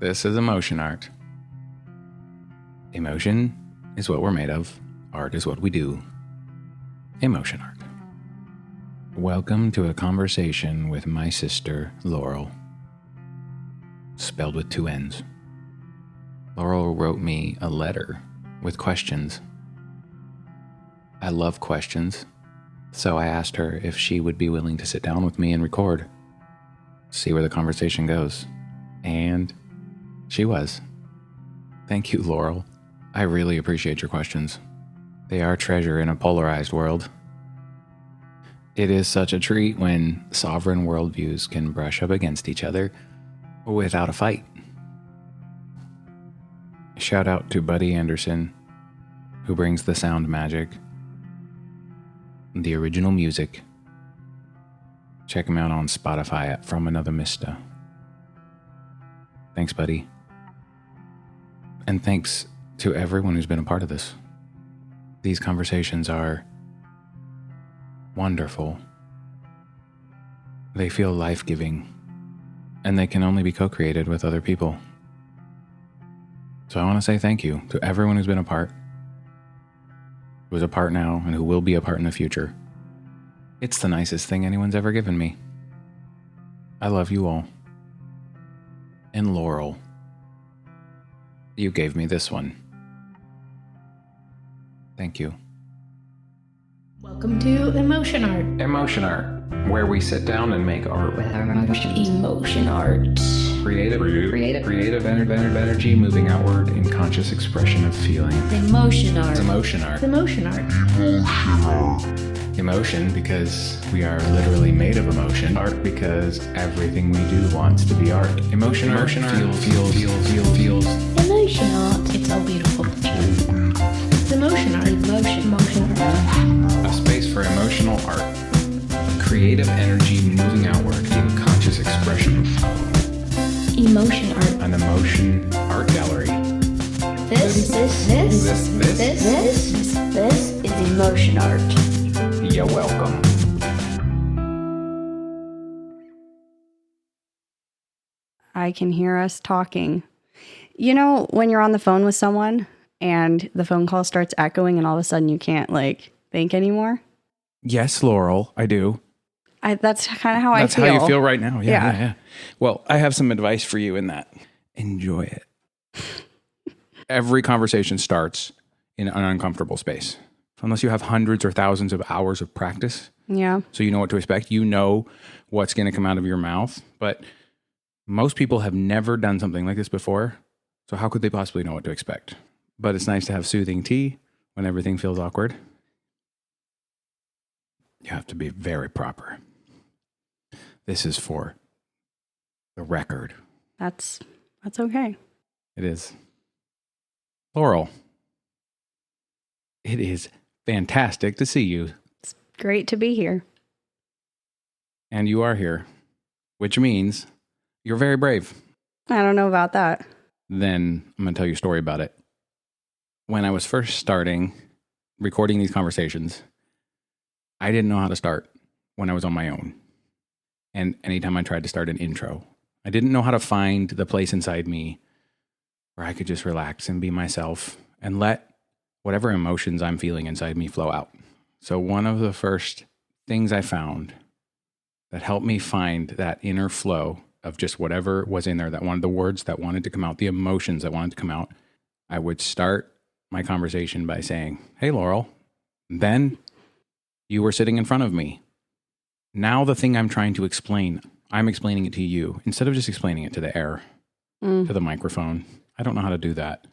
This is emotion art. Emotion is what we're made of. Art is what we do. Emotion art. Welcome to a conversation with my sister, Laurel. Spelled with 2 N's. Laurel wrote me a letter with questions. I love questions, so I asked her if she would be willing to sit down with me and record. See where the conversation goes. And she was. Thank you, Laurel. I really appreciate your questions. They are treasure in a polarized world. It is such a treat when sovereign worldviews can brush up against each other without a fight. Shout out to Buddy Anderson, who brings the sound magic, the original music. Check him out on Spotify at From Another Mista. Thanks, buddy. And thanks to everyone who's been a part of this. These conversations are wonderful. They feel life-giving, and they can only be co-created with other people. So I want to say thank you to everyone who's been a part, who is a part now, and who will be a part in the future. It's the nicest thing anyone's ever given me. I love you all. And Laurel, you gave me this one. Thank you. Welcome to Emotion Art. Emotion art, where we sit down and make art with our emotions. Emotion Art. Creative energy moving outward in conscious expression of feeling. Emotion Art. It's emotion art. Emotion Art. Emotion because we are literally made of emotion. Art because everything we do wants to be art. Emotion art feels. Emotion Art. It's all beautiful. It's emotion art. Emotion art. A space for emotional art. Creative energy moving outward in conscious expression. Emotion art. An emotion art gallery. This is emotion art. You're welcome. I can hear us talking. You know, when you're on the phone with someone and the phone call starts echoing and all of a sudden you can't think anymore? Yes, Laurel, I do. That's kind of how I feel. That's how you feel right now. Yeah. Yeah. Well, I have some advice for you in that. Enjoy it. Every conversation starts in an uncomfortable space. Unless you have hundreds or thousands of hours of practice. Yeah. So you know what to expect. You know what's going to come out of your mouth. But most people have never done something like this before. So how could they possibly know what to expect? But it's nice to have soothing tea when everything feels awkward. You have to be very proper. This is for the record. That's okay. It is. Laurel, it is fantastic to see you. It's great to be here. And you are here, which means you're very brave. I don't know about that. Then I'm going to tell you a story about it. When I was first starting recording these conversations, I didn't know how to start when I was on my own. And anytime I tried to start an intro, I didn't know how to find the place inside me where I could just relax and be myself and let whatever emotions I'm feeling inside me flow out. So one of the first things I found that helped me find that inner flow of just whatever was in there, that one of the words that wanted to come out, the emotions that wanted to come out, I would start my conversation by saying, "Hey, Laurel." Then you were sitting in front of me. Now the thing I'm trying to explain, I'm explaining it to you instead of just explaining it to the air, to the microphone. I don't know how to do that.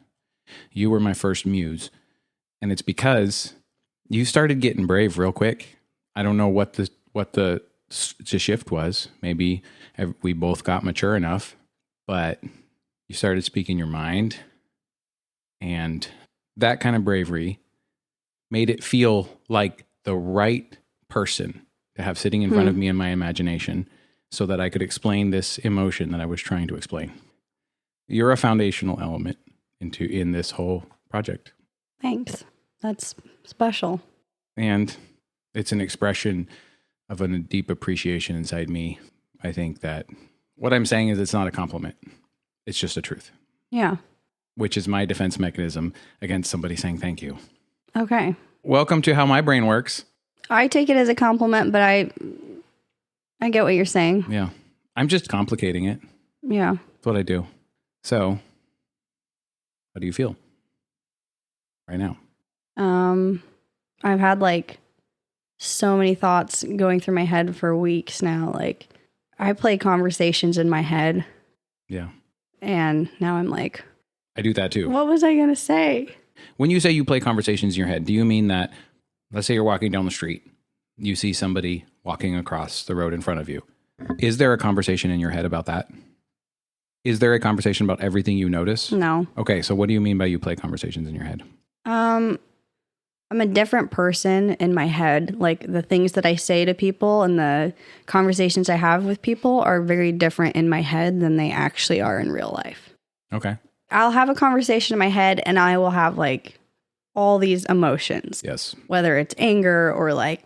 You were my first muse. And it's because you started getting brave real quick. I don't know what the shift was. Maybe we both got mature enough, but you started speaking your mind. And that kind of bravery made it feel like the right person to have sitting in front of me in my imagination so that I could explain this emotion that I was trying to explain. You're a foundational element in this whole project. Thanks. That's special. And it's an expression of a deep appreciation inside me. I think that what I'm saying is it's not a compliment. It's just a truth, Yeah. which is my defense mechanism against somebody saying thank you. Okay. Welcome to how my brain works. I take it as a compliment, but I get what you're saying. Yeah. I'm just complicating it. Yeah. That's what I do. So, how do you feel right now? I've had like so many thoughts going through my head for weeks now. Like, I play conversations in my head, Yeah. and now I'm like, I do that too. what was I going to say? When you say you play conversations in your head, do you mean that, let's say you're walking down the street, you see somebody walking across the road in front of you. Is there a conversation in your head about that? Is there a conversation about everything you notice? No. Okay, so what do you mean by you play conversations in your head? I'm a different person in my head. Like, the things that I say to people and the conversations I have with people are very different in my head than they actually are in real life. Okay. I'll have a conversation in my head and I will have like all these emotions. Yes. Whether it's anger or like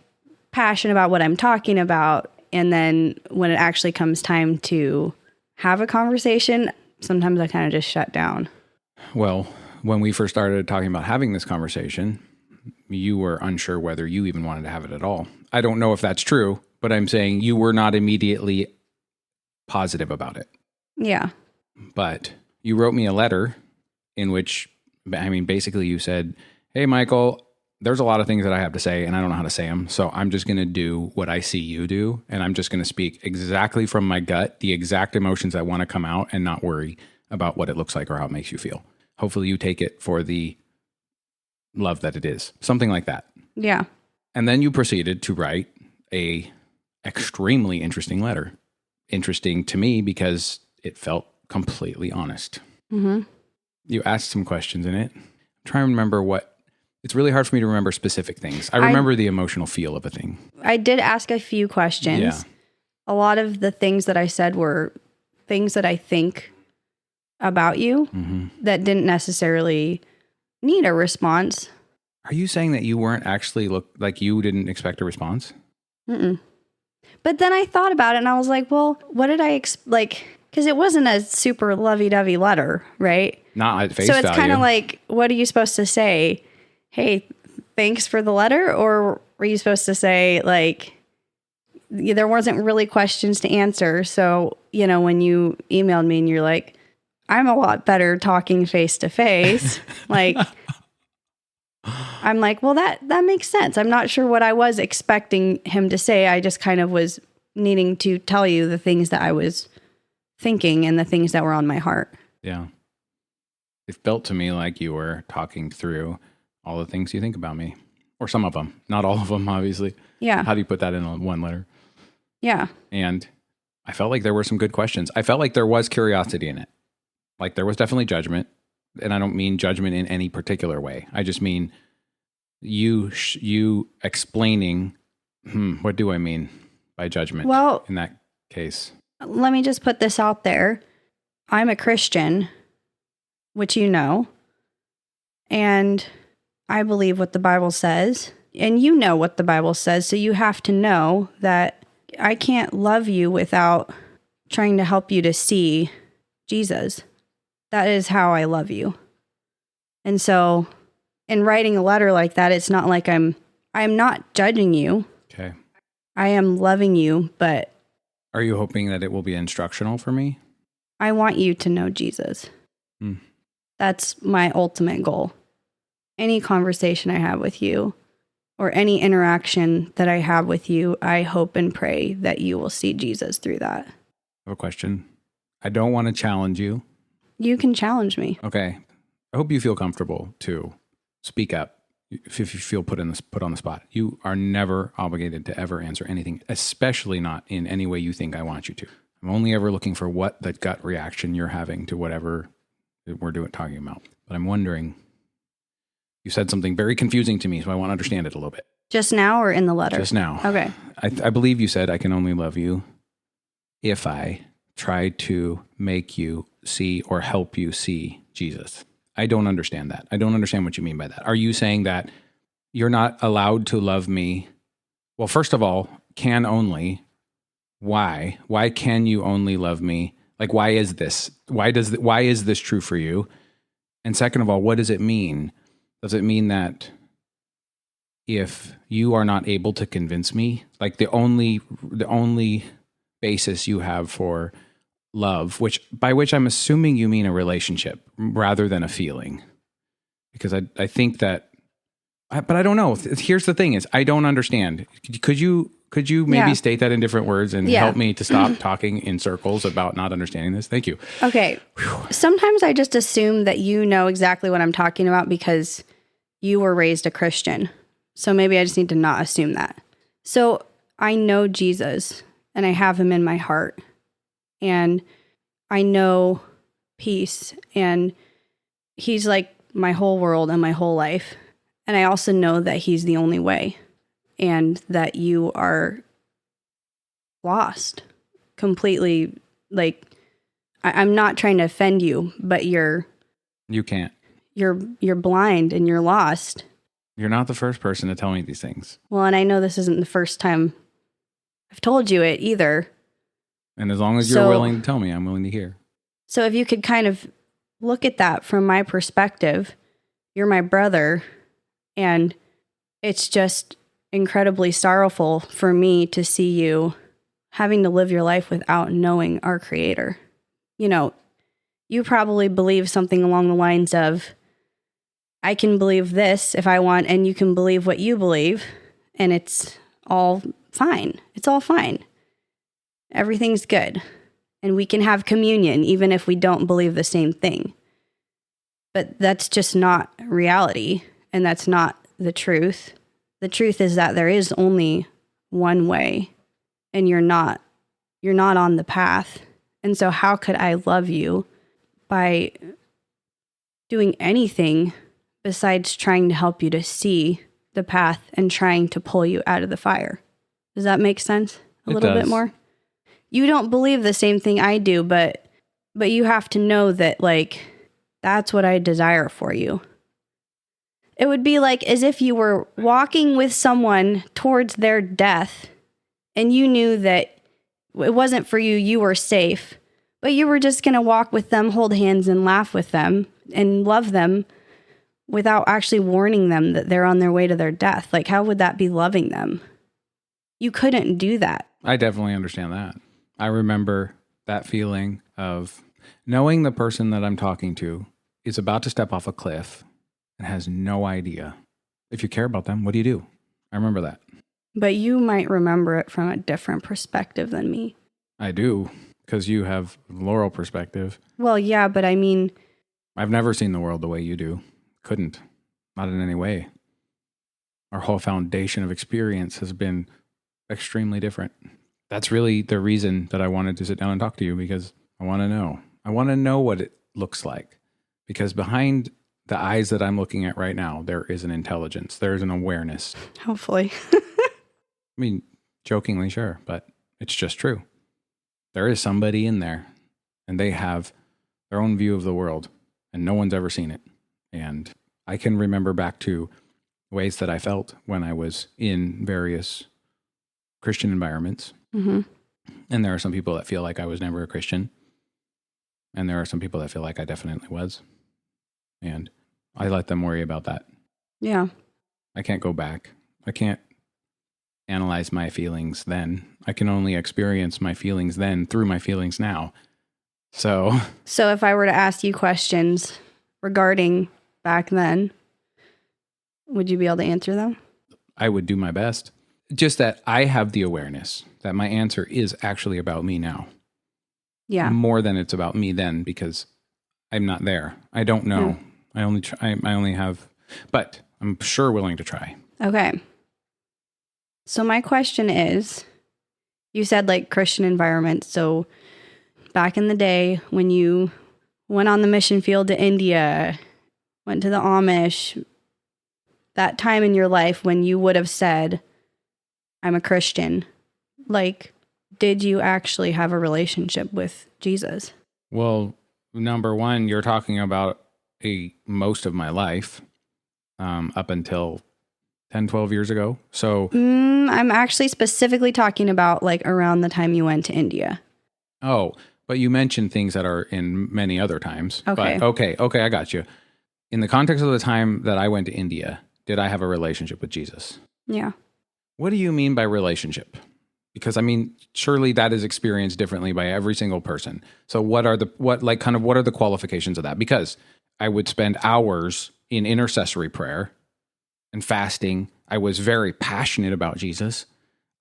passion about what I'm talking about. And then when it actually comes time to have a conversation, sometimes I kind of just shut down. Well, when we first started talking about having this conversation, you were unsure whether you even wanted to have it at all. I don't know if that's true, but I'm saying you were not immediately positive about it. Yeah. But you wrote me a letter in which, I mean, basically you said, hey, Michael, there's a lot of things that I have to say and I don't know how to say them. So I'm just going to do what I see you do. And I'm just going to speak exactly from my gut, the exact emotions that want to come out, and not worry about what it looks like or how it makes you feel. Hopefully you take it for the love that it is. Something like that. Yeah. And then you proceeded to write a extremely interesting letter. Interesting to me because it felt completely honest. Mm-hmm. You asked some questions in it. I'm trying to remember what, it's really hard for me to remember specific things. I remember the emotional feel of a thing. I did ask a few questions. Yeah. A lot of the things that I said were things that I think about you that didn't necessarily need a response. Are you saying that you weren't actually like you didn't expect a response? Mm-mm. But then I thought about it and I was like, well, what did I because it wasn't a super lovey-dovey letter, right? Not at face value. So it's value. kind of like, what are you supposed to say? Hey, thanks for the letter? Or were you supposed to say, like, there wasn't really questions to answer. So, when you emailed me and you're like, I'm a lot better talking face to face. Like, I'm like, well, that makes sense. I'm not sure what I was expecting him to say. I just kind of was needing to tell you the things that I was thinking and the things that were on my heart. Yeah. It felt to me like you were talking through all the things you think about me, or some of them, not all of them, obviously. Yeah. How do you put that in one letter? Yeah. And I felt like there were some good questions. I felt like there was curiosity in it. Like there was definitely judgment. And I don't mean judgment in any particular way. I just mean you explaining, what do I mean by judgment in that case? Let me just put this out there. I'm a Christian, which you know, and I believe what the Bible says, and you know what the Bible says, so you have to know that I can't love you without trying to help you to see Jesus. That is how I love you. And so in writing a letter like that, it's not like I'm not judging you. Okay. I am loving you, but are you hoping that it will be instructional for me? I want you to know Jesus. That's my ultimate goal. Any conversation I have with you or any interaction that I have with you, I hope and pray that you will see Jesus through that. I have a question. I don't want to challenge you. You can challenge me. Okay. I hope you feel comfortable to speak up if you feel put on the spot. You are never obligated to ever answer anything, especially not in any way you think I want you to. I'm only ever looking for what the gut reaction you're having to whatever we're talking about. But I'm wondering, you said something very confusing to me, so I want to understand it a little bit. Just now or in the letter? Just now. Okay. I believe you said I can only love you if I try to make you see or help you see Jesus. I don't understand that. I don't understand what you mean by that. Are you saying that you're not allowed to love me? Well, first of all, can only. Why? Why can you only love me Like, why is this? Why is this true for you? And second of all, what does it mean? Does it mean that if you are not able to convince me, like the only basis you have for love, by which I'm assuming you mean a relationship rather than a feeling, because I think that, but I don't know. Here's the thing: is I don't understand. Could you maybe state that in different words and help me to stop talking in circles about not understanding this? Thank you. Okay. Sometimes I just assume that you know exactly what I'm talking about because you were raised a Christian. So maybe I just need to not assume that. So I know Jesus and I have him in my heart and I know peace and he's like my whole world and my whole life. And I also know that he's the only way and that you are lost completely. Like, I'm not trying to offend you, but you can't. You're blind and you're lost. You're not the first person to tell me these things. Well, and I know this isn't the first time I've told you it either. And as long as you're willing to tell me, I'm willing to hear. So if you could kind of look at that from my perspective, you're my brother, and it's just incredibly sorrowful for me to see you having to live your life without knowing our Creator. You know, you probably believe something along the lines of, I can believe this if I want, and you can believe what you believe, and it's all fine. It's all fine. Everything's good. And we can have communion even if we don't believe the same thing. But that's just not reality, and that's not the truth. The truth is that there is only one way, and you're not on the path. And so how could I love you by doing anything besides trying to help you to see the path and trying to pull you out of the fire? Does that make sense? A little bit more? You don't believe the same thing I do, but you have to know that, like, that's what I desire for you. It would be like as if you were walking with someone towards their death and you knew that it wasn't for you, you were safe, but you were just going to walk with them, hold hands and laugh with them and love them without actually warning them that they're on their way to their death. Like, how would that be loving them? You couldn't do that. I definitely understand that. I remember that feeling of knowing the person that I'm talking to is about to step off a cliff and has no idea. If you care about them, what do you do? I remember that. But you might remember it from a different perspective than me. I do, because you have Laurel perspective. Well, yeah, but I mean, I've never seen the world the way you do. Couldn't. Not in any way. Our whole foundation of experience has been extremely different. That's really the reason that I wanted to sit down and talk to you, because I want to know. I want to know what it looks like. Because behind the eyes that I'm looking at right now, there is an intelligence. There is an awareness. Hopefully. I mean, jokingly, sure, but it's just true. There is somebody in there, and they have their own view of the world, and no one's ever seen it. And I can remember back to ways that I felt when I was in various Christian environments. Mm-hmm. And there are some people that feel like I was never a Christian. And there are some people that feel like I definitely was. And I let them worry about that. Yeah. I can't go back. I can't analyze my feelings then. I can only experience my feelings then through my feelings now. So if I were to ask you questions regarding back then, would you be able to answer them? I would do my best. Just that I have the awareness that my answer is actually about me now. Yeah. More than it's about me then, because I'm not there. I don't know. I only have, but I'm sure willing to try. Okay. So my question is, you said like Christian environment. So back in the day when you went on the mission field to India, went to the Amish, that time in your life when you would have said, I'm a Christian, like, did you actually have a relationship with Jesus? Well, number one, you're talking about most of my life up until 10, 12 years ago. So I'm actually specifically talking about like around the time you went to India. Oh, but you mentioned things that are in many other times. Okay. But okay, I got you. In the context of the time that I went to India, did I have a relationship with Jesus? Yeah. What do you mean by relationship? Because I mean, surely that is experienced differently by every single person. So what are the qualifications of that? Because I would spend hours in intercessory prayer and fasting. I was very passionate about Jesus.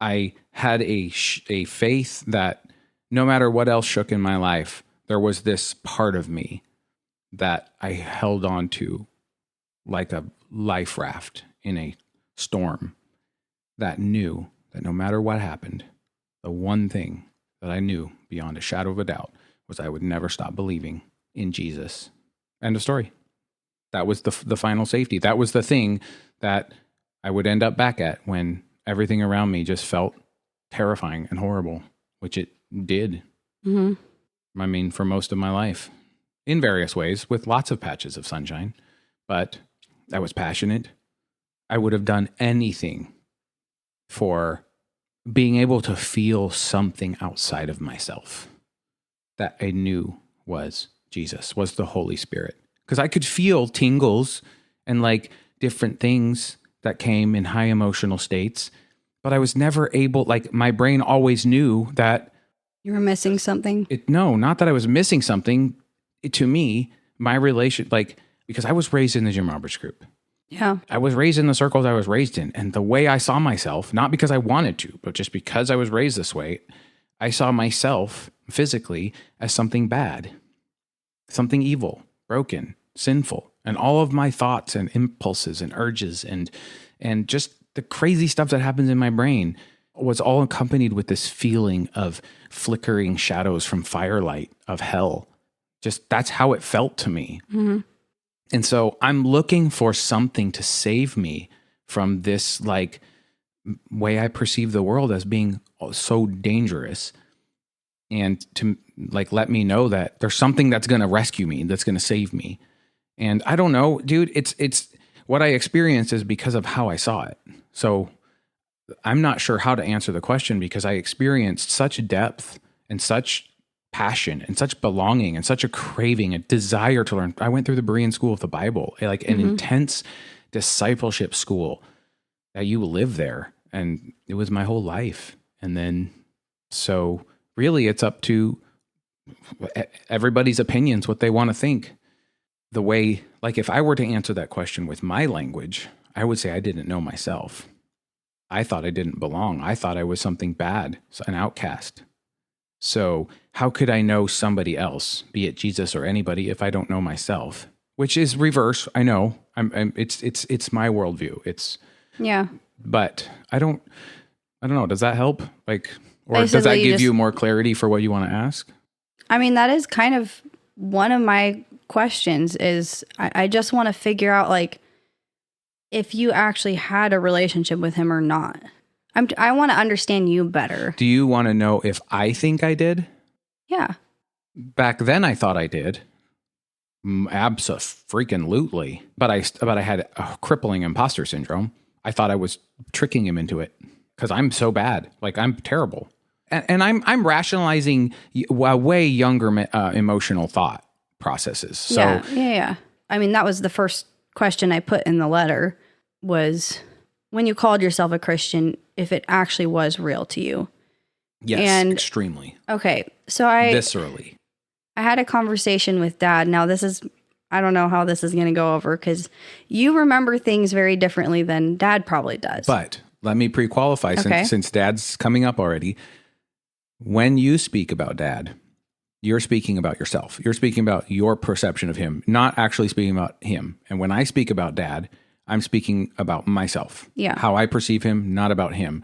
I had a faith that no matter what else shook in my life, there was this part of me that I held on to like a life raft in a storm, that knew that no matter what happened, the one thing that I knew beyond a shadow of a doubt was I would never stop believing in Jesus. End of story. That was the final safety. That was the thing that I would end up back at when everything around me just felt terrifying and horrible, which it did. Mm-hmm. I mean, for most of my life, in various ways, with lots of patches of sunshine. But I was passionate. I would have done anything for being able to feel something outside of myself that I knew was Jesus, was the Holy Spirit. Because I could feel tingles and like different things that came in high emotional states, but I was never able, like my brain always knew that You were missing something. no, not that I was missing something. To me, my relation, like, because I was raised in the Jim Roberts group. Yeah. I was raised in the circles I was raised in. And the way I saw myself, not because I wanted to, but just because I was raised this way, I saw myself physically as something bad, something evil, broken, sinful. And all of my thoughts and impulses and urges and just the crazy stuff that happens in my brain was all accompanied with this feeling of flickering shadows from firelight of hell. Just that's how it felt to me. Mm-hmm. And so I'm looking for something to save me from this like way I perceive the world as being so dangerous, and to like let me know that there's something that's going to rescue me, that's going to save me. And I don't know, dude, it's what I experienced is because of how I saw it. So I'm not sure how to answer the question because I experienced such depth and such passion and such belonging and such a craving, a desire to learn. I went through the Berean school of the Bible, like an intense discipleship school that you live there. And it was my whole life. And then, so really it's up to everybody's opinions, what they want to think. The way, like if I were to answer that question with my language, I would say I didn't know myself. I thought I didn't belong. I thought I was something bad, an outcast. So how could I know somebody else, be it Jesus or anybody, if I don't know myself? Which is reverse. I know. It's my worldview. Yeah. But I don't know. Does that help? Like, or Basically, does that give you more clarity for what you want to ask? I mean, that is kind of one of my questions is I just want to figure out like if you actually had a relationship with him or not. I want to understand you better. Do you want to know if I think I did? Yeah. Back then I thought I did. Abso-freaking-lutely. But I had a crippling imposter syndrome. I thought I was tricking him into it because I'm so bad. Like I'm terrible. And I'm rationalizing a way younger emotional thought processes. So Yeah. I mean, that was the first question I put in the letter was when you called yourself a Christian, if it actually was real to you. Yes, and, extremely. Okay, so viscerally. I had a conversation with Dad. Now I don't know how this is going to go over because you remember things very differently than Dad probably does. But let me pre-qualify since Dad's coming up already. When you speak about Dad, you're speaking about yourself. You're speaking about your perception of him, not actually speaking about him. And when I speak about Dad, I'm speaking about myself. Yeah. How I perceive him, not about him.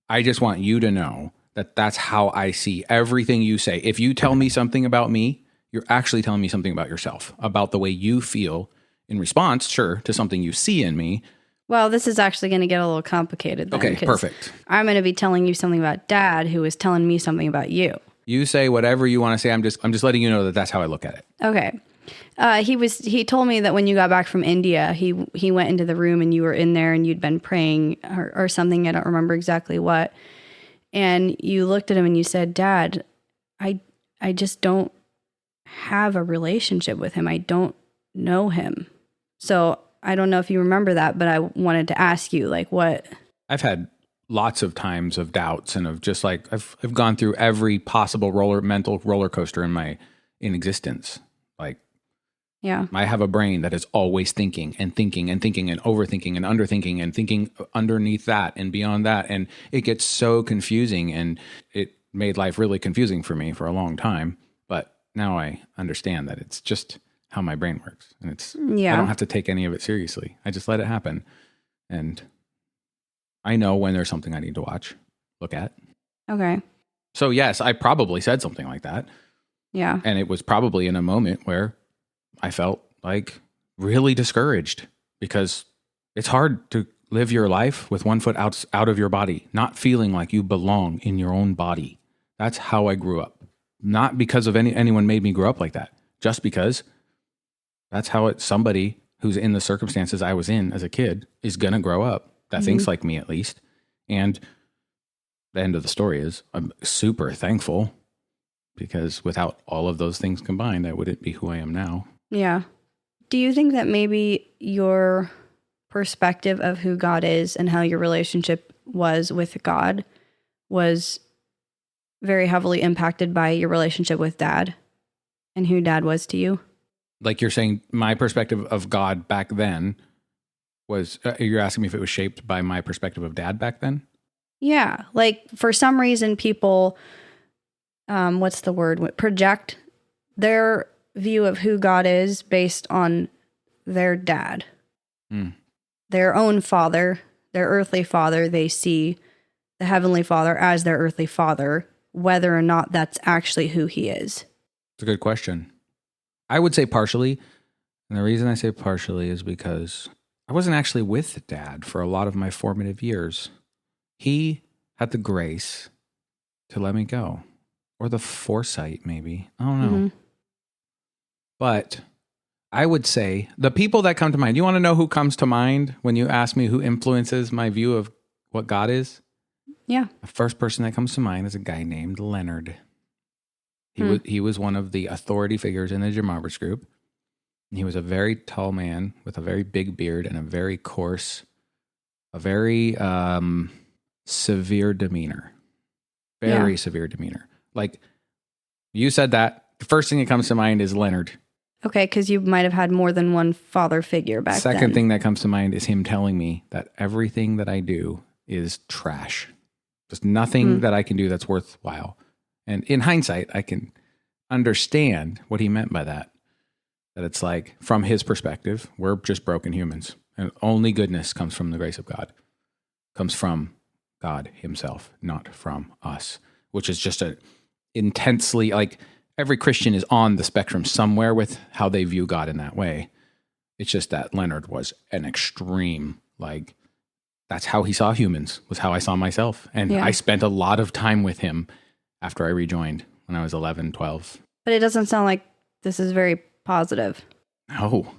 I just want you to know that that's how I see everything you say. If you tell me something about me, you're actually telling me something about yourself, about the way you feel in response, sure, to something you see in me. Well, this is actually going to get a little complicated then. Okay, perfect. I'm going to be telling you something about Dad who is telling me something about you. You say whatever you want to say. I'm just letting you know that that's how I look at it. Okay. He told me that when you got back from India, he went into the room and you were in there and you'd been praying or something. I don't remember exactly what. And you looked at him and you said, Dad, I I just don't have a relationship with him. I don't know him. So I don't know if you remember that, but I wanted to ask you, like, what? I've had lots of times of doubts and of just like, I've gone through every possible mental roller coaster in existence. Like, Yeah. I have a brain that is always thinking and thinking and thinking and overthinking and underthinking and thinking underneath that and beyond that. And it gets so confusing, and it made life really confusing for me for a long time. But now I understand that it's just how my brain works. And I don't have to take any of it seriously. I just let it happen. And I know when there's something I need to look at. Okay. So yes, I probably said something like that. Yeah. And it was probably in a moment where I felt like really discouraged, because it's hard to live your life with one foot out of your body, not feeling like you belong in your own body. That's how I grew up. Not because of anyone made me grow up like that, just because that's how somebody who's in the circumstances I was in as a kid is going to grow up, that thinks like me at least. And the end of the story is I'm super thankful, because without all of those things combined, I wouldn't be who I am now. Yeah. Do you think that maybe your perspective of who God is and how your relationship was with God was very heavily impacted by your relationship with Dad and who Dad was to you? Like you're saying, my perspective of God back then was, you're asking me if it was shaped by my perspective of Dad back then? Yeah. Like for some reason, people, what's the word? Project their view of who God is based on their dad, their own father, their earthly father. They see the heavenly Father as their earthly father, whether or not that's actually who he is. It's a good question. I would say partially. And the reason I say partially is because I wasn't actually with Dad for a lot of my formative years. He had the grace to let me go, or the foresight, maybe. I don't know. But I would say the people that come to mind, you want to know who comes to mind when you ask me who influences my view of what God is? Yeah. The first person that comes to mind is a guy named Leonard. He was one of the authority figures in the Jim Roberts group. And he was a very tall man with a very big beard and a very coarse, a very severe demeanor. Very severe demeanor. Like you said that, the first thing that comes to mind is Leonard. Okay, because you might have had more than one father figure back then. Second thing that comes to mind is him telling me that everything that I do is trash. There's nothing that I can do that's worthwhile. And in hindsight, I can understand what he meant by that. That it's like, from his perspective, we're just broken humans. And only goodness comes from the grace of God. Comes from God himself, not from us. Which is just a intensely, like, every Christian is on the spectrum somewhere with how they view God in that way. It's just that Leonard was an extreme, like, that's how he saw humans, was how I saw myself. And I spent a lot of time with him after I rejoined when I was 11, 12. But it doesn't sound like this is very positive. No.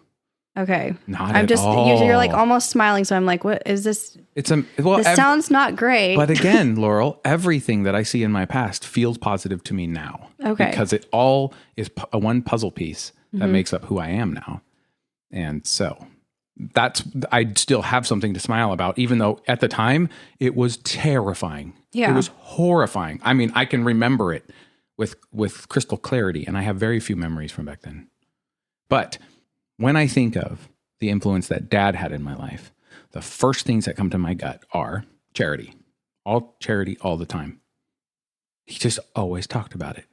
Okay. Not I'm at just, all. you're like almost smiling. So I'm like, what is this? It's this sounds not great. But again, Laurel, everything that I see in my past feels positive to me now. Okay. Because it all is a one puzzle piece that makes up who I am now. And so I still have something to smile about, even though at the time it was terrifying. Yeah. It was horrifying. I mean, I can remember it with crystal clarity, and I have very few memories from back then. But when I think of the influence that Dad had in my life, the first things that come to my gut are charity. All charity all the time. He just always talked about it.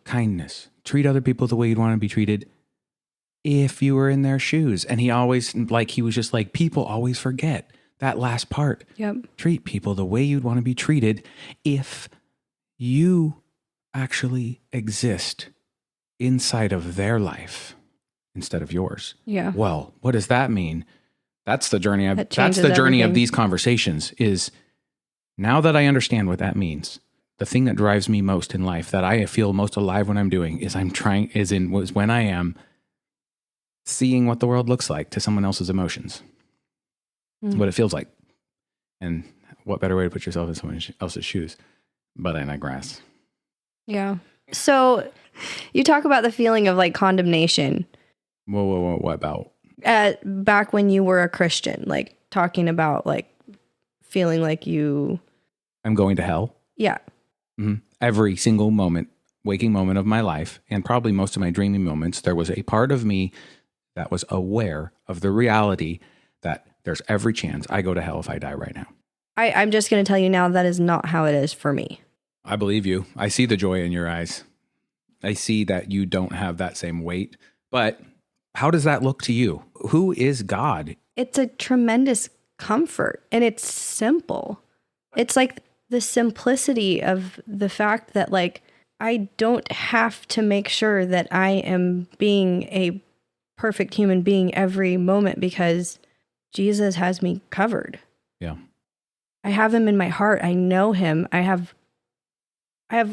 Kindness. Treat other people the way you'd want to be treated if you were in their shoes. And he always, he was just like, people always forget that last part. Yep. Treat people the way you'd want to be treated if you actually exist inside of their life instead of yours. Yeah. Well, what does that mean? That's the journey That that's the changes journey of everything. these conversations, is now that I understand what that means, the thing that drives me most in life, that I feel most alive when I'm doing, is when I am seeing what the world looks like to someone else's emotions, what it feels like. And what better way to put yourself in someone else's shoes but I digress. Yeah. So you talk about the feeling of like condemnation. Whoa, what about? Back when you were a Christian, like talking about like feeling like I'm going to hell. Yeah. Mm-hmm. Every single moment, waking moment of my life, and probably most of my dreaming moments, there was a part of me that was aware of the reality that there's every chance I go to hell if I die right now. I'm just going to tell you now that is not how it is for me. I believe you. I see the joy in your eyes. I see that you don't have that same weight. But how does that look to you? Who is God? It's a tremendous comfort, and it's simple. It's like the simplicity of the fact that like I don't have to make sure that I am being a perfect human being every moment because Jesus has me covered. Yeah. I have him in my heart. I know him. I have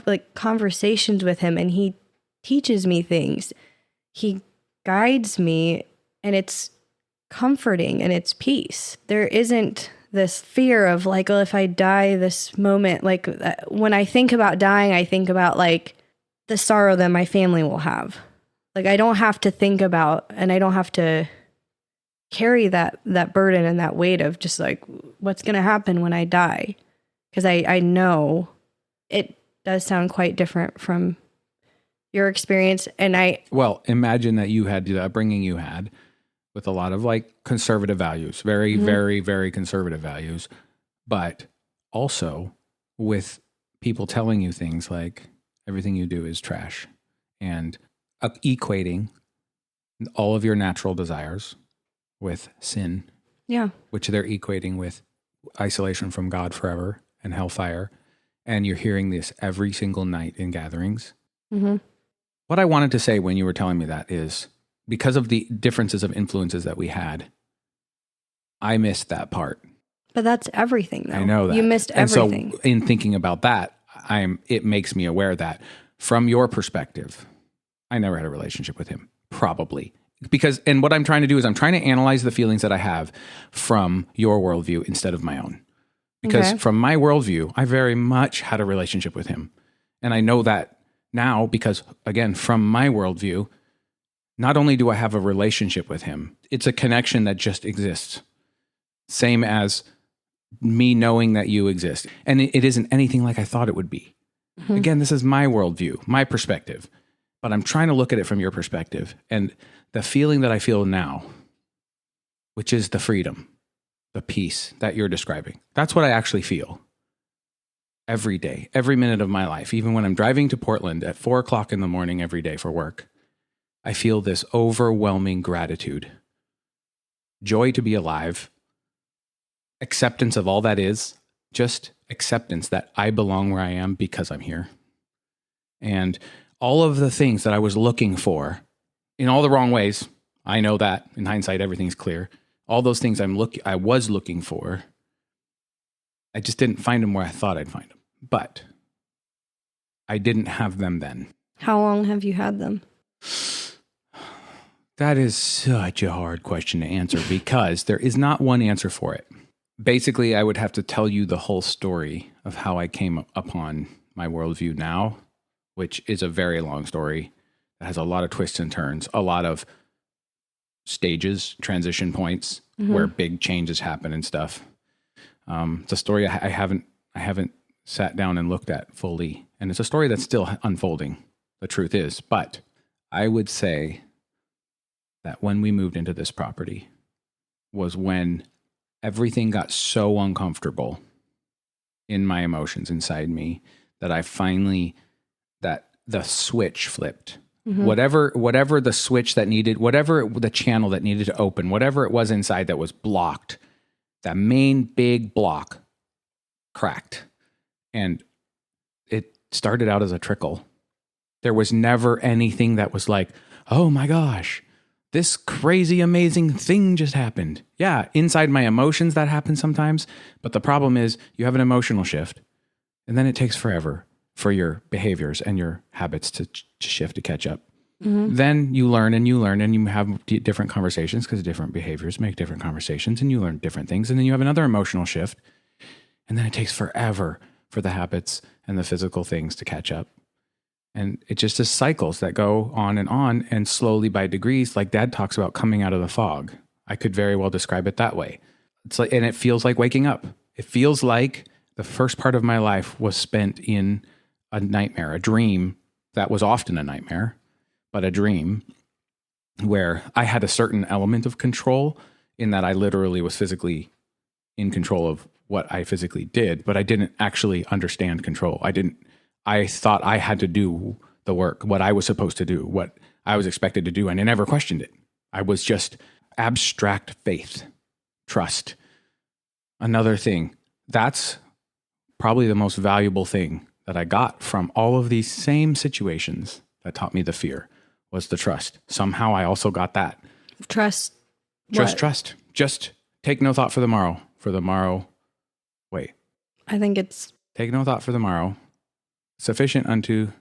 like conversations with him, and he teaches me things. He guides me, and it's comforting and it's peace. There isn't this fear of like, well, if I die this moment, like when I think about dying, I think about like the sorrow that my family will have. Like I don't have to think about, and I don't have to carry that burden and that weight of just like what's going to happen when I die. Because I know it does sound quite different from your experience. And well, imagine that you had the upbringing you had with a lot of like conservative values, very, very, very conservative values, but also with people telling you things like everything you do is trash and equating all of your natural desires with sin. Yeah. Which they're equating with isolation from God forever and hellfire. And you're hearing this every single night in gatherings. Mm-hmm. What I wanted to say when you were telling me that is because of the differences of influences that we had, I missed that part. But that's everything, though. I know that. You missed everything. And so in thinking about that, it makes me aware that from your perspective, I never had a relationship with him, probably. And what I'm trying to do is I'm trying to analyze the feelings that I have from your worldview instead of my own. Because from my worldview, I very much had a relationship with him. And I know that now because, again, from my worldview, not only do I have a relationship with him, it's a connection that just exists. Same as me knowing that you exist. And it isn't anything like I thought it would be. Mm-hmm. Again, this is my worldview, my perspective. But I'm trying to look at it from your perspective. And the feeling that I feel now, which is the freedom, the peace that you're describing, that's what I actually feel every day, every minute of my life. Even when I'm driving to Portland at 4:00 in the morning every day for work, I feel this overwhelming gratitude, joy to be alive, acceptance of all that is, just acceptance that I belong where I am because I'm here. And all of the things that I was looking for in all the wrong ways, I know that in hindsight, everything's clear. All those things I was looking for, I just didn't find them where I thought I'd find them. But I didn't have them then. How long have you had them? That is such a hard question to answer because there is not one answer for it. Basically, I would have to tell you the whole story of how I came upon my worldview now, which is a very long story. It has a lot of twists and turns, a lot of stages, transition points where big changes happen and stuff. It's a story I haven't sat down and looked at fully, and it's a story that's still unfolding. The truth is, but I would say that when we moved into this property was when everything got so uncomfortable in my emotions inside me that that the switch flipped. Mm-hmm. Whatever the switch that needed, whatever the channel that needed to open, whatever it was inside that was blocked, that main big block cracked. And it started out as a trickle. There was never anything that was like, oh my gosh, this crazy, amazing thing just happened. Yeah, inside my emotions that happens sometimes. But the problem is you have an emotional shift and then it takes forever for your behaviors and your habits to shift, to catch up. Mm-hmm. Then you learn and you have different conversations because different behaviors make different conversations and you learn different things. And then you have another emotional shift. And then it takes forever for the habits and the physical things to catch up. And it just is cycles that go on, and slowly by degrees, like Dad talks about coming out of the fog. I could very well describe it that way. It's like, and it feels like waking up. It feels like the first part of my life was spent in a nightmare, a dream that was often a nightmare, but a dream where I had a certain element of control in that I literally was physically in control of what I physically did, but I didn't actually understand control. I thought I had to do the work, what I was supposed to do, what I was expected to do, and I never questioned it. I was just abstract faith, trust. Another thing, that's probably the most valuable thing that I got from all of these same situations that taught me the fear was the trust. Somehow I also got that. Trust. Just What? trust. Just take no thought for the morrow. For the morrow. Wait. I think it's Take no thought for the morrow. Sufficient unto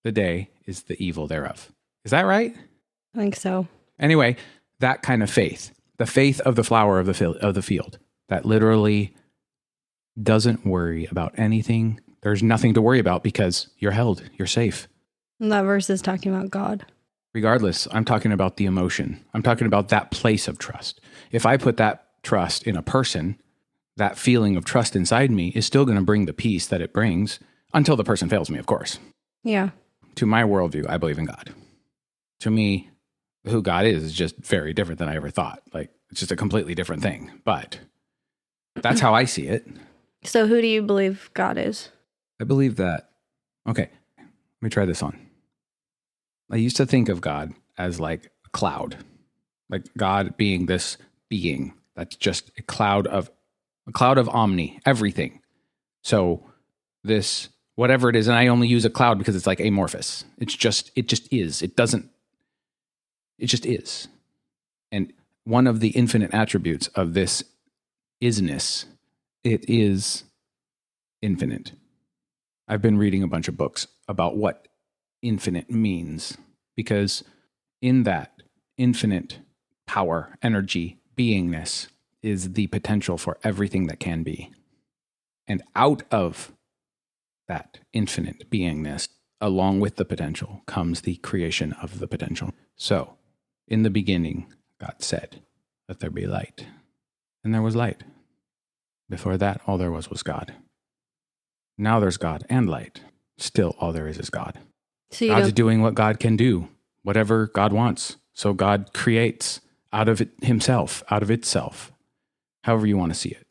the day is the evil thereof. Is that right? I think so. Anyway, that kind of faith, the faith of the flower of the field, that literally doesn't worry about anything. There's nothing to worry about because you're held, you're safe. And that verse is talking about God. Regardless, I'm talking about the emotion. I'm talking about that place of trust. If I put that trust in a person, that feeling of trust inside me is still going to bring the peace that it brings until the person fails me, of course. Yeah. To my worldview, I believe in God. To me, who God is just very different than I ever thought. Like, it's just a completely different thing. But that's how I see it. So who do you believe God is? I believe that. Okay, let me try this on. I used to think of God as like a cloud, like God being this being that's just a cloud of omni, everything. So this, whatever it is, and I only use a cloud because it's like amorphous. It just is. It just is. And one of the infinite attributes of this isness, it is infinite. I've been reading a bunch of books about what infinite means, because in that infinite power, energy, beingness is the potential for everything that can be. And out of that infinite beingness, along with the potential, comes the creation of the potential. So, in the beginning, God said, "Let there be light." And there was light. Before that, all there was God. Now there's God and light. Still, all there is God. So you God's don't, doing what God can do, whatever God wants. So God creates out of it himself, out of itself, however you want to see it.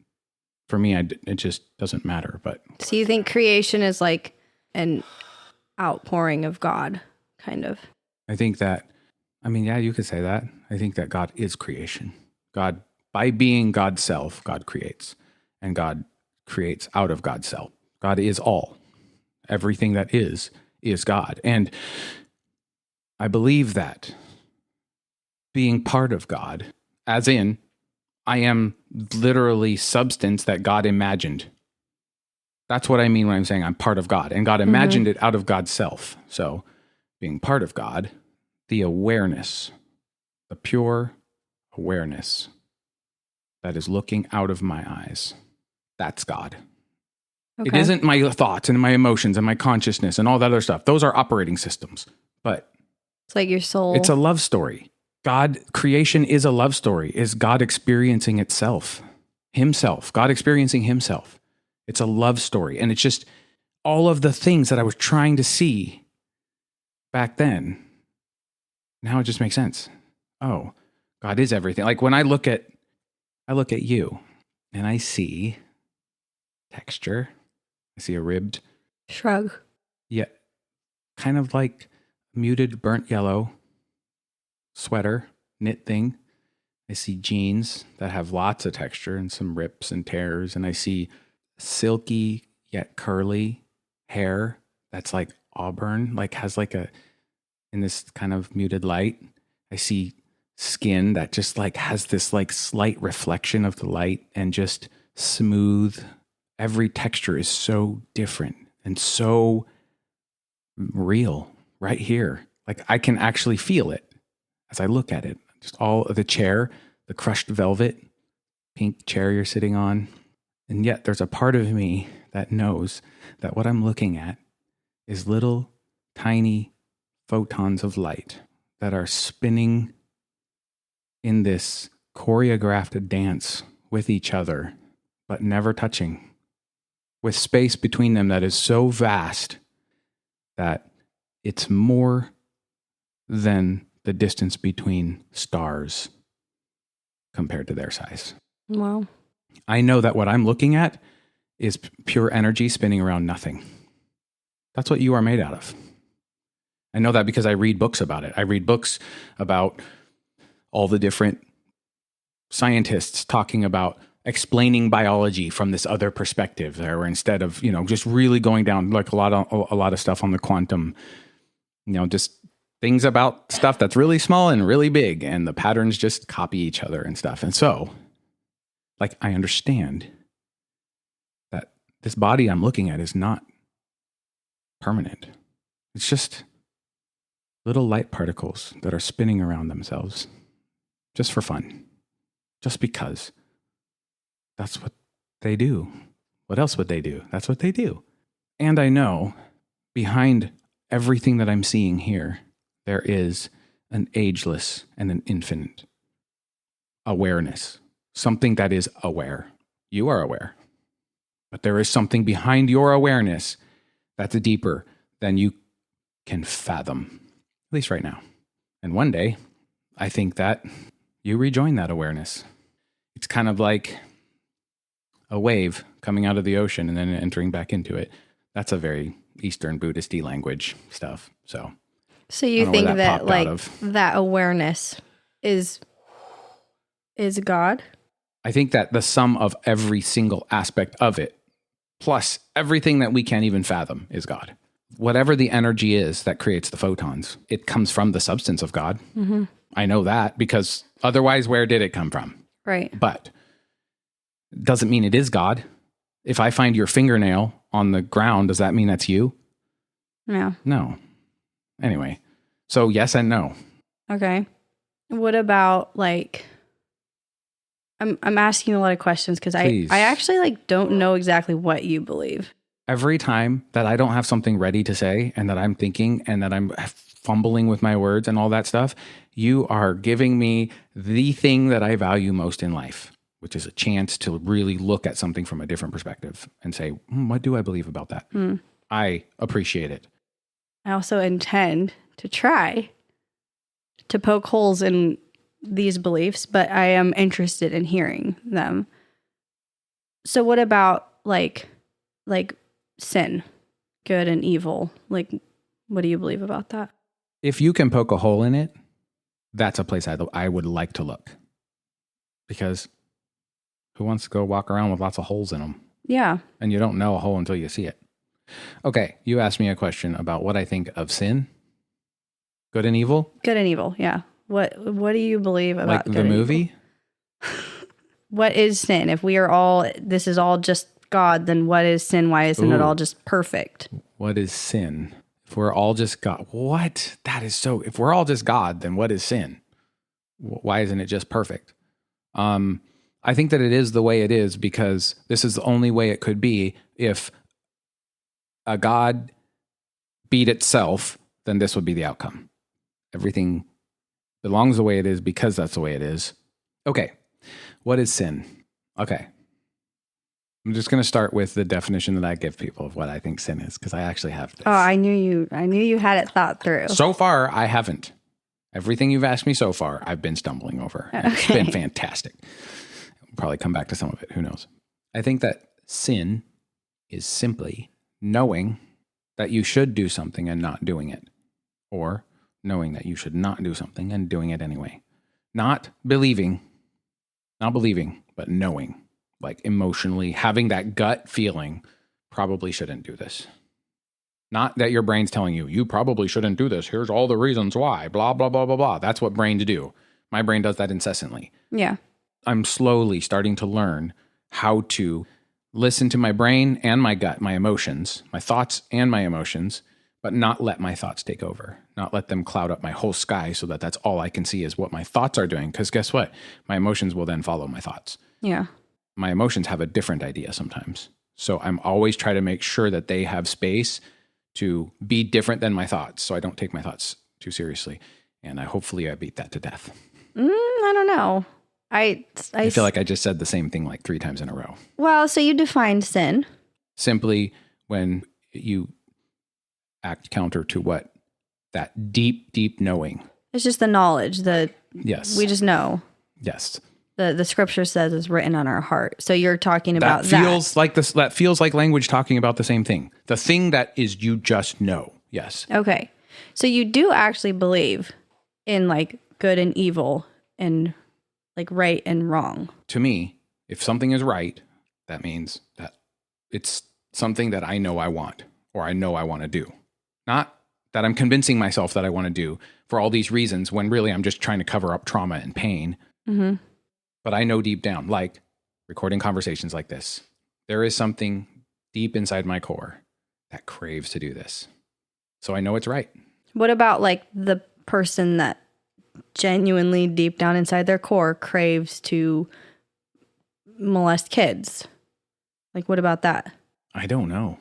For me, it just doesn't matter. But so you think creation is like an outpouring of God, kind of? I think that, yeah, you could say that. I think that God is creation. God, by being God's self, God creates. And God creates out of God's self. God is all. Everything that is God. And I believe that being part of God, as in, I am literally substance that God imagined. That's what I mean when I'm saying I'm part of God. And God imagined it out of God's self. So being part of God, the awareness, the pure awareness that is looking out of my eyes, that's God. Okay. It isn't my thoughts and my emotions and my consciousness and all that other stuff. Those are operating systems. But It's like your soul. it's a love story. God, creation is a love story. Is God experiencing itself, himself, God experiencing himself. It's a love story. And it's just all of the things that I was trying to see back then. Now it just makes sense. Oh, God is everything. Like when I look at you and I see texture. I see a ribbed, Shrug. yet kind of like muted burnt yellow sweater, knit thing. I see jeans that have lots of texture and some rips and tears. And I see silky yet curly hair that's like auburn, like has like in this kind of muted light. I see skin that just like has this like slight reflection of the light and just smooth. Every texture is so different and so real right here. Like I can actually feel it as I look at it. Just all of the chair, the crushed velvet, pink chair you're sitting on. And yet there's a part of me that knows that what I'm looking at is little tiny photons of light that are spinning in this choreographed dance with each other, but never touching, with space between them that is so vast that it's more than the distance between stars compared to their size. Wow. I know that what I'm looking at is pure energy spinning around nothing. That's what you are made out of. I know that because I read books about it. I read books about all the different scientists talking about explaining biology from this other perspective, or instead of, just really going down like a lot of stuff on the quantum, just things about stuff that's really small and really big, and the patterns just copy each other and stuff. And so, I understand that this body I'm looking at is not permanent. It's just little light particles that are spinning around themselves just for fun, just because that's what they do. What else would they do? That's what they do. And I know behind everything that I'm seeing here, there is an ageless and an infinite awareness, something that is aware. You are aware, but there is something behind your awareness that's deeper than you can fathom, at least right now. And one day, I think that you rejoin that awareness. It's kind of like a wave coming out of the ocean and then entering back into it. That's a very Eastern Buddhist-y language stuff. So you think that that awareness is God? I think that the sum of every single aspect of it, plus everything that we can't even fathom, is God. Whatever the energy is that creates the photons, it comes from the substance of God. Mm-hmm. I know that, because otherwise, where did it come from? Right. But doesn't mean it is God. If I find your fingernail on the ground, does that mean that's you? No. Anyway, so yes and no. Okay. What about I'm asking you a lot of questions because I actually don't know exactly what you believe. Every time that I don't have something ready to say and that I'm thinking and that I'm fumbling with my words and all that stuff, you are giving me the thing that I value most in life, which is a chance to really look at something from a different perspective and say, what do I believe about that? I appreciate it. I also intend to try to poke holes in these beliefs, but I am interested in hearing them. So what about like sin, good and evil? What do you believe about that? If you can poke a hole in it, that's a place I would like to look. Because who wants to go walk around with lots of holes in them? Yeah. And you don't know a hole until you see it. Okay, you asked me a question about what I think of sin. Good and evil? Good and evil, yeah. What do you believe about the movie? What is sin? If this is all just God, then what is sin? Why isn't it all just perfect? What is sin? If we're all just God, what? That is so, if we're all just God, then what is sin? Why isn't it just perfect? I think that it is the way it is because this is the only way it could be. If a God beat itself, then this would be the outcome. Everything belongs the way it is because that's the way it is. Okay. What is sin? Okay. I'm just going to start with the definition that I give people of what I think sin is, because I actually have this. Oh, I knew you had it thought through. So far, I haven't. Everything you've asked me so far, I've been stumbling over. Okay. It's been fantastic. I'll probably come back to some of it. Who knows? I think that sin is simply knowing that you should do something and not doing it, or knowing that you should not do something and doing it anyway. Not believing, but knowing, emotionally having that gut feeling, probably shouldn't do this. Not that your brain's telling you, you probably shouldn't do this. Here's all the reasons why, blah, blah, blah, blah, blah. That's what brains do. My brain does that incessantly. Yeah. I'm slowly starting to learn how to listen to my brain and my gut, my emotions, my thoughts and my emotions, but not let my thoughts take over, not let them cloud up my whole sky so that that's all I can see is what my thoughts are doing. Because guess what? My emotions will then follow my thoughts. Yeah. My emotions have a different idea sometimes. So I'm always trying to make sure that they have space to be different than my thoughts. So I don't take my thoughts too seriously. And hopefully I beat that to death. I don't know. I feel like I just said the same thing like 3 times in a row. Well, so you defined sin. Simply when you act counter to what? That deep, deep knowing. It's just the knowledge that Yes. we just know. Yes. The scripture says is written on our heart. So you're talking about that. That feels like language talking about the same thing. The thing that is you just know. Yes. Okay. So you do actually believe in like good and evil and like right and wrong. To me, if something is right, that means that it's something that I know I want or I know I want to do. Not that I'm convincing myself that I want to do for all these reasons when really I'm just trying to cover up trauma and pain. Mm-hmm. But I know deep down, like recording conversations like this, there is something deep inside my core that craves to do this. So I know it's right. What about like the person that genuinely deep down inside their core craves to molest kids? Like, what about that? I don't know.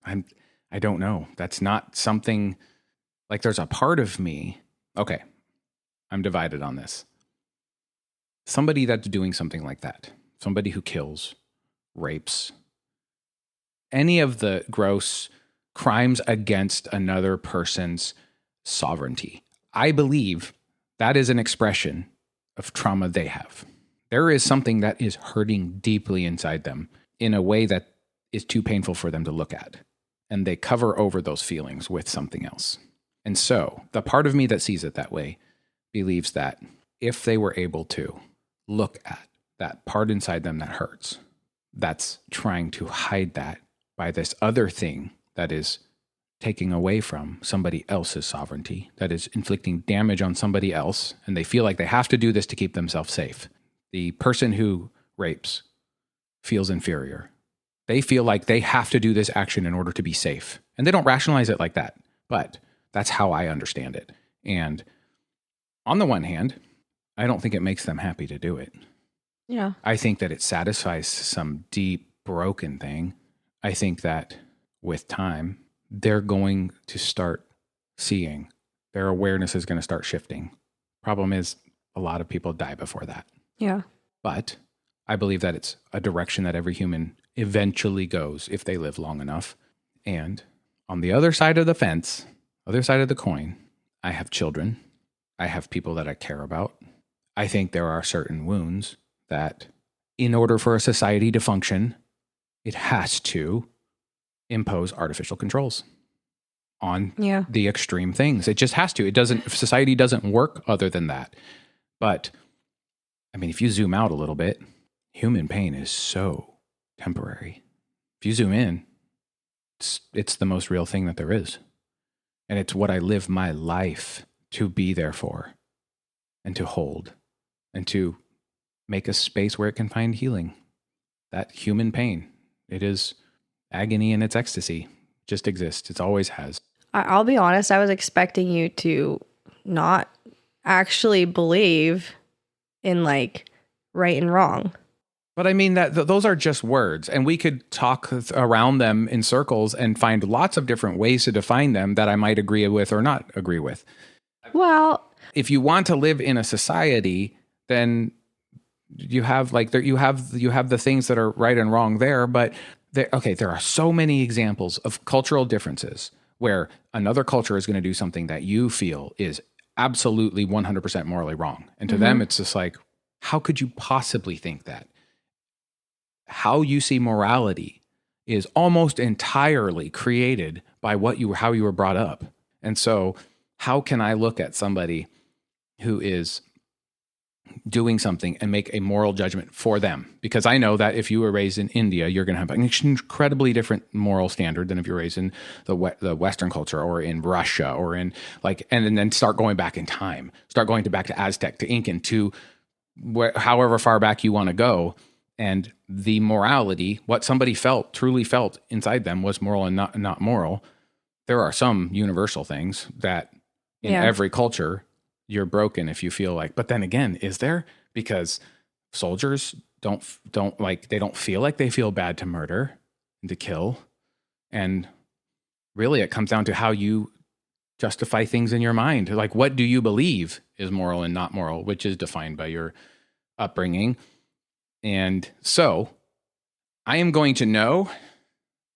I don't know. That's not something like there's a part of me. Okay. I'm divided on this. Somebody that's doing something like that, somebody who kills, rapes, any of the gross crimes against another person's sovereignty. I believe that is an expression of trauma they have. There is something that is hurting deeply inside them in a way that is too painful for them to look at. And they cover over those feelings with something else. And so the part of me that sees it that way believes that if they were able to look at that part inside them that hurts, that's trying to hide that by this other thing that is taking away from somebody else's sovereignty, that is inflicting damage on somebody else, and they feel like they have to do this to keep themselves safe. The person who rapes feels inferior. They feel like they have to do this action in order to be safe. And they don't rationalize it like that, but that's how I understand it. And on the one hand, I don't think it makes them happy to do it. Yeah. I think that it satisfies some deep, broken thing. I think that with time, they're going to start seeing. Their awareness is going to start shifting. Problem is, a lot of people die before that. Yeah. But I believe that it's a direction that every human eventually goes if they live long enough. And on the other side of the fence, other side of the coin, I have children. I have people that I care about. I think there are certain wounds that in order for a society to function, it has to impose artificial controls on the extreme things. It just has to. It doesn't, society doesn't work other than that. But I mean, if you zoom out a little bit, human pain is so temporary. If you zoom in, it's the most real thing that there is. And it's what I live my life to be there for and to hold and to make a space where it can find healing. That human pain, it is agony in its ecstasy, just exists. It always has. I'll be honest, I was expecting you to not actually believe in like right and wrong. But I mean that those are just words, and we could talk around them in circles and find lots of different ways to define them that I might agree with or not agree with. Well, if you want to live in a society, then you have like you have the things that are right and wrong there, but there are so many examples of cultural differences where another culture is going to do something that you feel is absolutely 100% morally wrong. And to them, it's just like, how could you possibly think that? How you see morality is almost entirely created by how you were brought up. And so how can I look at somebody who is doing something and make a moral judgment for them? Because I know that if you were raised in India, you're going to have an incredibly different moral standard than if you're raised in the Western culture or in Russia or in and then start going back in time, start going back to Aztec, to Incan, to however far back you want to go. And the morality, what somebody truly felt inside them was moral and not moral. There are some universal things that in every culture you're broken if you feel like, but then again, is there? Because soldiers don't feel like they feel bad to murder and to kill. And really, it comes down to how you justify things in your mind. Like, what do you believe is moral and not moral, which is defined by your upbringing. And so I am going to know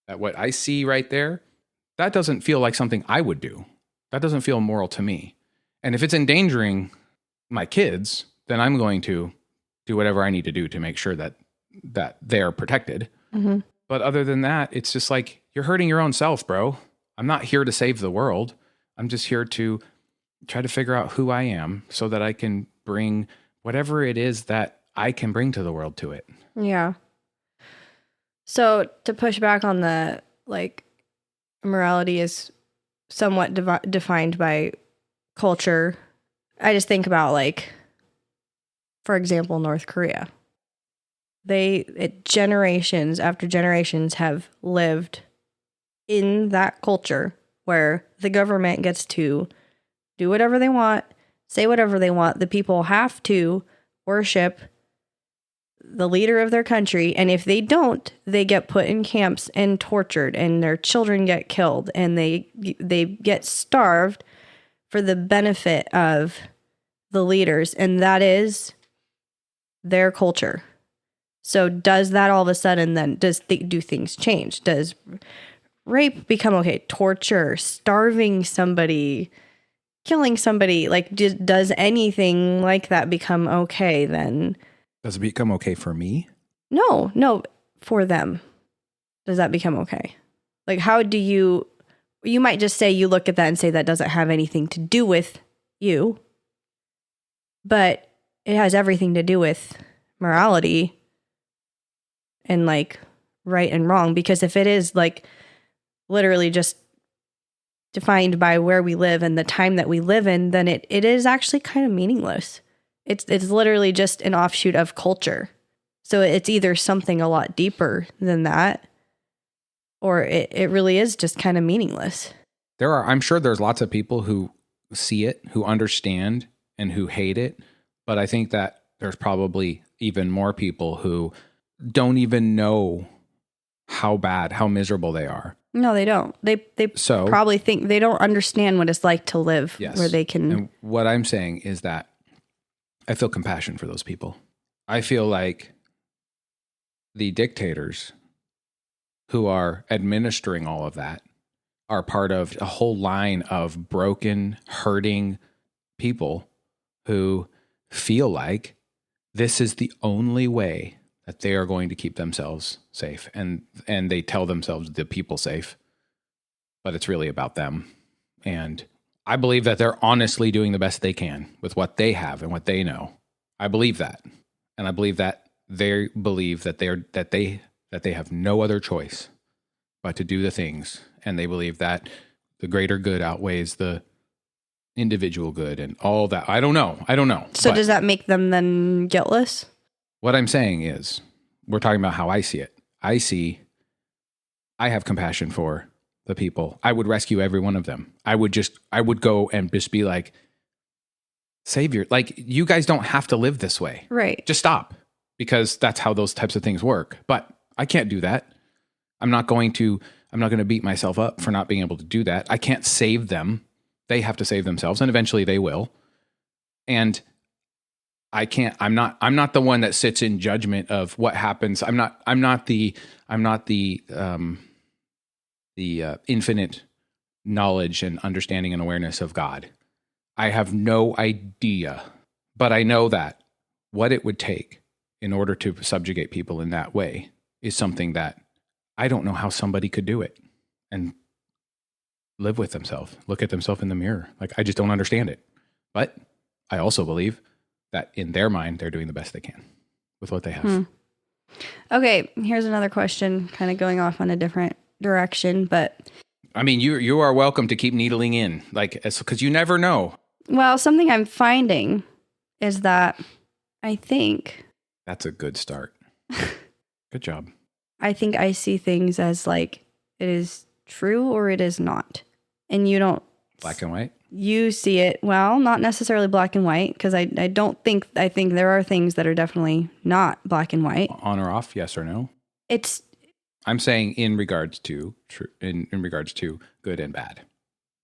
that what I see right there, that doesn't feel like something I would do. That doesn't feel moral to me. And if it's endangering my kids, then I'm going to do whatever I need to do to make sure that they're protected. Mm-hmm. But other than that, it's just like, you're hurting your own self, bro. I'm not here to save the world. I'm just here to try to figure out who I am so that I can bring whatever it is that I can bring to the world to it. Yeah. So to push back on the, like, morality is somewhat defined by culture. I just think about, like, for example, North Korea. Generations after generations have lived in that culture where the government gets to do whatever they want, say whatever they want. The people have to worship the leader of their country, and if they don't, they get put in camps and tortured, and their children get killed, and they get starved for the benefit of the leaders, and that is their culture. So does that all of a sudden then do things change? Does rape become okay? Torture, starving somebody, killing somebody, like, does anything like that become okay then? Does it become okay for me? No, for them. Does that become okay? Like, how do you might just say, you look at that and say that doesn't have anything to do with you, but it has everything to do with morality and, like, right and wrong. Because if it is, like, literally just defined by where we live and the time that we live in, then it is actually kind of meaningless. It's literally just an offshoot of culture. So it's either something a lot deeper than that, or it really is just kind of meaningless. I'm sure there's lots of people who see it, who understand, and who hate it. But I think that there's probably even more people who don't even know how bad, how miserable they are. No, they don't. They probably think they don't understand what it's like to live where they can. And what I'm saying is that I feel compassion for those people. I feel like the dictators who are administering all of that are part of a whole line of broken, hurting people who feel like this is the only way that they are going to keep themselves safe. And they tell themselves the people safe, but it's really about them. And I believe that they're honestly doing the best they can with what they have and what they know. I believe that. And I believe that they believe that they have no other choice but to do the things. And they believe that the greater good outweighs the individual good and all that. I don't know. So does that make them then guiltless? What I'm saying is, we're talking about how I see it. I have compassion for the people. I would rescue every one of them. I would go and just be like, Savior, like, you guys don't have to live this way. Right. Just stop, because that's how those types of things work. But I can't do that. I'm not going to beat myself up for not being able to do that. I can't save them. They have to save themselves, and eventually they will. And I'm not the one that sits in judgment of what happens. I'm not the infinite knowledge and understanding and awareness of God. I have no idea, but I know that what it would take in order to subjugate people in that way is something that I don't know how somebody could do it and live with themselves, look at themselves in the mirror. Like, I just don't understand it. But I also believe that in their mind, they're doing the best they can with what they have. Okay, here's another question, kind of going off on a different direction, but I mean, you are welcome to keep needling in, like, because you never know. Well, something I'm finding is that I think that's a good start. Good job. I think I see things as, like, it is true or it is not, and you don't. Black and white. You see it, well, not necessarily black and white, because I think there are things that are definitely not black and white. On or off, yes or no? I'm saying in regards to in regards to good and bad.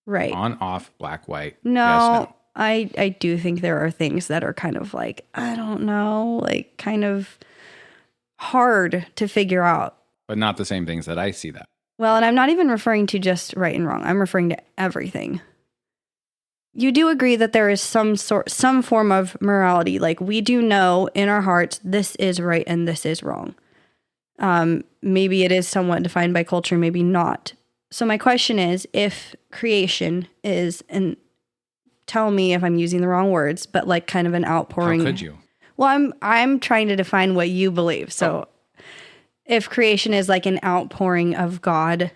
Right. On, off, black, white. No, Yes, no. I do think there are things that are kind of like, I don't know, like kind of hard to figure out. But not the same things that I see that. Well, and I'm not even referring to just right and wrong. I'm referring to everything. You do agree that there is some form of morality. Like we do know in our hearts, this is right and this is wrong. Maybe it is somewhat defined by culture, maybe not. So my question is, if creation is, and tell me if I'm using the wrong words, but like kind of an outpouring. How could you? Well, I'm trying to define what you believe. So if creation is like an outpouring of God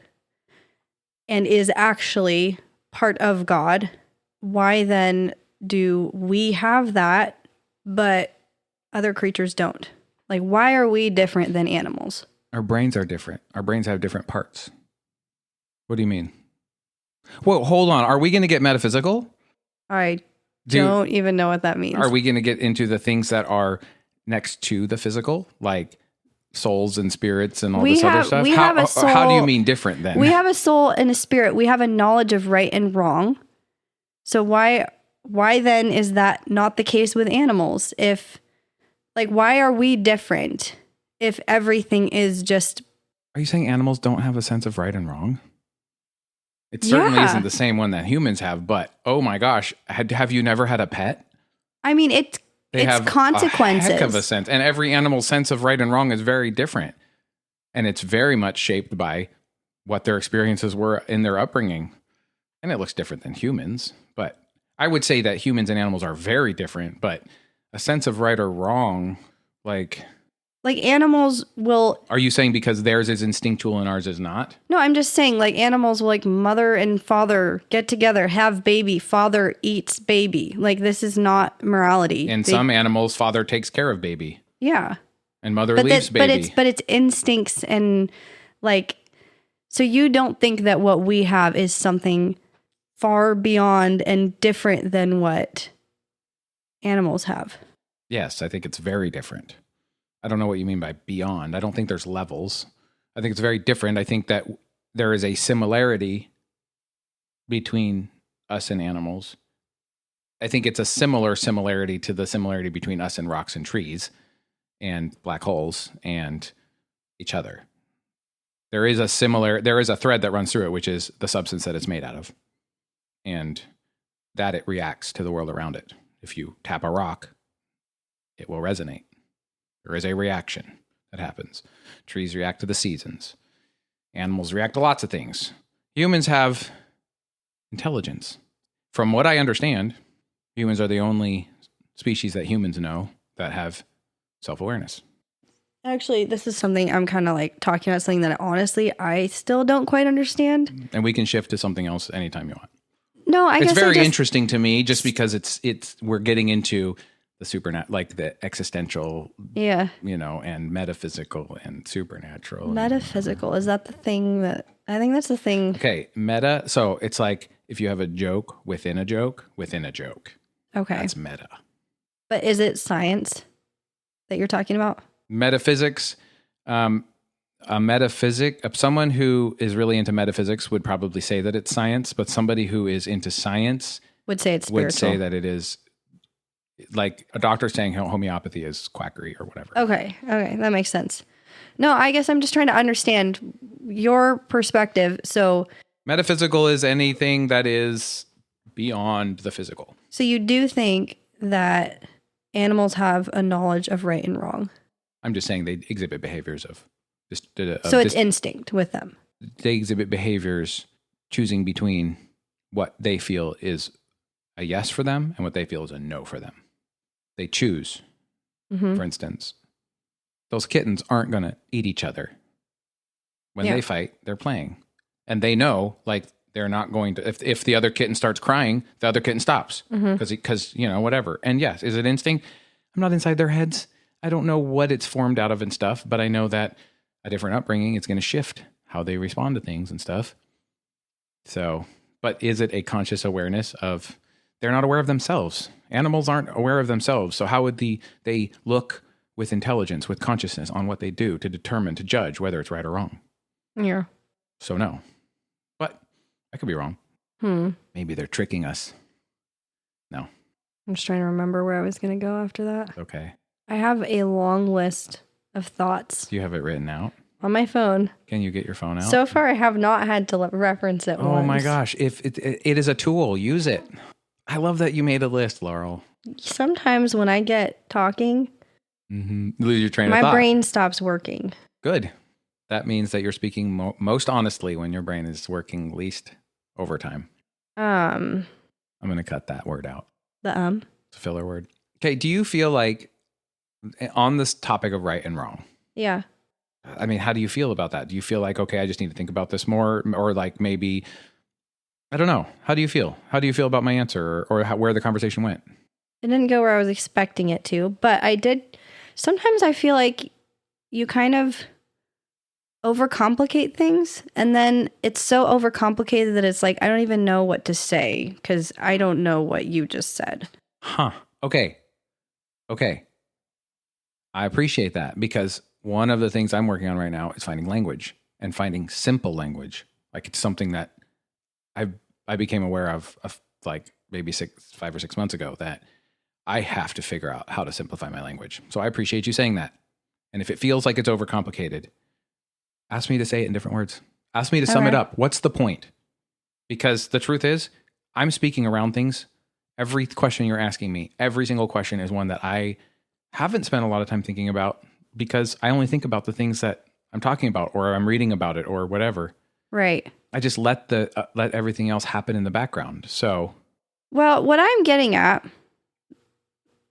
and is actually part of God, why then do we have that, but other creatures don't? Like, why are we different than animals? Our brains are different. Our brains have different parts. What do you mean? Well, hold on. Are we going to get metaphysical? I don't even know what that means. Are we going to get into the things that are next to the physical, like souls and spirits and all this other stuff? How do you mean different then? We have a soul and a spirit. We have a knowledge of right and wrong. So why then is that not the case with animals? Why are we different if everything is just... Are you saying animals don't have a sense of right and wrong? It certainly isn't the same one that humans have, but oh my gosh, have you never had a pet? I mean, it's consequences. A heck of a sense. And every animal's sense of right and wrong is very different. And it's very much shaped by what their experiences were in their upbringing. And it looks different than humans. But I would say that humans and animals are very different, but a sense of right or wrong, like animals will... Are you saying because theirs is instinctual and ours is not? No, I'm just saying like animals will like mother and father get together, have baby, father eats baby. Like this is not morality. In some animals, father takes care of baby. Yeah. And mother leaves baby. But it's instincts and like, so you don't think that what we have is something far beyond and different than what animals have? Yes, I think it's very different. I don't know what you mean by beyond. I don't think there's levels. I think it's very different. I think that there is a similarity between us and animals. I think it's a similarity to the similarity between us and rocks and trees and black holes and each other. There is a thread that runs through it, which is the substance that it's made out of. And that it reacts to the world around it. If you tap a rock, it will resonate. There is a reaction that happens. Trees react to the seasons. Animals react to lots of things. Humans have intelligence. From what I understand, humans are the only species that humans know that have self-awareness. Actually, this is something I'm kind of like talking about, something that honestly I still don't quite understand. And we can shift to something else anytime you want. No, I guess it's very interesting to me just because we're getting into the supernatural, like the existential, and metaphysical and supernatural. Metaphysical, is that the thing that, I think that's the thing. Okay, meta. So it's like if you have a joke within a joke within a joke. Okay. That's meta. But is it science that you're talking about? Metaphysics. Someone who is really into metaphysics would probably say that it's science, but somebody who is into science would say it's spiritual. Would say that it is like a doctor saying homeopathy is quackery or whatever. Okay, that makes sense. No, I guess I'm just trying to understand your perspective. So metaphysical is anything that is beyond the physical. So you do think that animals have a knowledge of right and wrong? I'm just saying they exhibit behaviors of... So it's instinct with them. They exhibit behaviors choosing between what they feel is a yes for them and what they feel is a no for them. They choose. For instance, those kittens aren't going to eat each other. When they fight, they're playing. And they know, like, they're not going to... If the other kitten starts crying, the other kitten stops. Because, whatever. And yes, is it instinct? I'm not inside their heads. I don't know what it's formed out of and stuff, but I know that a different upbringing, it's going to shift how they respond to things and stuff. So, but is it a conscious awareness of, they're not aware of themselves. Animals aren't aware of themselves. So how would they look with intelligence, with consciousness on what they do to determine, to judge whether it's right or wrong? Yeah. So no. But I could be wrong. Maybe they're tricking us. No. I'm just trying to remember where I was going to go after that. Okay. I have a long list of thoughts Do you have it written out? on my phone. Can you get your phone out? So far, I have not had to reference it once. Oh my gosh. If it is a tool, use it. I love that you made a list, Laurel. Sometimes when I get talking, Lose your train of my thought. brain stops working. Good. That means that you're speaking most honestly when your brain is working least overtime. I'm going to cut that word out. The It's a filler word. Okay. Do you feel like on this topic of right and wrong? Yeah. I mean, how do you feel about that? Do you feel like, okay, I just need to think about this more, or like maybe, I don't know. How do you feel? How do you feel about my answer, or where the conversation went? It didn't go where I was expecting it to, but I did. Sometimes I feel like you kind of overcomplicate things, and then it's so overcomplicated that it's like, I don't even know what to say because I don't know what you just said. Huh. Okay. I appreciate that, because one of the things I'm working on right now is finding language, and finding simple language. Like, it's something that I became aware of like maybe 5 or 6 months ago, that I have to figure out how to simplify my language. So I appreciate you saying that. And if it feels like it's overcomplicated, ask me to say it in different words. Ask me to sum it Okay. up. What's the point? Because the truth is, I'm speaking around things. Every question you're asking me, every single question is one that I haven't spent a lot of time thinking about, because I only think about the things that I'm talking about, or I'm reading about it, or whatever. Right. I just let everything else happen in the background. So, Well, what I'm getting at,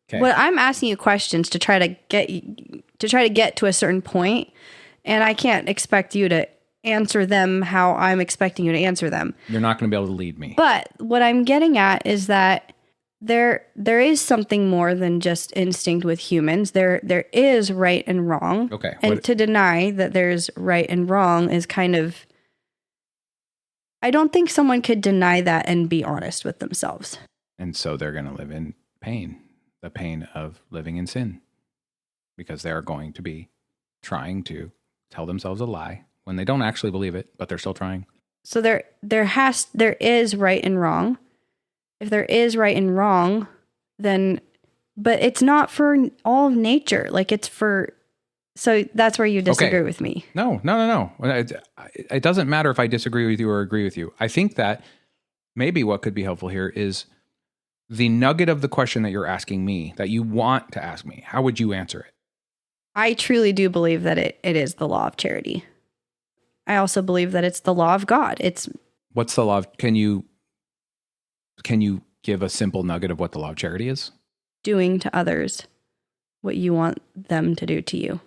okay. what I'm asking you questions to try to get to a certain point, and I can't expect you to answer them how I'm expecting you to answer them. You're not going to be able to lead me. But what I'm getting at is that there is something more than just instinct with humans. There is right and wrong. Okay. And to deny that there's right and wrong is kind of, I don't think someone could deny that and be honest with themselves. And so they're going to live in pain, the pain of living in sin, because they're going to be trying to tell themselves a lie when they don't actually believe it, but they're still trying. So there is right and wrong. If there is right and wrong, then, but it's not for all of nature. Like, it's for, so that's where you disagree with me. No. It doesn't matter if I disagree with you or agree with you. I think that maybe what could be helpful here is the nugget of the question that you're asking me, that you want to ask me. How would you answer it? I truly do believe that it is the law of charity. I also believe that it's the law of God. What's the law of, can you give a simple nugget of what the law of charity is? Doing to others what you want them to do to you.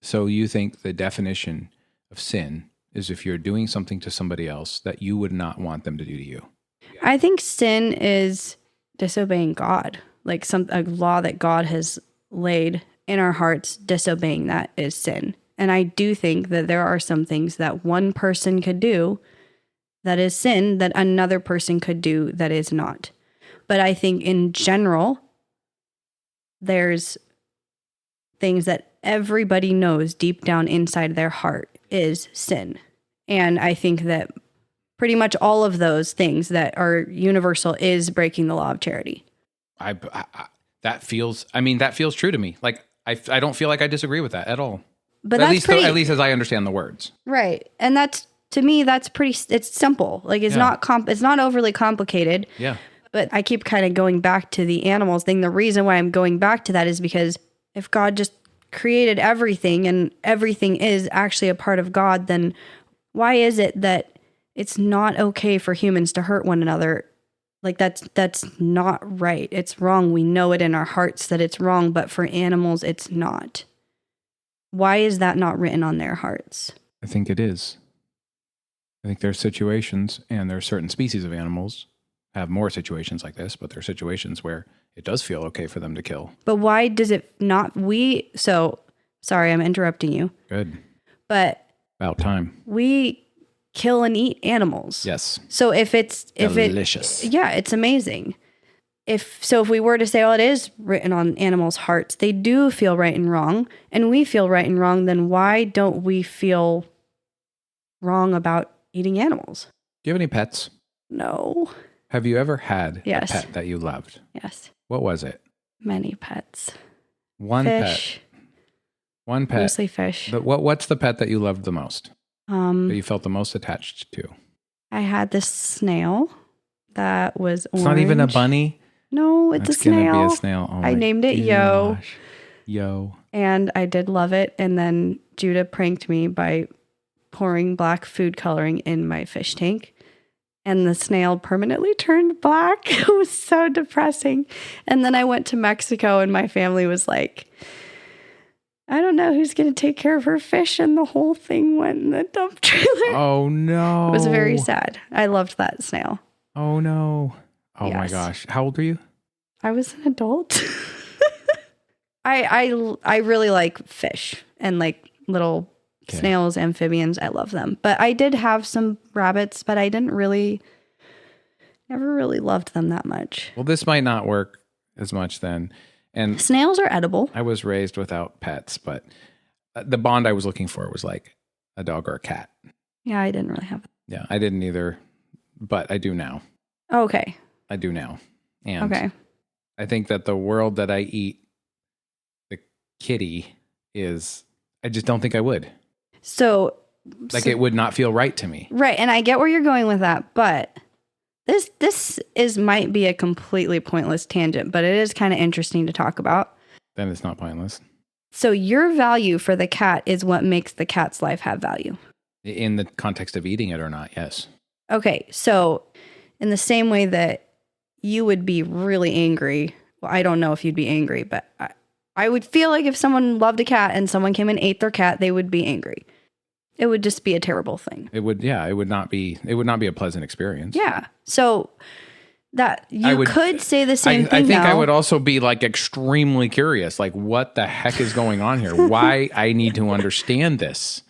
So you think the definition of sin is if you're doing something to somebody else that you would not want them to do to you? I think sin is disobeying God, like a law that God has laid in our hearts. Disobeying that is sin. And I do think that there are some things that one person could do that is sin that another person could do that is not. But I think in general, there's things that everybody knows deep down inside their heart is sin. And I think that pretty much all of those things that are universal is breaking the law of charity. That feels true to me. Like, I don't feel like I disagree with that at all. But at that's least as I understand the words. Right. And that's, to me, that's it's simple. Like, it's it's not overly complicated. Yeah. But I keep kind of going back to the animals thing. The reason why I'm going back to that is because if God just created everything and everything is actually a part of God, then why is it that it's not okay for humans to hurt one another? Like, that's not right. It's wrong. We know it in our hearts that it's wrong, but for animals, it's not. Why is that not written on their hearts? I think it is. I think there's situations, and there are certain species of animals have more situations like this, but there are situations where it does feel okay for them to kill. But why does it not? So, sorry, I'm interrupting you. Good. But About time. we kill and eat animals. Yes. So if Delicious. it's amazing. If we were to say, oh, it is written on animals' hearts, they do feel right and wrong, and we feel right and wrong, then why don't we feel wrong about eating animals. Do you have any pets? No. Have you ever had Yes. a pet that you loved? Yes. What was it? Many pets. One Fish. pet. One pet. Mostly fish. But what's the pet that you loved the most? That you felt the most attached to? I had this snail that was orange. It's not even a bunny. No, it's It's a snail. gonna be a snail. Oh I my named it Yo. gosh. Yo. And I did love it. And then Judah pranked me by pouring black food coloring in my fish tank. And the snail permanently turned black. It was so depressing. And then I went to Mexico and my family was like, I don't know who's going to take care of her fish. And the whole thing went in the dump trailer. Oh no. It was very sad. I loved that snail. Oh no. Oh my Yes. gosh. How old are you? I was an adult. I really like fish and like little Okay. snails, amphibians. I love them. But I did have some rabbits, but I never really loved them that much. Well, this might not work as much then. And Snails are edible. I was raised without pets, but the bond I was looking for was like a dog or a cat. Yeah, I didn't really have. Yeah, I didn't either, but I do now. Okay. I do now. And Okay. I think that the world that I eat, the kitty, I just don't think I would. So It would not feel right to me. right, and I get where you're going with that, but this might be a completely pointless tangent, but it is kind of interesting to talk about. Then it's not pointless. So your value for the cat is what makes the cat's life have value. In the context of eating it or not, yes. Okay, so in the same way that you would be really angry, well, I don't know if you'd be angry, but I would feel like if someone loved a cat and someone came and ate their cat, they would be angry. It would just be a terrible thing. It would not be a pleasant experience. Yeah. So that you could say the same thing. I think though. I would also be like extremely curious, like what the heck is going on here? Why I need to understand this.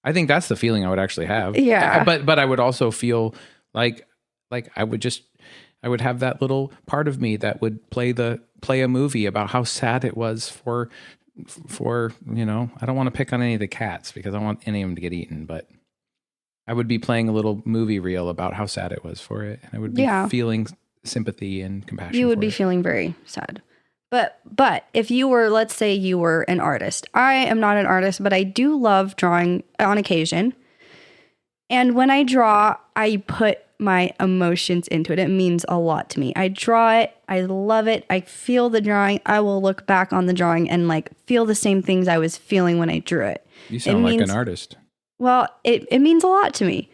I think that's the feeling I would actually have. Yeah. But I would also feel like I would have that little part of me that would play a movie about how sad it was for I don't want to pick on any of the cats because I don't want any of them to get eaten, but I would be playing a little movie reel about how sad it was for it. And I would be feeling sympathy and compassion. You would be feeling very sad. But if you were, let's say you were an artist. I am not an artist, but I do love drawing on occasion. And when I draw, I put my emotions into it. It means a lot to me. I draw it. I love it. I feel the drawing. I will look back on the drawing and like feel the same things I was feeling when I drew it. You sound like an artist. Well, it means a lot to me.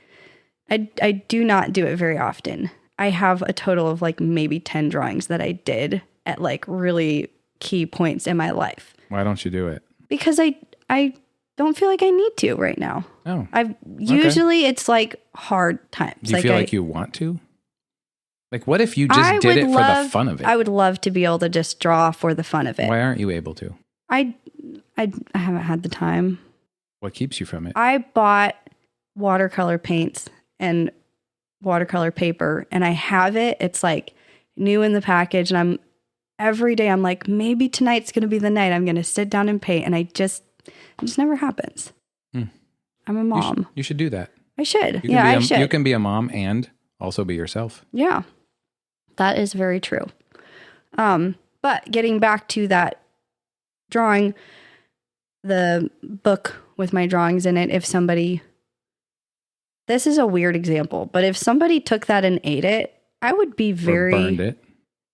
I do not do it very often. I have a total of like maybe 10 drawings that I did at like really key points in my life. Why don't you do it? Because I don't feel like I need to right now. Oh. Usually it's like hard times. Do you feel like you want to? Like what if you just did it for the fun of it? I would love to be able to just draw for the fun of it. Why aren't you able to? I haven't had the time. What keeps you from it? I bought watercolor paints and watercolor paper and I have it. It's like new in the package and every day I'm like, maybe tonight's going to be the night I'm going to sit down and paint. And it just never happens. I'm a mom. You should do that. I should. I should. You can be a mom and also be yourself. Yeah, that is very true. But getting back to that drawing, the book with my drawings in it, this is a weird example, but if somebody took that and ate it, I would be very...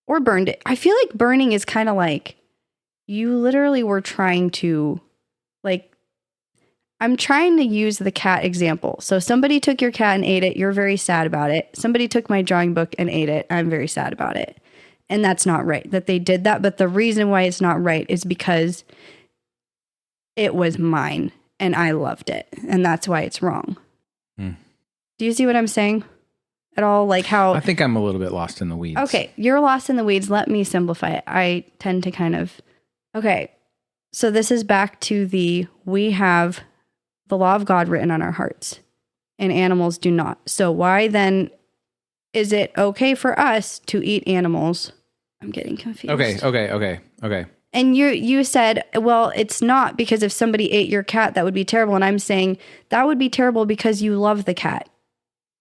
Or burned it. I feel like burning is kind of like, you literally were trying to, like, I'm trying to use the cat example. So somebody took your cat and ate it. You're very sad about it. Somebody took my drawing book and ate it. I'm very sad about it. And that's not right that they did that. But the reason why it's not right is because it was mine and I loved it. And that's why it's wrong. Do you see what I'm saying at all? Like how... I think I'm a little bit lost in the weeds. Okay. You're lost in the weeds. Let me simplify it. I tend to kind of... Okay. So this is back to we have the law of God written on our hearts and animals do not. So why then is it okay for us to eat animals? I'm getting confused. Okay. And you said, well, it's not because if somebody ate your cat, that would be terrible. And I'm saying that would be terrible because you love the cat.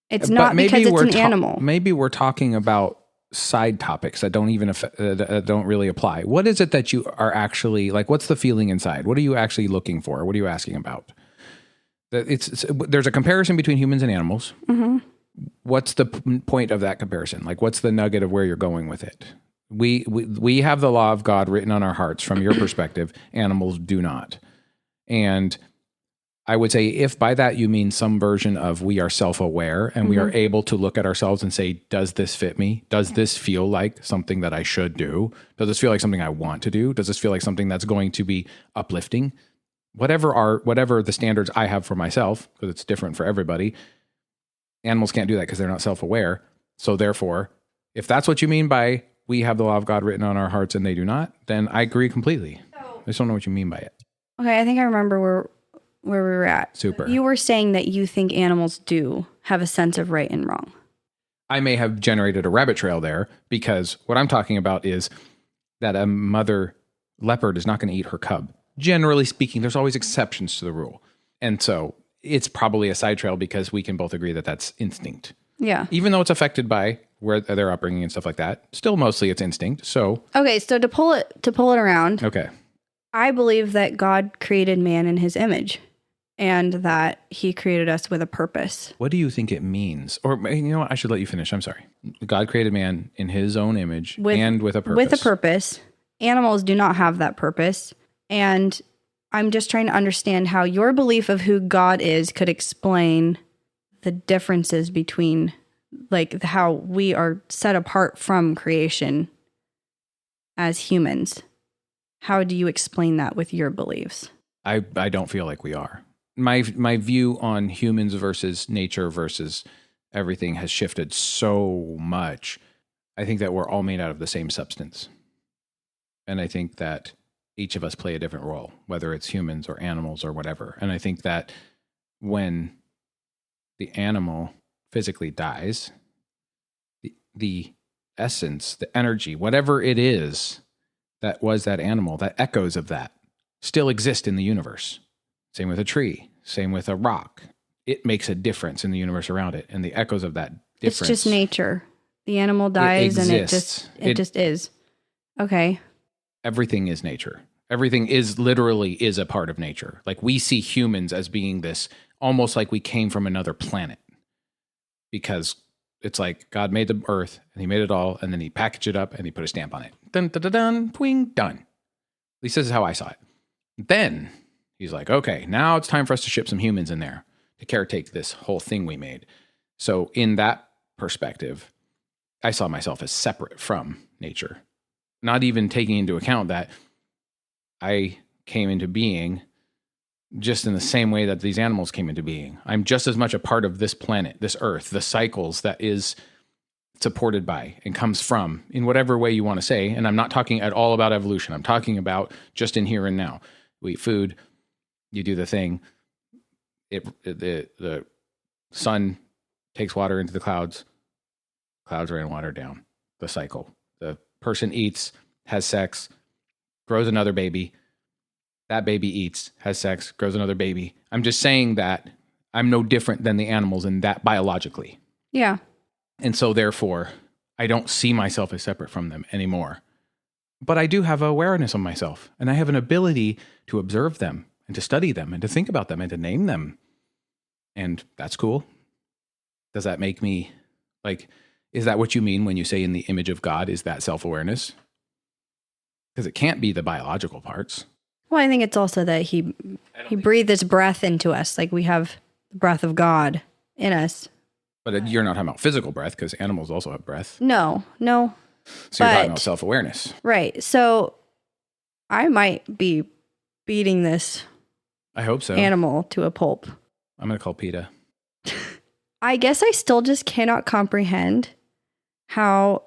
It's not because it's an animal. Maybe we're talking about side topics that don't even don't really apply. What is it that you are actually like? What's the feeling inside? What are you actually looking for? What are you asking about? There's a comparison between humans and animals. Mm-hmm. What's the point of that comparison? Like, what's the nugget of where you're going with it? We have the law of God written on our hearts from your perspective. Animals do not. And I would say if by that you mean some version of we are self-aware and we are able to look at ourselves and say, does this fit me? Does this feel like something that I should do? Does this feel like something I want to do? Does this feel like something that's going to be uplifting? Whatever the standards I have for myself, because it's different for everybody, animals can't do that because they're not self-aware. So therefore, if that's what you mean by we have the law of God written on our hearts and they do not, then I agree completely. I just don't know what you mean by it. Okay, I think I remember where we were at. Super. You were saying that you think animals do have a sense of right and wrong. I may have generated a rabbit trail there because what I'm talking about is that a mother leopard is not going to eat her cub. Generally speaking, there's always exceptions to the rule. And so it's probably a side trail because we can both agree that that's instinct. Yeah. Even though it's affected by where their upbringing and stuff like that, still mostly it's instinct. So okay, so to pull it around. Okay. I believe that God created man in his image and that he created us with a purpose. What do you think it means? Or you know what? I should let you finish. I'm sorry. God created man in his own image and with a purpose. With a purpose. Animals do not have that purpose. And I'm just trying to understand how your belief of who God is could explain the differences between like how we are set apart from creation as humans. How do you explain that with your beliefs? I don't feel like we are. My view on humans versus nature versus everything has shifted so much. I think that we're all made out of the same substance. And I think that each of us play a different role, whether it's humans or animals or whatever. And I think that when the animal physically dies, the essence, the energy, whatever it is that was that animal, that echoes of that still exist in the universe. Same with a tree, same with a rock. It makes a difference in the universe around it. And the echoes of that difference. It's just nature. The animal dies and it just is. Okay. Everything is nature. Everything is literally a part of nature. Like we see humans as being this, almost like we came from another planet. Because it's like God made the earth and he made it all and then he packaged it up and he put a stamp on it. Dun, dun, dun, dun, twing, done. At least this is how I saw it. Then he's like, okay, now it's time for us to ship some humans in there to caretake this whole thing we made. So in that perspective, I saw myself as separate from nature, not even taking into account that I came into being just in the same way that these animals came into being. I'm just as much a part of this planet, this earth, the cycles that is supported by and comes from in whatever way you want to say. And I'm not talking at all about evolution. I'm talking about just in here and now. We eat food, you do the thing. The sun takes water into the clouds rain water down, the cycle. The person eats, has sex, grows another baby. That baby eats, has sex, grows another baby. I'm just saying that I'm no different than the animals in that biologically. Yeah. And so therefore, I don't see myself as separate from them anymore. But I do have awareness of myself, and I have an ability to observe them and to study them and to think about them and to name them. And that's cool. Does that make me like, is that what you mean when you say in the image of God, is that self-awareness? Because it can't be the biological parts. Well, I think it's also that he breathed his breath into us. Like we have the breath of God in us. But you're not talking about physical breath because animals also have breath. No. So you're talking about self-awareness. Right. So I might be beating this I hope so. Animal to a pulp. I'm going to call PETA. I guess I still just cannot comprehend how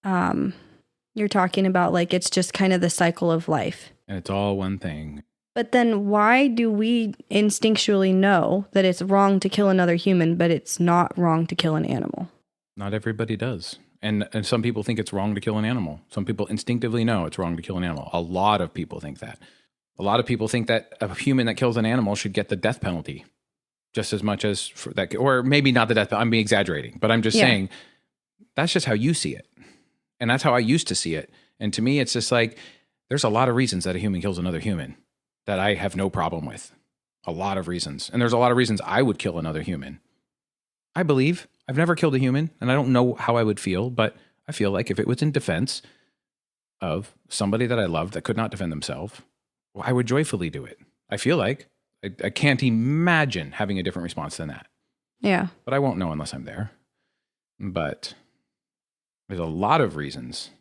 you're talking about like it's just kind of the cycle of life. And it's all one thing. But then why do we instinctually know that it's wrong to kill another human, but it's not wrong to kill an animal? Not everybody does. And some people think it's wrong to kill an animal. Some people instinctively know it's wrong to kill an animal. A lot of people think that. A lot of people think that a human that kills an animal should get the death penalty just as much as for that, or maybe not the death penalty. I'm exaggerating, but I'm just saying that's just how you see it. And that's how I used to see it. And to me, it's just like, there's a lot of reasons that a human kills another human that I have no problem with. A lot of reasons. And there's a lot of reasons I would kill another human. I believe. I've never killed a human, and I don't know how I would feel, but I feel like if it was in defense of somebody that I loved that could not defend themselves, well, I would joyfully do it. I feel like I can't imagine having a different response than that. Yeah. But I won't know unless I'm there. But there's a lot of reasons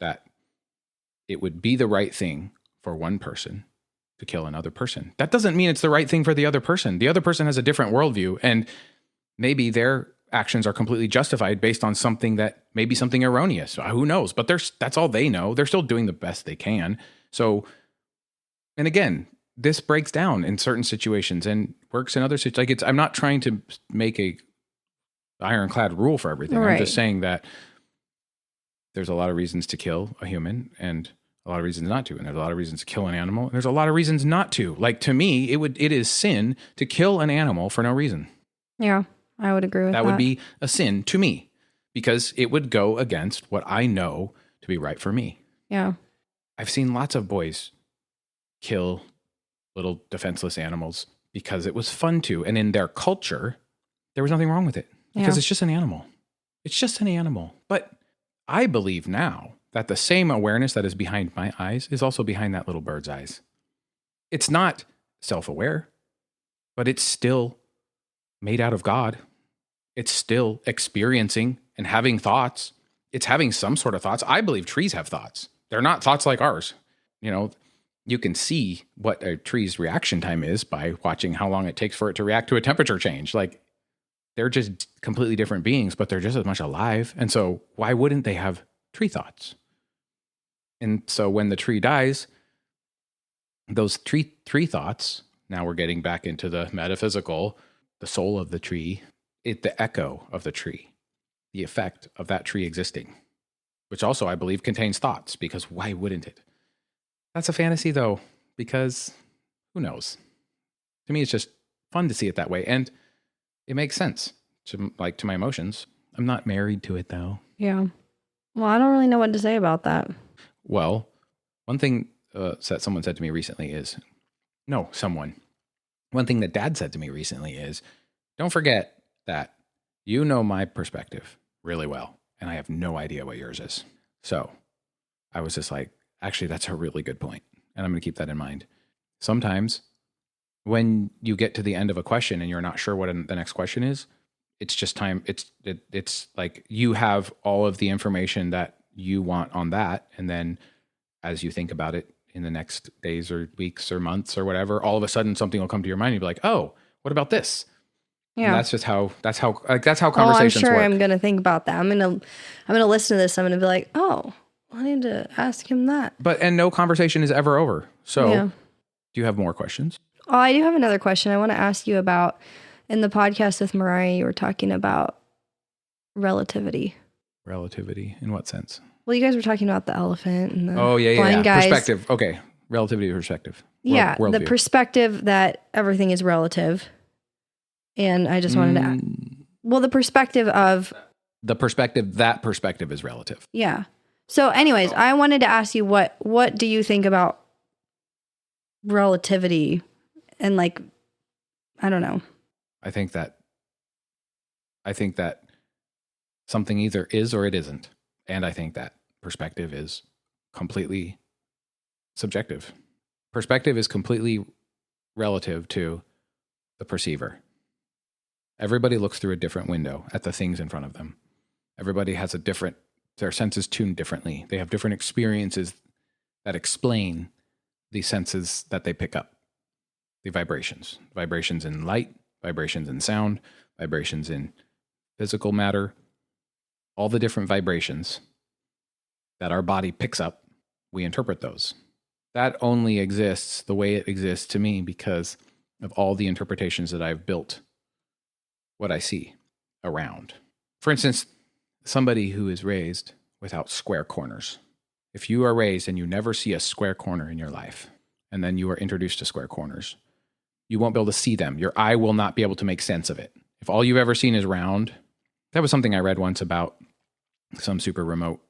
that it would be the right thing for one person to kill another person. That doesn't mean it's the right thing for the other person. The other person has a different worldview, and maybe their actions are completely justified based on something that maybe something erroneous. Who knows? But that's all they know. They're still doing the best they can. So, and again, this breaks down in certain situations and works in other situations. I'm not trying to make a ironclad rule for everything. Right. I'm just saying that there's a lot of reasons to kill a human and a lot of reasons not to. And there's a lot of reasons to kill an animal. And there's a lot of reasons not to. Like, to me, it is sin to kill an animal for no reason. Yeah, I would agree with that. That would be a sin to me because it would go against what I know to be right for me. Yeah. I've seen lots of boys kill little defenseless animals because it was fun to. And in their culture, there was nothing wrong with it because it's just an animal. It's just an animal. But I believe now that the same awareness that is behind my eyes is also behind that little bird's eyes. It's not self-aware, but it's still made out of God. It's still experiencing and having thoughts. It's having some sort of thoughts. I believe trees have thoughts. They're not thoughts like ours. You know, you can see what a tree's reaction time is by watching how long it takes for it to react to a temperature change. Like, they're just completely different beings, but they're just as much alive. And so why wouldn't they have tree thoughts? And so when the tree dies, those tree thoughts, now we're getting back into the metaphysical, the soul of the tree, the echo of the tree, the effect of that tree existing, which also I believe contains thoughts, because why wouldn't it? That's a fantasy though, because who knows? To me, it's just fun to see it that way. And it makes sense to my emotions. I'm not married to it though. Yeah. Well, I don't really know what to say about that. Well, one thing that someone said to me recently one thing that Dad said to me recently is, don't forget that you know my perspective really well, and I have no idea what yours is. So I was just like, actually, that's a really good point, and I'm going to keep that in mind. Sometimes when you get to the end of a question and you're not sure what the next question is, it's just time. It's like you have all of the information that you want on that, and then as you think about it in the next days or weeks or months or whatever, all of a sudden something will come to your mind and you'll be like, oh, what about this? Yeah. And that's how conversations I'm sure work. I'm going to think about that. I'm going to listen to this. I'm going to be like, oh, I need to ask him that. And no conversation is ever over. So do you have more questions? Oh, I do have another question I want to ask you about. In the podcast with Mariah, you were talking about relativity. Relativity in what sense? Well, you guys were talking about the elephant and the blind guys. Perspective. Okay. Relativity perspective. Worldview. The perspective that everything is relative. And I just wanted to add, the perspective of... that perspective is relative. Yeah. So anyways, I wanted to ask you, what do you think about relativity? And like, I don't know. I think that something either is or it isn't. And I think that perspective is completely subjective. Perspective is completely relative to the perceiver. Everybody looks through a different window at the things in front of them. Everybody has their senses tuned differently. They have different experiences that explain the senses that they pick up. The vibrations in light, vibrations in sound, vibrations in physical matter, all the different vibrations that our body picks up, we interpret those. That only exists the way it exists to me because of all the interpretations that I've built what I see around. For instance, somebody who is raised without square corners. If you are raised and you never see a square corner in your life, and then you are introduced to square corners, you won't be able to see them. Your eye will not be able to make sense of it. If all you've ever seen is round, that was something I read once about some super remote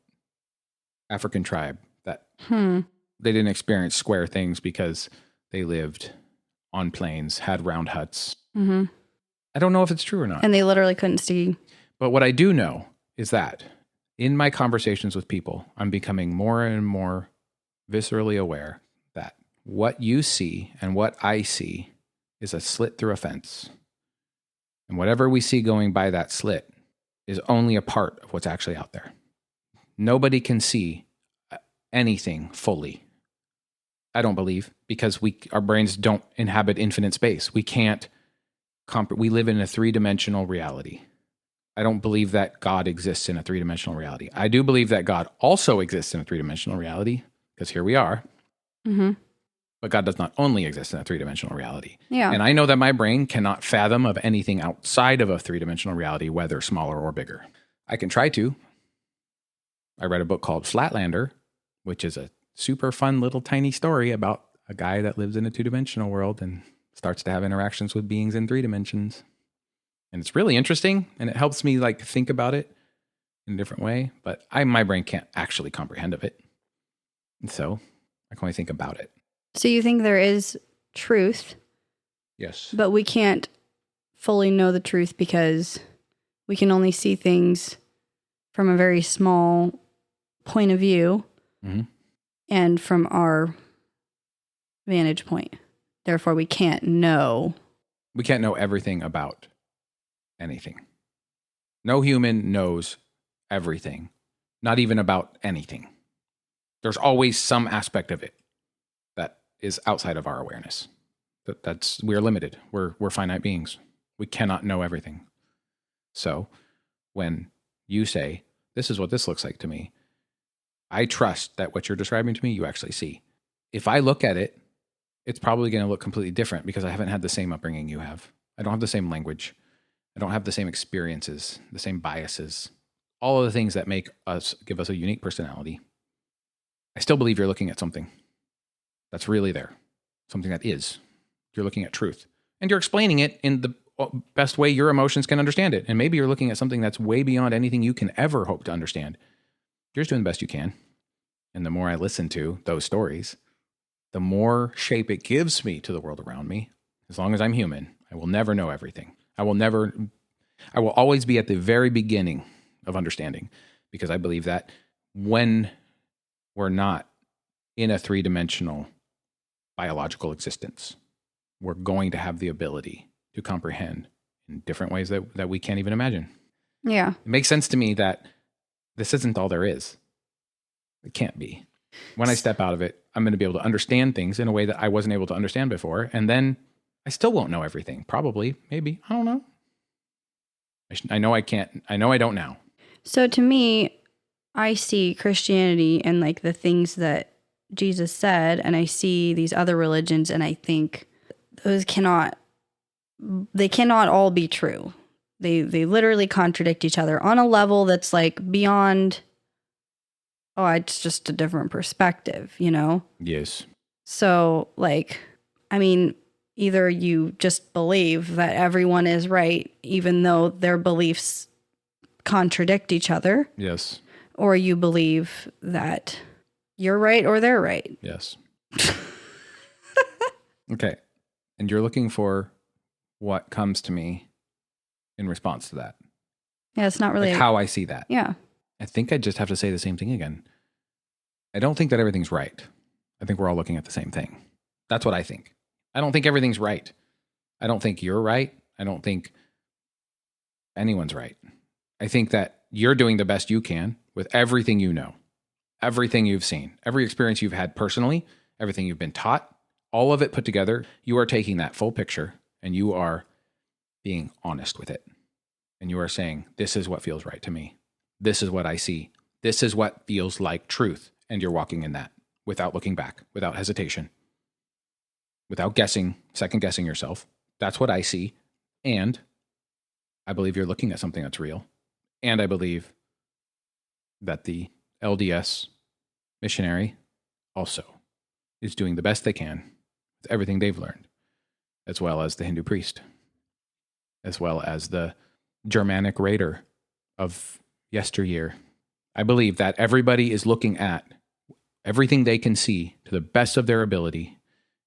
African tribe that they didn't experience square things because they lived on plains, had round huts. Mm-hmm. I don't know if it's true or not. And they literally couldn't see. But what I do know is that in my conversations with people, I'm becoming more and more viscerally aware that what you see and what I see is a slit through a fence. And whatever we see going by that slit is only a part of what's actually out there. Nobody can see anything fully. I don't believe, because our brains don't inhabit infinite space. We can't we live in a three-dimensional reality. I don't believe that God exists in a three-dimensional reality. I do believe that God also exists in a three-dimensional reality, because here we are. Mm-hmm. But God does not only exist in a three-dimensional reality. Yeah. And I know that my brain cannot fathom of anything outside of a three-dimensional reality, whether smaller or bigger. I can try to. I read a book called Flatlander, which is a super fun little tiny story about a guy that lives in a two-dimensional world and starts to have interactions with beings in three dimensions. And it's really interesting, and it helps me like think about it in a different way, but my brain can't actually comprehend of it. And so I can only think about it. So you think there is truth, Yes. but we can't fully know the truth because we can only see things from a very small point of view and from our vantage point. Therefore, we can't know. We can't know everything about anything. No human knows everything, not even about anything. There's always some aspect of it that is outside of our awareness. We're limited. We're finite beings. We cannot know everything. So when you say, this is what this looks like to me, I trust that what you're describing to me, you actually see. If I look at it, it's probably going to look completely different because I haven't had the same upbringing you have. I don't have the same language. I don't have the same experiences, the same biases, all of the things that give us a unique personality. I still believe you're looking at something that's really there, something that is. You're looking at truth, and you're explaining it in the best way your emotions can understand it. And maybe you're looking at something that's way beyond anything you can ever hope to understand. You're just doing the best you can. And the more I listen to those stories, the more shape it gives me to the world around me. As long as I'm human, I will never know everything. I will always be at the very beginning of understanding, because I believe that when we're not in a three-dimensional biological existence, we're going to have the ability to comprehend in different ways that we can't even imagine. Yeah. It makes sense to me that this isn't all there is. It can't be. When I step out of it, I'm going to be able to understand things in a way that I wasn't able to understand before. And then I still won't know everything. Probably, maybe. I don't know. I know I can't. I know I don't now. So to me, I see Christianity and like the things that Jesus said, and I see these other religions, and I think those cannot all be true. They literally contradict each other on a level that's like beyond, it's just a different perspective, you know? Yes. So like, I mean, either you just believe that everyone is right, even though their beliefs contradict each other. Yes. Or you believe that you're right or they're right. Yes. Okay. And you're looking for what comes to me in response to that. Yeah, it's not really like how I see that. Yeah. I think I just have to say the same thing again. I don't think that everything's right. I think we're all looking at the same thing. That's what I think. I don't think everything's right. I don't think you're right. I don't think anyone's right. I think that you're doing the best you can with everything you know, everything you've seen, every experience you've had personally, everything you've been taught, all of it put together. You are taking that full picture and you are being honest with it. And you are saying, this is what feels right to me. This is what I see. This is what feels like truth. And you're walking in that without looking back, without hesitation, without guessing, second guessing yourself. That's what I see. And I believe you're looking at something that's real. And I believe that the LDS missionary also is doing the best they can with everything they've learned, as well as the Hindu priest, as well as the Germanic raider of yesteryear. I believe that everybody is looking at everything they can see to the best of their ability,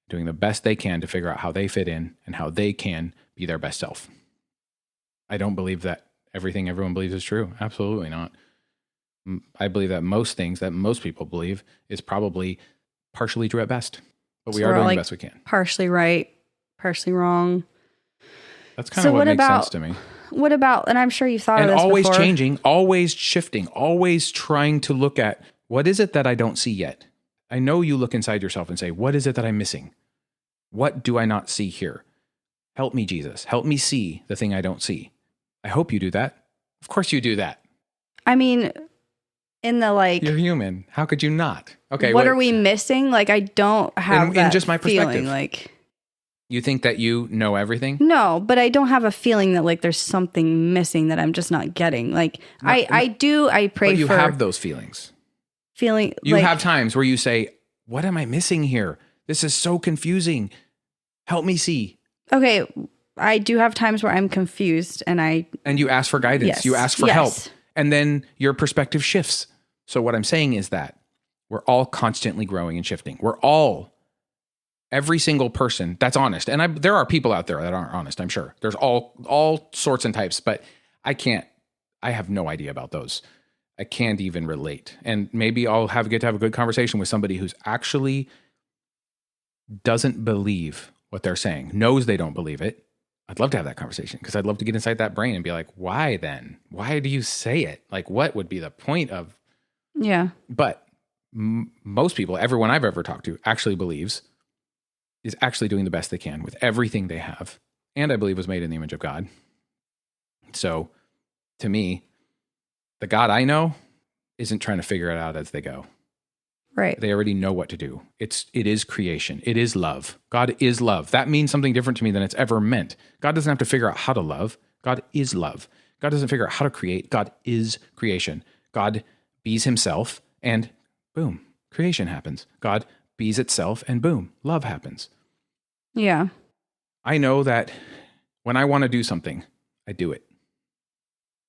doing the best they can to figure out how they fit in and how they can be their best self. I don't believe that everything everyone believes is true. Absolutely not. I believe that most things that most people believe is probably partially true at best, but we are doing the best we can. Partially right, partially wrong. That's kind of what makes sense to me. What about, and I'm sure you've thought of this always before. Changing, always shifting, always trying to look at what is it that I don't see yet? I know you look inside yourself and say, what is it that I'm missing? What do I not see here? Help me, Jesus. Help me see the thing I don't see. I hope you do that. Of course you do that. I mean, in the You're human. How could you not? Okay. What are we missing? Like, I don't have that just my perspective. feeling. You think that you know everything? No, but I don't have a feeling that there's something missing that I'm just not getting. I pray but you for have those feelings. Feeling you have times where you say, what am I missing here? This is so confusing. Help me see. Okay. I do have times where I'm confused and you ask for guidance. Yes. You ask for help. And then your perspective shifts. So what I'm saying is that we're all constantly growing and shifting. Every single person that's honest. And there are people out there that aren't honest, I'm sure. There's all sorts and types, but I have no idea about those. I can't even relate. And maybe I'll get to have a good conversation with somebody who's actually doesn't believe what they're saying, knows they don't believe it. I'd love to have that conversation because I'd love to get inside that brain and be like, why then? Why do you say it? What would be the point of? Yeah. But most people, everyone I've ever talked to actually believes is actually doing the best they can with everything they have. And I believe was made in the image of God. So to me, the God I know isn't trying to figure it out as they go. Right. They already know what to do. It is creation. It is love. God is love. That means something different to me than it's ever meant. God doesn't have to figure out how to love. God is love. God doesn't figure out how to create. God is creation. God bees himself and boom, creation happens. God bees itself and boom, love happens. Yeah. I know that when I want to do something, I do it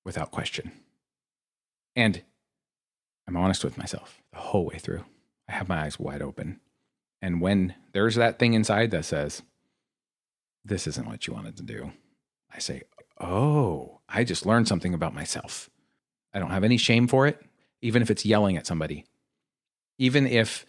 without question. And I'm honest with myself the whole way through. I have my eyes wide open. And when there's that thing inside that says, this isn't what you wanted to do, I say, oh, I just learned something about myself. I don't have any shame for it, even if it's yelling at somebody, even if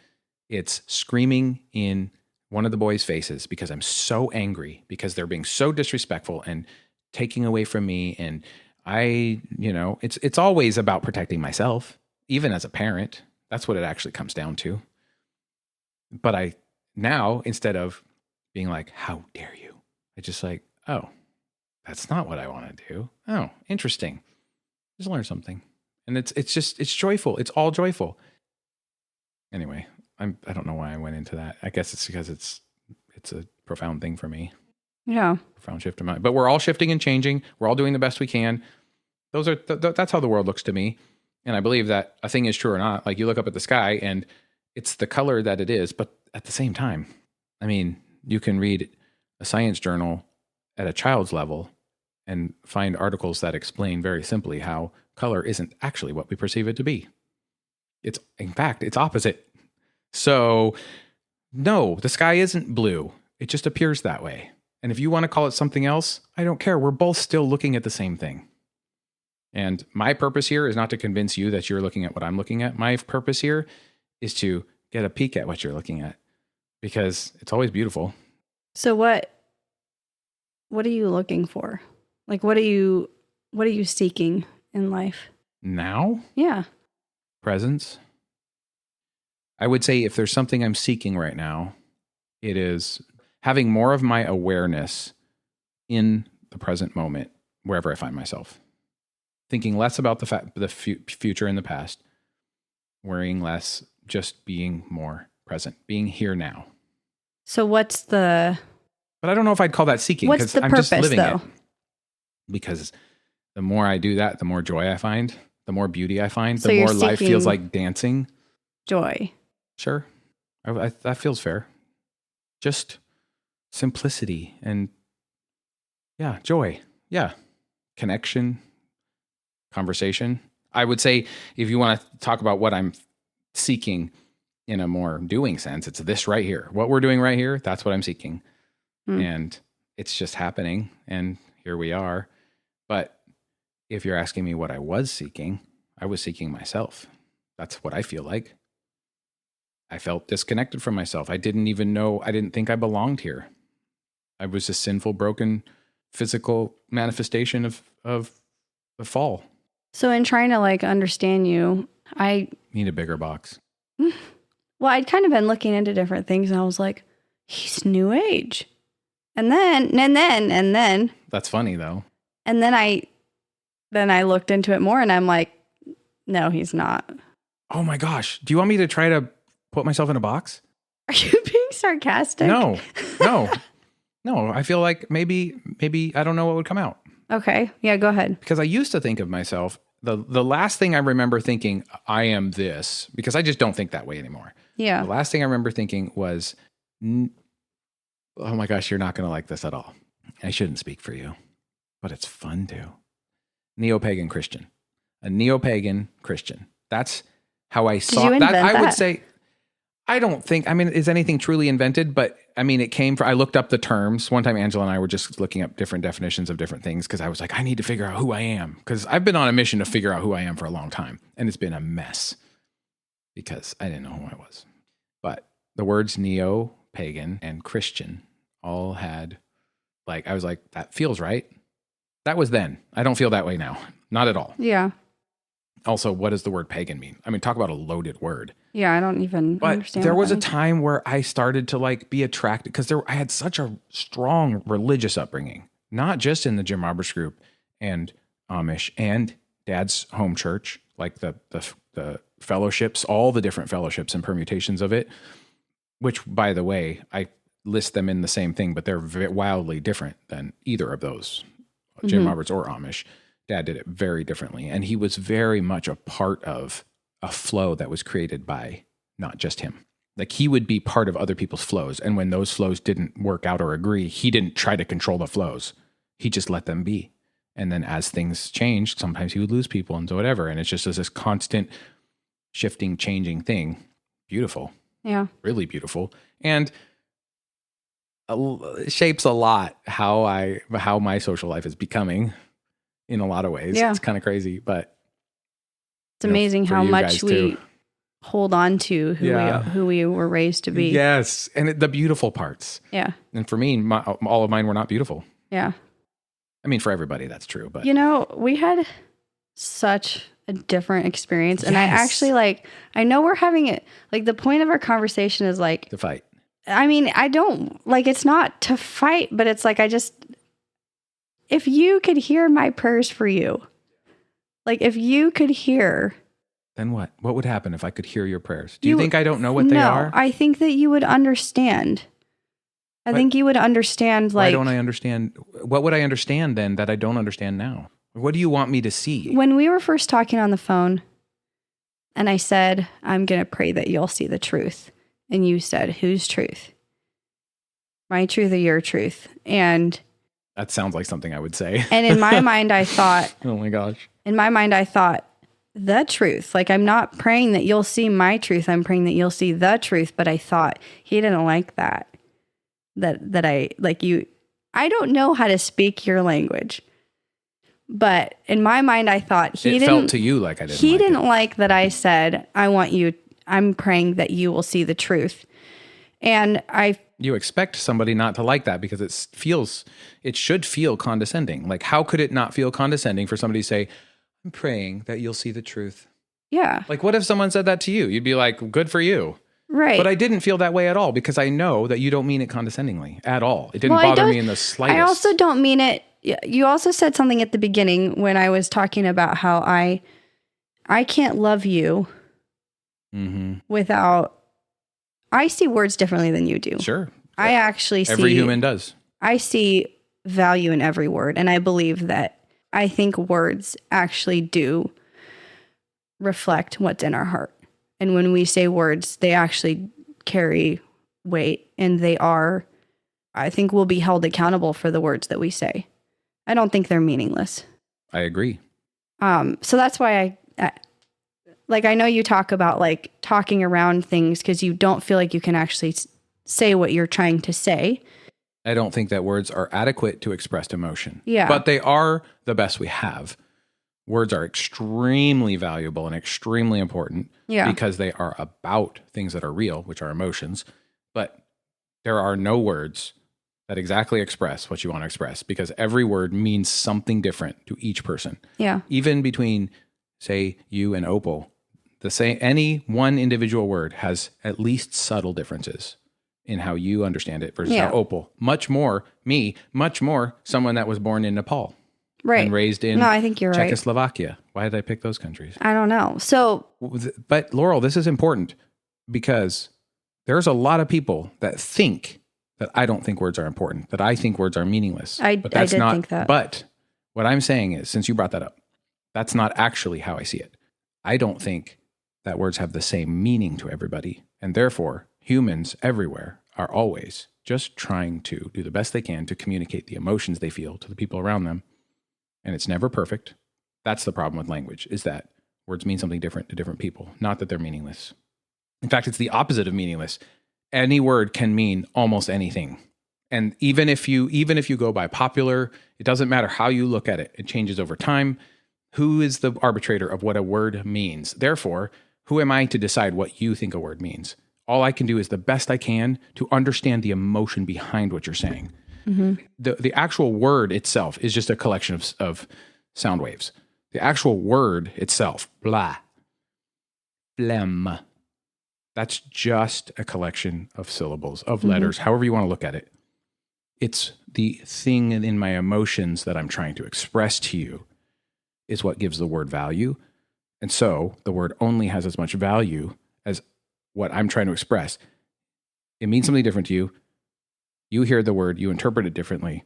it's screaming in one of the boys' faces because I'm so angry because they're being so disrespectful and taking away from me. And it's always about protecting myself, even as a parent. That's what it actually comes down to. But now, instead of being like, how dare you? I just oh, that's not what I want to do. Oh, interesting. Just learn something. And it's joyful. It's all joyful. Anyway, I don't know why I went into that. I guess it's because it's a profound thing for me. Yeah. Profound shift in mind. But we're all shifting and changing. We're all doing the best we can. That's how the world looks to me. And I believe that a thing is true or not. You look up at the sky and it's the color that it is. But at the same time, you can read a science journal at a child's level and find articles that explain very simply how color isn't actually what we perceive it to be. In fact, it's opposite. So no, the sky isn't blue. It just appears that way. And if you want to call it something else, I don't care. We're both still looking at the same thing. And my purpose here is not to convince you that you're looking at what I'm looking at. My purpose here is to get a peek at what you're looking at because it's always beautiful. So what are you looking for? What are you seeking in life? Now? Yeah. Presence. I would say if there's something I'm seeking right now, it is having more of my awareness in the present moment, wherever I find myself. Thinking less about the future and the past, worrying less, just being more present, being here now. So But I don't know if I'd call that seeking because I'm just living it. Because the more I do that, the more joy I find. the more beauty I find, So the you're more life feels seeking- like dancing. Joy. Sure. That feels fair. Just simplicity and joy. Yeah. Connection, conversation. I would say if you want to talk about what I'm seeking in a more doing sense, it's this right here. What we're doing right here, that's what I'm seeking. And it's just happening. And here we are. But if you're asking me what I was seeking myself. That's what I feel like. I felt disconnected from myself. I didn't think I belonged here. I was a sinful, broken, physical manifestation of the fall. So in trying to like understand you, I Need a bigger box. well, I'd kind of been looking into different things and I was like, he's new age. And then That's funny though. and then I looked into it more and I'm like, no, he's not. Oh my gosh. Do you want me to try to put myself in a box? Are you being sarcastic? No. I feel like maybe I don't know what would come out. Okay. Yeah, go ahead. Because I used to think of myself, the last thing I remember thinking, I am this, because I just don't think that way anymore. Yeah. The last thing I remember thinking was, oh my gosh, you're not going to like this at all. I shouldn't speak for you, but it's fun to. Neo-pagan Christian. A neo-pagan Christian. That's how I saw you that. invent I would that? say, I don't think, is anything truly invented? But it came from, I looked up the terms. One time Angela and I were just looking up different definitions of different things because I was like, I need to figure out who I am. Because I've been on a mission to figure out who I am for a long time. And it's been a mess because I didn't know who I was. But the words neo-pagan and Christian all had, I was like, that feels right. That was then. I don't feel that way now. Not at all. Yeah. Also, what does the word pagan mean? Talk about a loaded word. Yeah, I don't even But understand. there what was a that means. time where I started to be attracted because I had such a strong religious upbringing, not just in the Jim Roberts group and Amish and Dad's home church, like the fellowships, all the different fellowships and permutations of it, which, by the way, I list them in the same thing, but they're wildly different than either of those, Jim Roberts or Amish. Dad did it very differently. And he was very much a part of a flow that was created by not just him. He would be part of other people's flows. And when those flows didn't work out or agree, he didn't try to control the flows. He just let them be. And then as things changed, sometimes he would lose people and so whatever. And it's just this constant shifting, changing thing. Beautiful. Yeah. Really beautiful. And shapes a lot how my social life is becoming in a lot of ways. Yeah. It's kind of crazy, but It's amazing for how you much guys we too. hold on to Yeah. who we were raised to be. Yes. And the beautiful parts. Yeah. And for me, all of mine were not beautiful. Yeah. For everybody, that's true. But We had such a different experience. And I Yes. actually I know we're having it, the point of our conversation is to fight. I don't, it's not to fight, but it's if you could hear my prayers for you, if you could hear. Then what? What would happen if I could hear your prayers? Do you think I don't know what they are? I think that you would understand. I think you would understand, Why don't I understand? What would I understand then that I don't understand now? What do you want me to see? when we were first talking on the phone and I said, I'm going to pray that you'll see the truth. And you said, whose truth? My truth or your truth? And That sounds like something I would say. in my mind, I thought, Oh my gosh. the truth. I'm not praying that you'll see my truth. I'm praying that you'll see the truth. But I thought he didn't like that. That I I don't know how to speak your language. But in my mind, I thought It felt to you like I didn't. He like didn't it. like that I said, I'm praying that you will see the truth. And You expect somebody not to like that because it should feel condescending. How could it not feel condescending for somebody to say, I'm praying that you'll see the truth? yeah, What if someone said that to you? You'd be like, good for you. right. But I didn't feel that way at all because I know that you don't mean it condescendingly at all. It didn't Well, I bother don't- me in the slightest. I also don't mean it. You also said something at the beginning when I was talking about how I can't love you without. I see words differently than you do. Sure. I actually Every see. human does. I see value in every word, and I believe that I think words actually do reflect what's in our heart. And when we say words, they actually carry weight, and I think we'll be held accountable for the words that we say. I don't think they're meaningless. I agree. So that's why I know you talk about like talking around things because you don't feel like you can actually say what you're trying to say. I don't think that words are adequate to express emotion. Yeah. But they are the best we have. Words are extremely valuable and extremely important because they are about things that are real, which are emotions. But there are no words that exactly express what you want to express because every word means something different to each person. Yeah. Even between, say, you and Opal, any one individual word has at least subtle differences in how you understand it versus how Opal. Much more someone that was born in Nepal. Right. And raised in I think you're right. Czechoslovakia. Why did I pick those countries? I don't know. So, but Laurel, this is important because there's a lot of people that think that I don't think words are important, that I think words are meaningless. I did think that. But what I'm saying is, since you brought that up, that's not actually how I see it. I don't think that words have the same meaning to everybody. And therefore, humans everywhere are always just trying to do the best they can to communicate the emotions they feel to the people around them. And it's never perfect. That's the problem with language, is that words mean something different to different people, not that they're meaningless. In fact, it's the opposite of meaningless. Any word can mean almost anything. And even if you go by popular, it doesn't matter how you look at it. It changes over time. Who is the arbitrator of what a word means? Therefore, who am I to decide what you think a word means? All I can do is the best I can to understand the emotion behind what you're saying. Mm-hmm. The actual word itself is just a collection of sound waves. The actual word itself, blah, phlegm, that's just a collection of syllables, of letters, however you want to look at it. It's the thing in my emotions that I'm trying to express to you is what gives the word value. And so the word only has as much value as what I'm trying to express. It means something different to you. You hear the word, you interpret it differently.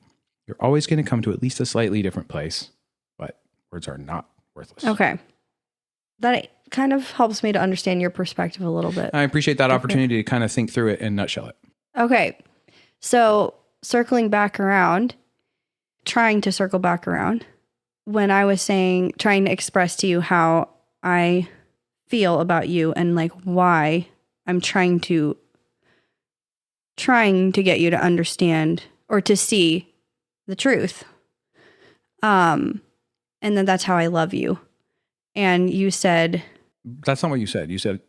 You're always going to come to at least a slightly different place, but words are not worthless. Okay. That kind of helps me to understand your perspective a little bit. I appreciate that opportunity to kind of think through it and nutshell it. Okay. So circling back around, trying to circle back around, when I was trying to express to you how I feel about you and like why I'm trying to get you to understand or to see the truth. And then that's how I love you. And you said... That's not what you said. You said,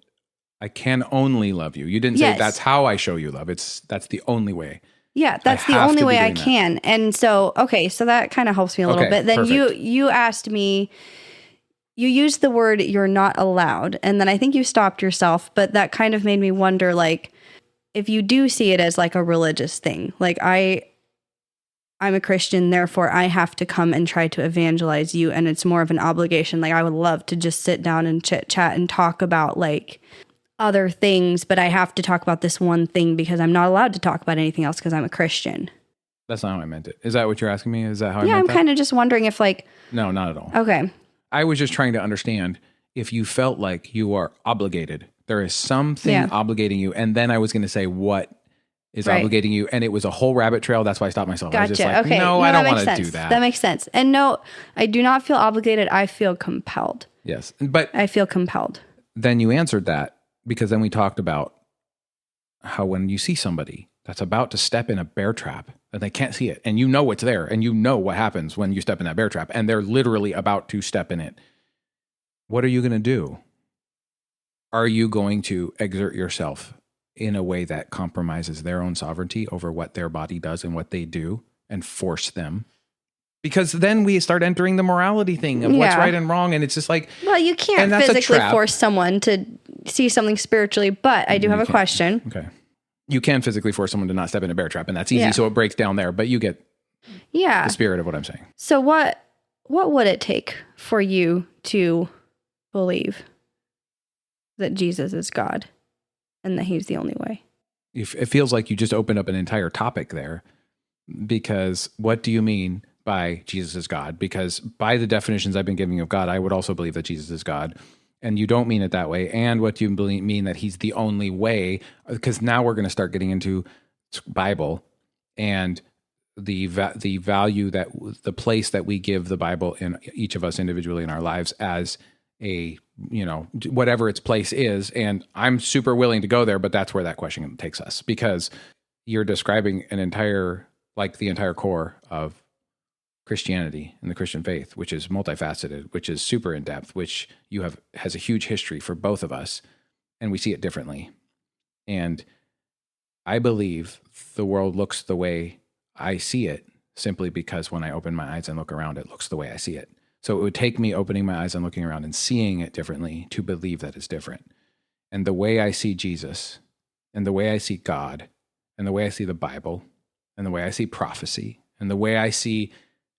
I can only love you. You didn't say that's how I show you love. That's the only way. Yeah, that's the only way I can. That. And so, okay, so that kind of helps me a little bit. Then perfect. You asked me, you used the word you're not allowed. And then I think you stopped yourself, but that kind of made me wonder, like, if you do see it as like a religious thing, like I'm a Christian, therefore I have to come and try to evangelize you. And it's more of an obligation. Like I would love to just sit down and chit chat and talk about like other things, but I have to talk about this one thing because I'm not allowed to talk about anything else because I'm a Christian. That's not how I meant it. Is that what you're asking me? Is that how I meant it? Yeah, I'm kind of just wondering if like... No, not at all. Okay. I was just trying to understand if you felt like you are obligated. There is something obligating you. And then I was going to say what is obligating you. And it was a whole rabbit trail. That's why I stopped myself. Gotcha. I was just like, okay. no, I don't want to do that. That makes sense. And no, I do not feel obligated. I feel compelled. Yes. But I feel compelled. Then you answered that because then we talked about how when you see somebody that's about to step in a bear trap and they can't see it and you know it's there and you know what happens when you step in that bear trap and they're literally about to step in it. What are you going to do? Are you going to exert yourself in a way that compromises their own sovereignty over what their body does and what they do and force them? Because then we start entering the morality thing of what's right and wrong. And it's just like, well, you can't physically force someone to see something spiritually, but I do have a question. Okay. You can physically force someone to not step in a bear trap and that's easy. So it breaks down there, but you get the spirit of what I'm saying. So what would it take for you to believe that Jesus is God and that he's the only way? It feels like you just opened up an entire topic there because what do you mean by Jesus is God? Because by the definitions I've been giving of God, I would also believe that Jesus is God. and you don't mean it that way, and what you mean that he's the only way, because now we're going to start getting into Bible and the value that the place that we give the Bible in each of us individually in our lives as a, whatever its place is. And I'm super willing to go there, but that's where that question takes us, because you're describing the entire core of Christianity and the Christian faith, which is multifaceted, which is super in depth, which has a huge history for both of us, and we see it differently. And I believe the world looks the way I see it simply because when I open my eyes and look around, it looks the way I see it. So it would take me opening my eyes and looking around and seeing it differently to believe that it's different. And the way I see Jesus, and the way I see God, and the way I see the Bible, and the way I see prophecy, and the way I see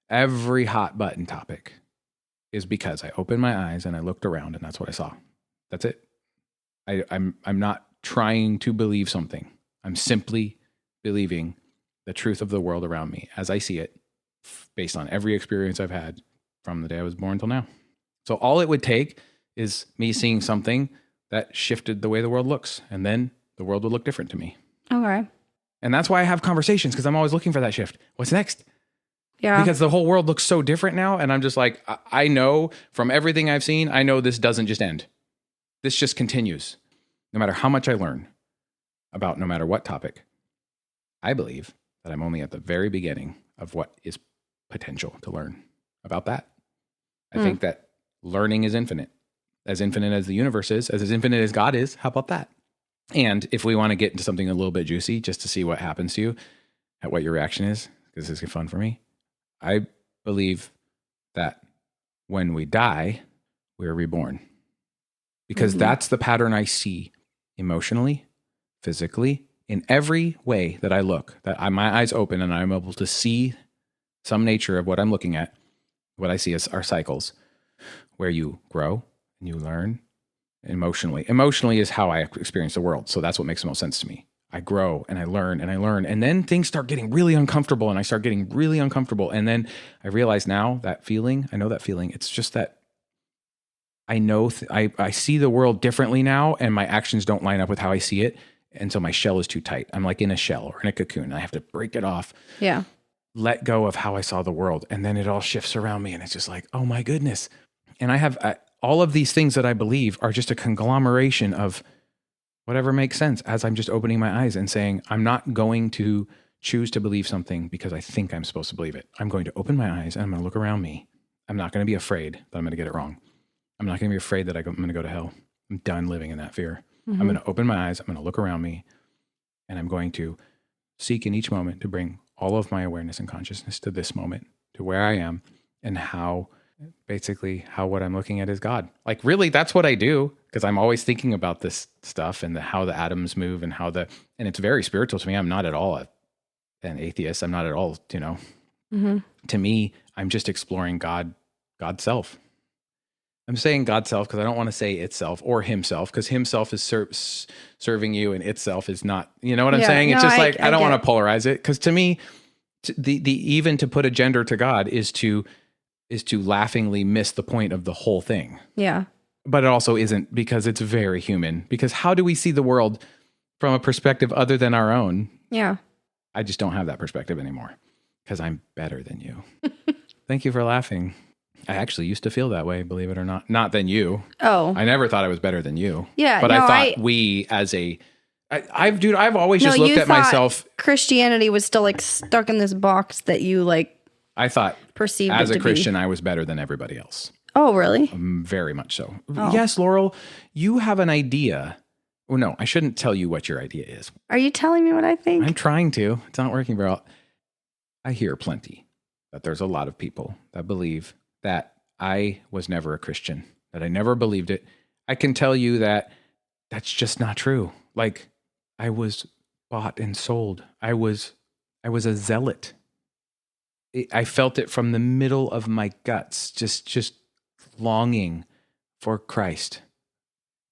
every hot button topic is because I opened my eyes and I looked around, and that's what I saw. That's it. I'm not trying to believe something. I'm simply believing the truth of the world around me as I see it, based on every experience I've had from the day I was born till now. So all it would take is me seeing something that shifted the way the world looks, and then the world would look different to me. Okay. And that's why I have conversations, because I'm always looking for that shift. What's next? Yeah. Because the whole world looks so different now. And I'm just like, I know from everything I've seen, I know this doesn't just end. This just continues. No matter how much I learn about no matter what topic, I believe that I'm only at the very beginning of what is potential to learn about that. I think that learning is infinite as the universe is, as infinite as God is. How about that? And if we want to get into something a little bit juicy, just to see what happens to you, at what your reaction is, because this is fun for me, I believe that when we die, we're reborn. Because that's the pattern I see emotionally, physically, in every way that I look, my eyes open and I'm able to see some nature of what I'm looking at. What I see is our cycles, where you grow and you learn emotionally. Emotionally is how I experience the world. So that's what makes the most sense to me. I grow and I learn and I learn, and then things start getting really uncomfortable, and I start getting really uncomfortable. And then I realize now that feeling, I know that feeling. It's just that I know I see the world differently now, and my actions don't line up with how I see it. And so my shell is too tight. I'm like in a shell or in a cocoon, and I have to break it off. Yeah. Let go of how I saw the world. And then it all shifts around me, and it's just like, oh my goodness. And I have all of these things that I believe are just a conglomeration of whatever makes sense as I'm just opening my eyes and saying, I'm not going to choose to believe something because I think I'm supposed to believe it. I'm going to open my eyes and I'm going to look around me. I'm not going to be afraid that I'm going to get it wrong. I'm not going to be afraid that I'm going to go to hell. I'm done living in that fear. I'm going to open my eyes. I'm going to look around me, and I'm going to seek in each moment to bring all of my awareness and consciousness to this moment, to where I am, and how what I'm looking at is God. Like, really, that's what I do, because I'm always thinking about this stuff and how the atoms move and and it's very spiritual to me. I'm not at all an atheist. I'm not at all, to me, I'm just exploring God's self. I'm saying God's self because I don't want to say itself or himself, because himself is serving you and itself is not, you know what I'm saying? It's just I don't want to polarize it, because to me, even to put a gender to God is to laughingly miss the point of the whole thing. Yeah. But it also isn't, because it's very human. Because how do we see the world from a perspective other than our own? Yeah. I just don't have that perspective anymore, because I'm better than you. Thank you for laughing. I actually used to feel that way, believe it or not. Not than you. Oh. I never thought I was better than you. Yeah. But I thought I've always just looked at myself. Christianity was still like stuck in this box that you like. I thought perceived as it a to Christian, be. I was better than everybody else. Oh, really? Very much so. Oh. Yes, Laurel, you have an idea. Well, no, I shouldn't tell you what your idea is. Are you telling me what I think? I'm trying to. It's not working very well. I hear plenty that there's a lot of people that believe that I was never a Christian, that I never believed it. I can tell you that that's just not true. Like, I was bought and sold. I was a zealot. I felt it from the middle of my guts, just longing for Christ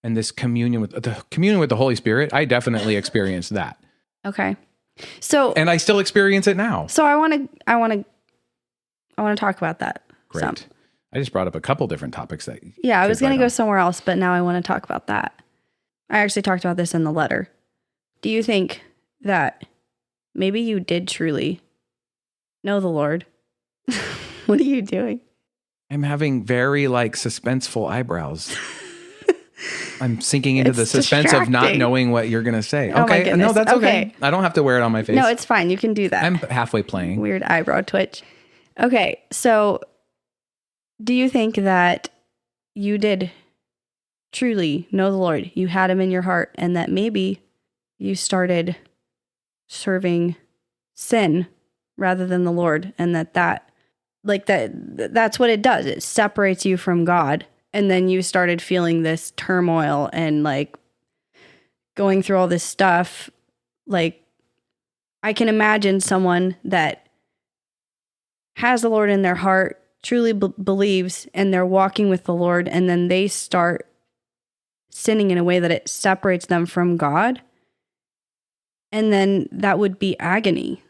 and this communion with the Holy Spirit. I definitely experienced that. Okay. So, and I still experience it now. So I want to talk about that. Great. I just brought up a couple different topics that. Yeah, I was going to right go on. somewhere else, but now I want to talk about that. I actually talked about this in the letter. Do you think that maybe you did truly know the Lord? What are you doing? I'm having very suspenseful eyebrows. I'm sinking into It's the suspense of not distracting. knowing what you're going to say. Oh my Okay. goodness. No, that's okay. Okay. I don't have to wear it on my face. No, it's fine. You can do that. I'm halfway playing. Weird eyebrow twitch. Okay, so do you think that you did truly know the Lord? You had him in your heart, and that maybe you started serving sin rather than the Lord, and that's what it does. It separates you from God, and then you started feeling this turmoil and going through all this stuff. I can imagine someone that has the Lord in their heart, truly believes, and they're walking with the Lord, and then they start sinning in a way that it separates them from God. And then that would be agony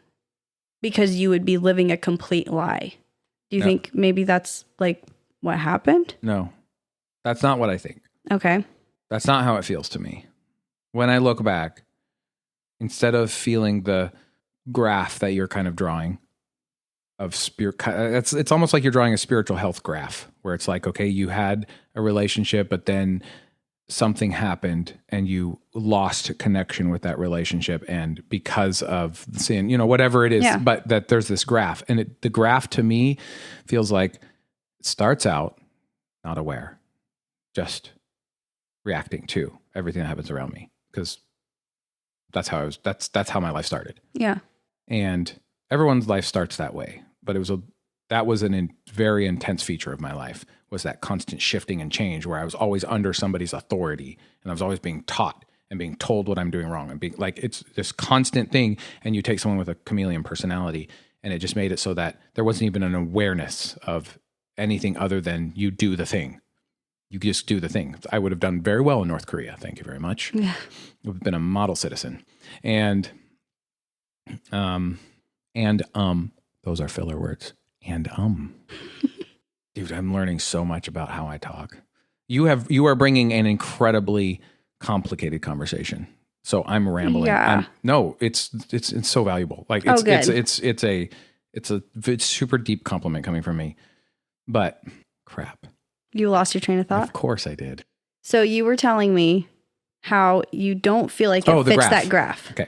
because you would be living a complete lie. Do you think maybe that's what happened? No, that's not what I think. Okay. That's not how it feels to me. When I look back, instead of feeling the graph that you're kind of drawing of spirit, it's almost like you're drawing a spiritual health graph where it's like, okay, you had a relationship, but then something happened and you lost connection with that relationship. And because of sin, whatever it is, but that there's this graph, and the graph to me feels like it starts out not aware, just reacting to everything that happens around me. Because that's how my life started. Yeah. And everyone's life starts that way. But that was a very intense feature of my life, was that constant shifting and change where I was always under somebody's authority and I was always being taught and being told what I'm doing wrong and being it's this constant thing. And you take someone with a chameleon personality and it just made it so that there wasn't even an awareness of anything other than you do the thing. You just do the thing. I would have done very well in North Korea. Thank you very much. Yeah. I've been a model citizen. And those are filler words. And dude, I'm learning so much about how I talk. You are bringing an incredibly complicated conversation. So I'm rambling. Yeah. It's so valuable. It's a super deep compliment coming from me. But crap. You lost your train of thought? Of course I did. So you were telling me how you don't feel like it fits that graph. Okay.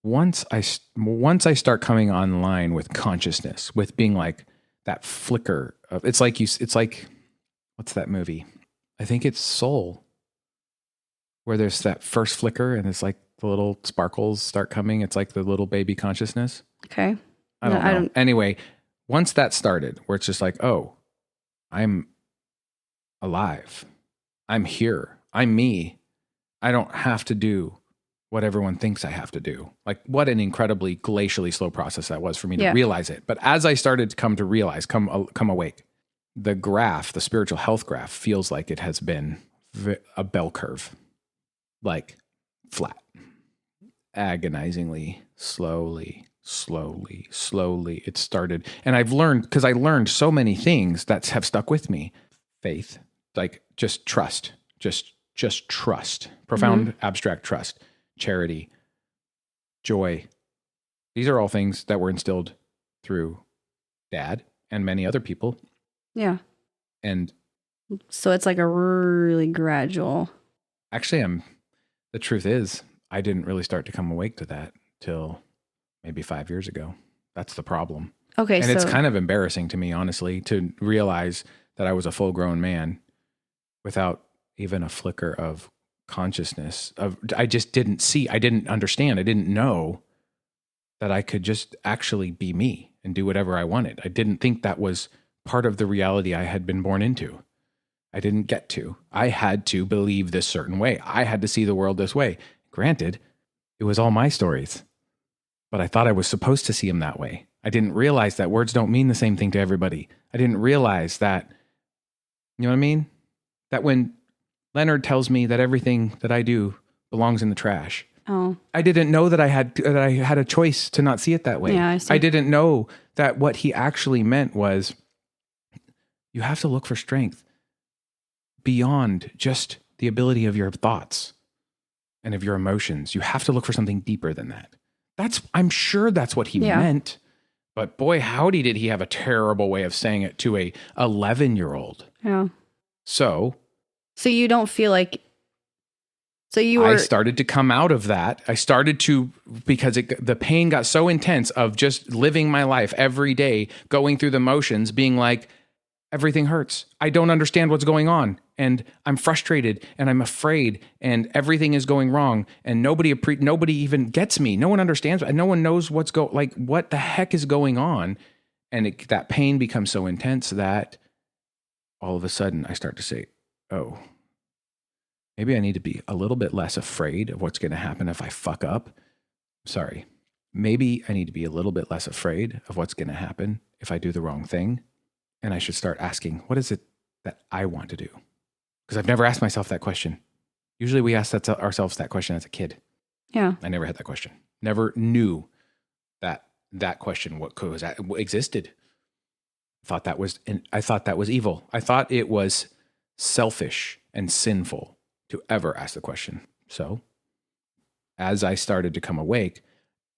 Once I start coming online with consciousness, with being like that flicker of, it's like what's that movie? I think it's Soul, where there's that first flicker and it's like the little sparkles start coming. It's like the little baby consciousness. Okay. I don't know. Anyway, once that started, where it's just like, oh, I'm alive. I'm here. I'm me. I don't have to do what everyone thinks I have to do. Like, what an incredibly glacially slow process that was for me to realize it. But as I started to come to realize, come awake, the graph, the spiritual health graph, feels like it has been a bell curve, like flat, agonizingly, slowly. It started. And I've learned, because I learned so many things that have stuck with me. Faith, just trust, just trust, profound, abstract trust. Charity, joy. These are all things that were instilled through Dad and many other people. Yeah. And so it's like a really gradual. Actually, the truth is, I didn't really start to come awake to that till maybe 5 years ago. That's the problem. Okay. And it's kind of embarrassing to me, honestly, to realize that I was a full grown man without even a flicker of consciousness. I just didn't see, I didn't understand, I didn't know that I could just actually be me and do whatever I wanted. I didn't think that was part of the reality I had been born into. I didn't get to. I had to believe this certain way. I had to see the world this way. Granted, it was all my stories, but I thought I was supposed to see them that way. I didn't realize that words don't mean the same thing to everybody. I didn't realize that, you know what I mean? That when Leonard tells me that everything that I do belongs in the trash. Oh. I didn't know that I had a choice to not see it that way. Yeah, I see. I didn't know that what he actually meant was You have to look for strength beyond just the ability of your thoughts and of your emotions. You have to look for something deeper than that. I'm sure that's what he meant. But boy, howdy, did he have a terrible way of saying it to a 11-year-old. Yeah. So you don't feel like, I started to come out of that. I started to, because the pain got so intense of just living my life every day, going through the motions, being like, everything hurts. I don't understand what's going on. And I'm frustrated and I'm afraid and everything is going wrong. And nobody even gets me. No one understands. No one knows what the heck is going on. And that pain becomes so intense that all of a sudden I start to say, oh, maybe I need to be a little bit less afraid of what's going to happen if I fuck up. Sorry. Maybe I need to be a little bit less afraid of what's going to happen if I do the wrong thing. And I should start asking, what is it that I want to do? Because I've never asked myself that question. Usually we ask ourselves that question as a kid. Yeah. I never had that question. Never knew that question existed. I thought that was evil. I thought it was selfish and sinful to ever ask the question. So as I started to come awake,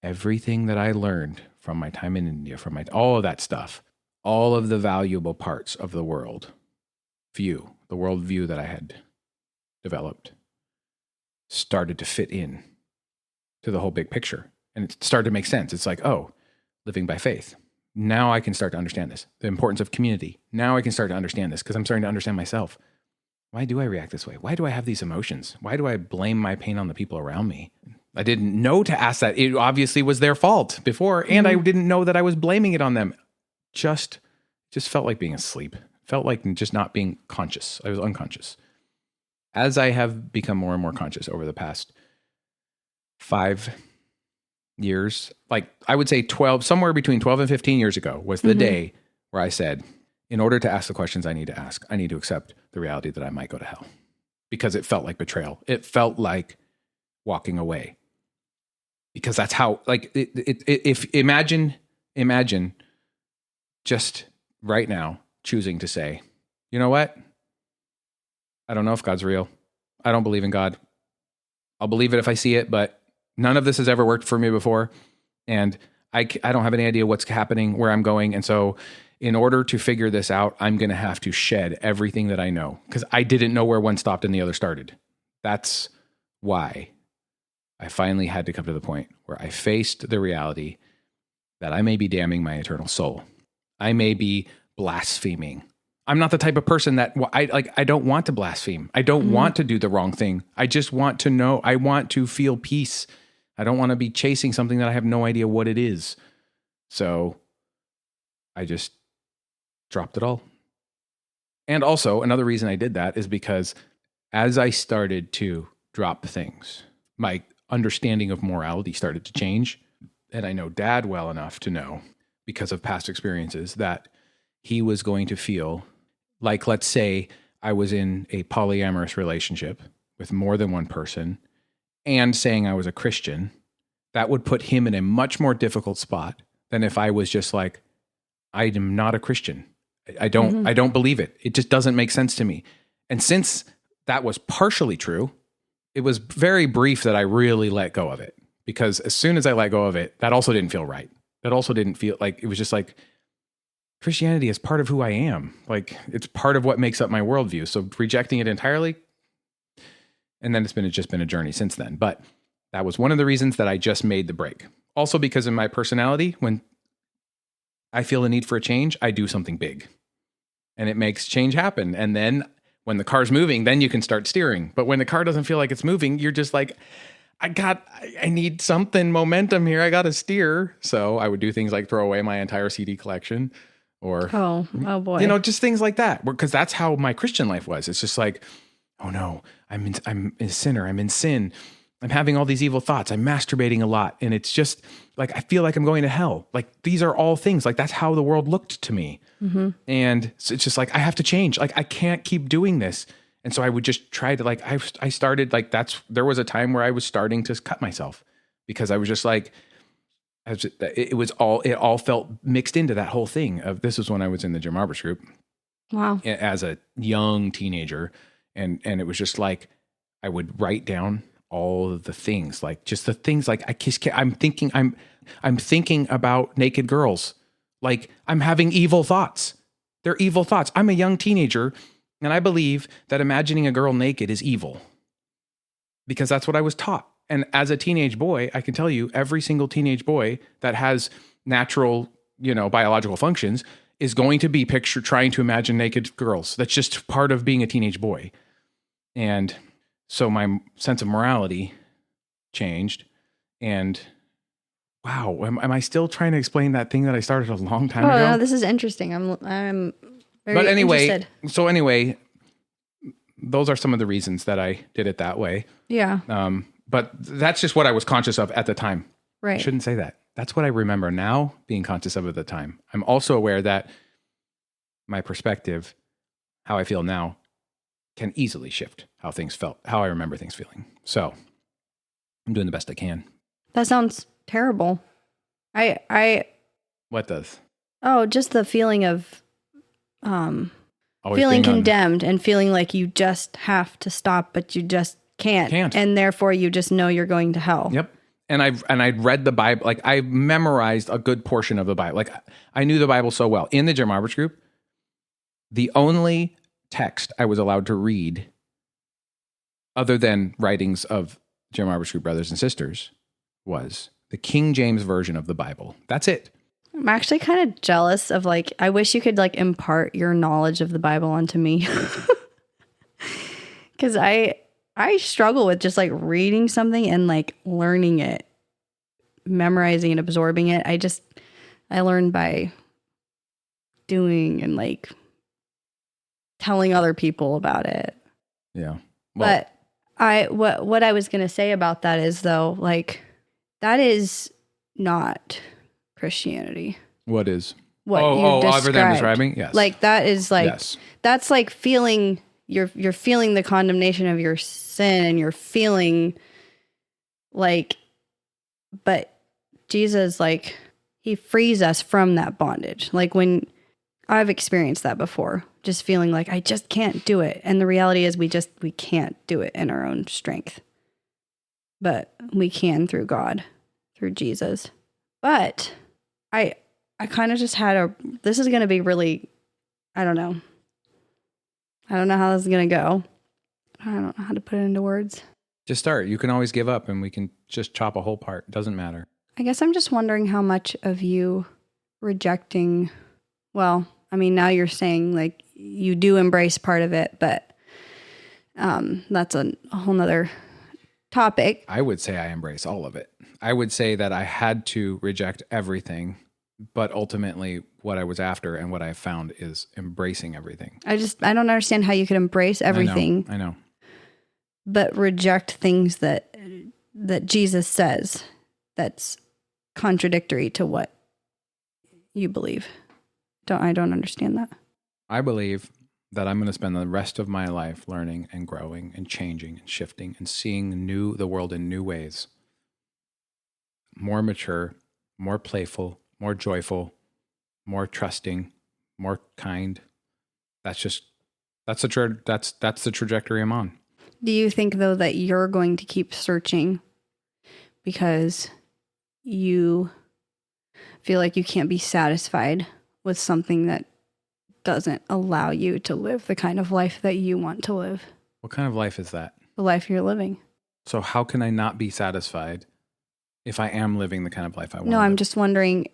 everything that I learned from my time in India, from all of that stuff, all of the valuable parts of the world view that I had developed started to fit in to the whole big picture. And it started to make sense. It's like, oh, living by faith. Now I can start to understand this. The importance of community. Now I can start to understand this because I'm starting to understand myself. Why do I react this way? Why do I have these emotions? Why do I blame my pain on the people around me? I didn't know to ask that. It obviously was their fault before, and I didn't know that I was blaming it on them. Just felt like being asleep. Felt like just not being conscious. I was unconscious. As I have become more and more conscious over the past 5 years, like I would say somewhere between 12 and 15 years ago was the day where I said, in order to ask the questions I need to ask, I need to accept the reality that I might go to hell. Because it felt like betrayal. It felt like walking away. Because that's how, imagine just right now choosing to say, you know what? I don't know if God's real. I don't believe in God. I'll believe it if I see it, but none of this has ever worked for me before. And I don't have any idea what's happening, where I'm going. And so in order to figure this out, I'm going to have to shed everything that I know because I didn't know where one stopped and the other started. That's why I finally had to come to the point where I faced the reality that I may be damning my eternal soul. I may be blaspheming. I'm not the type of person that I don't want to blaspheme. I don't want to do the wrong thing. I just want to know. I want to feel peace. I don't want to be chasing something that I have no idea what it is. So I just dropped it all. And also another reason I did that is because as I started to drop things, my understanding of morality started to change. And I know Dad well enough to know, because of past experiences, that he was going to feel like, let's say I was in a polyamorous relationship with more than one person and saying I was a Christian, that would put him in a much more difficult spot than if I was just like, I am not a Christian. I don't believe it. It just doesn't make sense to me. And since that was partially true, it was very brief that I really let go of it, because as soon as I let go of it, that also didn't feel right. That also didn't feel like, it was just like, Christianity is part of who I am. Like, it's part of what makes up my worldview. So rejecting it entirely, and then it's just been a journey since then. But that was one of the reasons that I just made the break. Also because in my personality, when I feel a need for a change, I do something big. And it makes change happen. And then when the car's moving, then you can start steering. But when the car doesn't feel like it's moving, you're just like, I need something momentum here. I got to steer. So I would do things like throw away my entire CD collection, or oh boy, just things like that. Because that's how my Christian life was. It's just like, oh no, I'm a sinner. I'm in sin. I'm having all these evil thoughts. I'm masturbating a lot. And it's just like, I feel like I'm going to hell. Like, these are all things. Like, that's how the world looked to me. Mm-hmm. And so it's just like, I have to change. Like, I can't keep doing this. And so I would just try to, like, I started, like, there was a time where I was starting to cut myself, because I was just like, it all felt mixed into that whole thing of, this was when I was in the Jim Roberts group. Wow. as a young teenager. And it was just like, I would write down all of the things, like just the things like I'm thinking about naked girls. Like I'm having evil thoughts. They're evil thoughts. I'm a young teenager and I believe that imagining a girl naked is evil because that's what I was taught. And as a teenage boy, I can tell you every single teenage boy that has natural, biological functions is going to be trying to imagine naked girls. That's just part of being a teenage boy. And so my sense of morality changed. And wow, am I still trying to explain that thing that I started a long time ago? No, this is interesting. I'm very But anyway, interested. Those are some of the reasons that I did it that way. Yeah. But that's just what I was conscious of at the time. Right. I shouldn't say that. That's what I remember now being conscious of at the time. I'm also aware that my perspective, how I feel now, can easily shift how I remember things feeling. So I'm doing the best I can. That sounds terrible. What does? Oh, just the feeling of Always feeling being condemned and feeling like you just have to stop, but you just can't. And therefore you just know you're going to hell. Yep. And I'd read the Bible, like I memorized a good portion of the Bible. Like I knew the Bible so well. In the Jim Roberts group, the only text I was allowed to read other than writings of Jim Roberts group brothers and sisters was the King James version of the Bible. That's it. I'm actually kind of jealous of I wish you could impart your knowledge of the Bible onto me. Cause I struggle with just reading something and learning it, memorizing and absorbing it. I learn by doing and telling other people about it. Yeah. Well, but what I was going to say about that is though, that is not Christianity. What is? What you described. Everything I'm describing? Yes. That is yes. That's feeling, you're feeling the condemnation of your sin and you're feeling but Jesus, he frees us from that bondage. When I've experienced that before, just feeling I just can't do it. And the reality is we can't do it in our own strength, but we can through God, through Jesus. But I kind of just had this is going to be really, I don't know how this is going to go. I don't know how to put it into words. Just start. You can always give up and we can just chop a whole part. Doesn't matter. I guess I'm just wondering how much of you rejecting, well, I mean, now you're saying you do embrace part of it, but that's a whole nother topic. I would say I embrace all of it. I would say that I had to reject everything, but ultimately what I was after and what I found is embracing everything. I don't understand how you could embrace everything. I know. But reject things that Jesus says that's contradictory to what you believe. I don't understand that. I believe that I'm going to spend the rest of my life learning and growing and changing and shifting and seeing the world in new ways. More mature, more playful, more joyful, more trusting, more kind. That's the trajectory I'm on. Do you think though that you're going to keep searching because you feel like you can't be satisfied with something that doesn't allow you to live the kind of life that you want to live? What kind of life is that? The life you're living. So how can I not be satisfied if I am living the kind of life I want? No, I'm just wondering,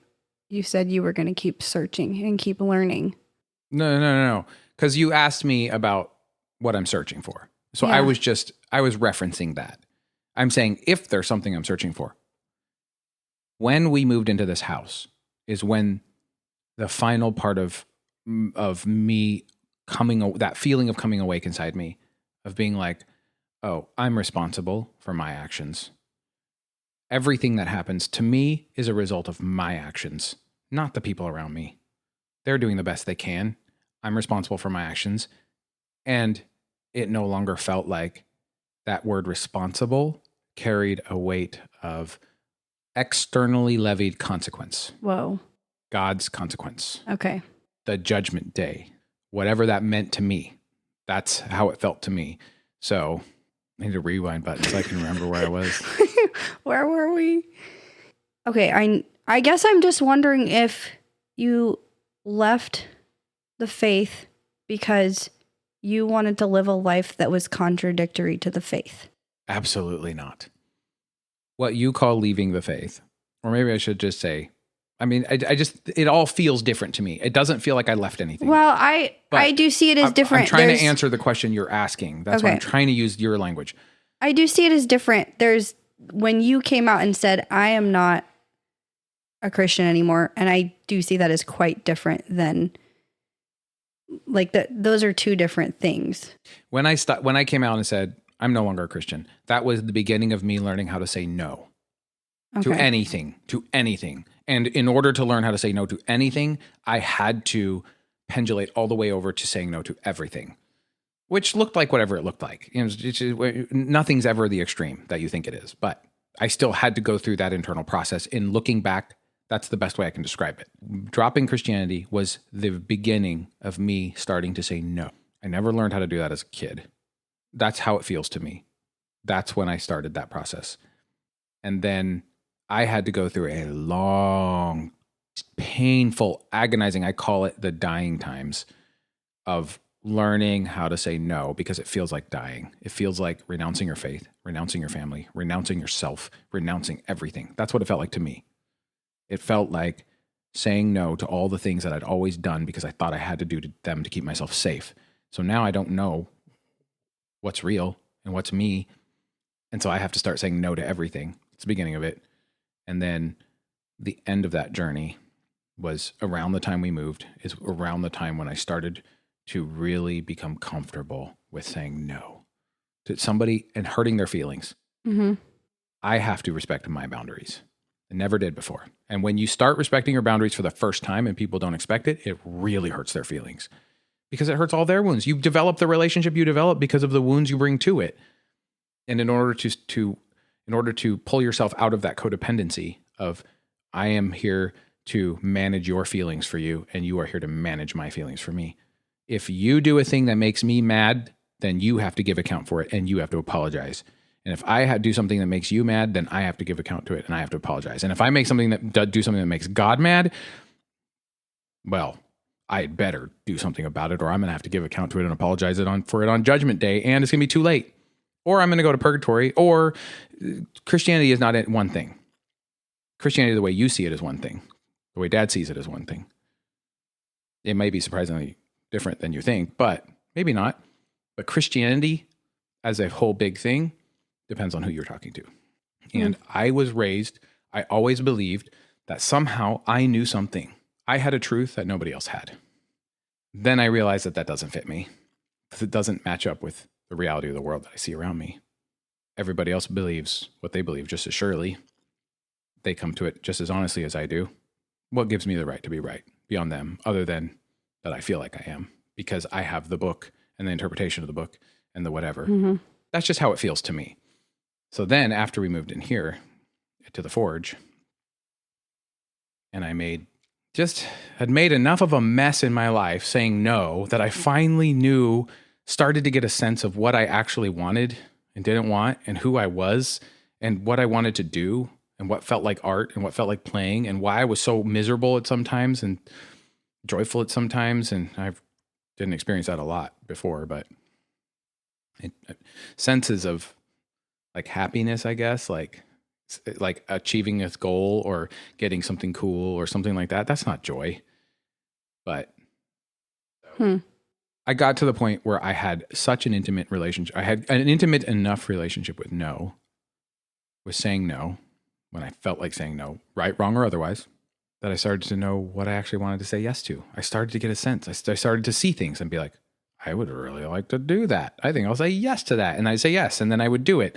you said you were going to keep searching and keep learning. No. Because you asked me about what I'm searching for. So yeah. I was referencing that. I'm saying if there's something I'm searching for. When we moved into this house is when the final part of me that feeling of coming awake inside me, of being like, oh, I'm responsible for my actions. Everything that happens to me is a result of my actions, not the people around me. They're doing the best they can. I'm responsible for my actions. And it no longer felt like that word responsible carried a weight of externally levied consequence. Whoa. God's consequence. Okay. The judgment day. whatever that meant to me. That's how it felt to me. So I need a rewind button so I can remember where I was. Where were we? Okay, I guess I'm just wondering if you left the faith because you wanted to live a life that was contradictory to the faith. Absolutely not. What you call leaving the faith, or maybe I should just say, I mean, I just, it all feels different to me. It doesn't feel like I left anything. Well, I do see it as different. I'm trying to answer the question you're asking. That's why I'm trying to use your language. I do see it as different. There's, when you came out and said, I am not a Christian anymore, and I do see that as quite different than, like, those are two different things. When I came out and said, I'm no longer a Christian, that was the beginning of me learning how to say no to anything. And in order to learn how to say no to anything, I had to pendulate all the way over to saying no to everything, which looked like whatever it looked like. You know, nothing's ever the extreme that you think it is, but I still had to go through that internal process. In looking back, that's the best way I can describe it. Dropping Christianity was the beginning of me starting to say no. I never learned how to do that as a kid. That's how it feels to me. That's when I started that process. And then I had to go through a long, painful, agonizing, I call it the dying times of learning how to say no, because it feels like dying. It feels like renouncing your faith, renouncing your family, renouncing yourself, renouncing everything. That's what it felt like to me. It felt like saying no to all the things that I'd always done because I thought I had to do to them to keep myself safe. So now I don't know what's real and what's me. And so I have to start saying no to everything. It's the beginning of it. And then the end of that journey was around the time we moved, is around the time when I started to really become comfortable with saying no to somebody and hurting their feelings. Mm-hmm. I have to respect my boundaries. I never did before. And when you start respecting your boundaries for the first time and people don't expect it, it really hurts their feelings because it hurts all their wounds. You've developed the relationship you develop because of the wounds you bring to it. And in order to pull yourself out of that codependency of, I am here to manage your feelings for you and you are here to manage my feelings for me. If you do a thing that makes me mad, then you have to give account for it and you have to apologize. And if I do something that makes you mad, then I have to give account to it and I have to apologize. And if I do something that makes God mad, well, I'd better do something about it, or I'm going to have to give account to it and apologize for it on Judgment Day, and it's going to be too late. Or I'm going to go to purgatory, or Christianity is not one thing. Christianity, the way you see it, is one thing. The way Dad sees it is one thing. It may be surprisingly different than you think, but maybe not. But Christianity as a whole big thing depends on who you're talking to. And I was raised, I always believed that somehow I knew something. I had a truth that nobody else had. Then I realized that doesn't fit me. It doesn't match up with the reality of the world that I see around me. Everybody else believes what they believe just as surely. They come to it just as honestly as I do. What gives me the right to be right beyond them, other than that I feel like I am, because I have the book and the interpretation of the book and the whatever. Mm-hmm. That's just how it feels to me. So then after we moved in here to the Forge, and I had made enough of a mess in my life saying no that I finally started to get a sense of what I actually wanted and didn't want, and who I was and what I wanted to do and what felt like art and what felt like playing and why I was so miserable at some times and joyful at some times. And I didn't experience that a lot before, but senses of like happiness, I guess, like achieving a goal or getting something cool or something like that. That's not joy. But I got to the point where I had such an intimate relationship. I had an intimate enough relationship with saying no, when I felt like saying no, right, wrong, or otherwise, that I started to know what I actually wanted to say yes to. I started to get a sense. I started to see things and be like, I would really like to do that. I think I'll say yes to that. And I'd say yes. And then I would do it.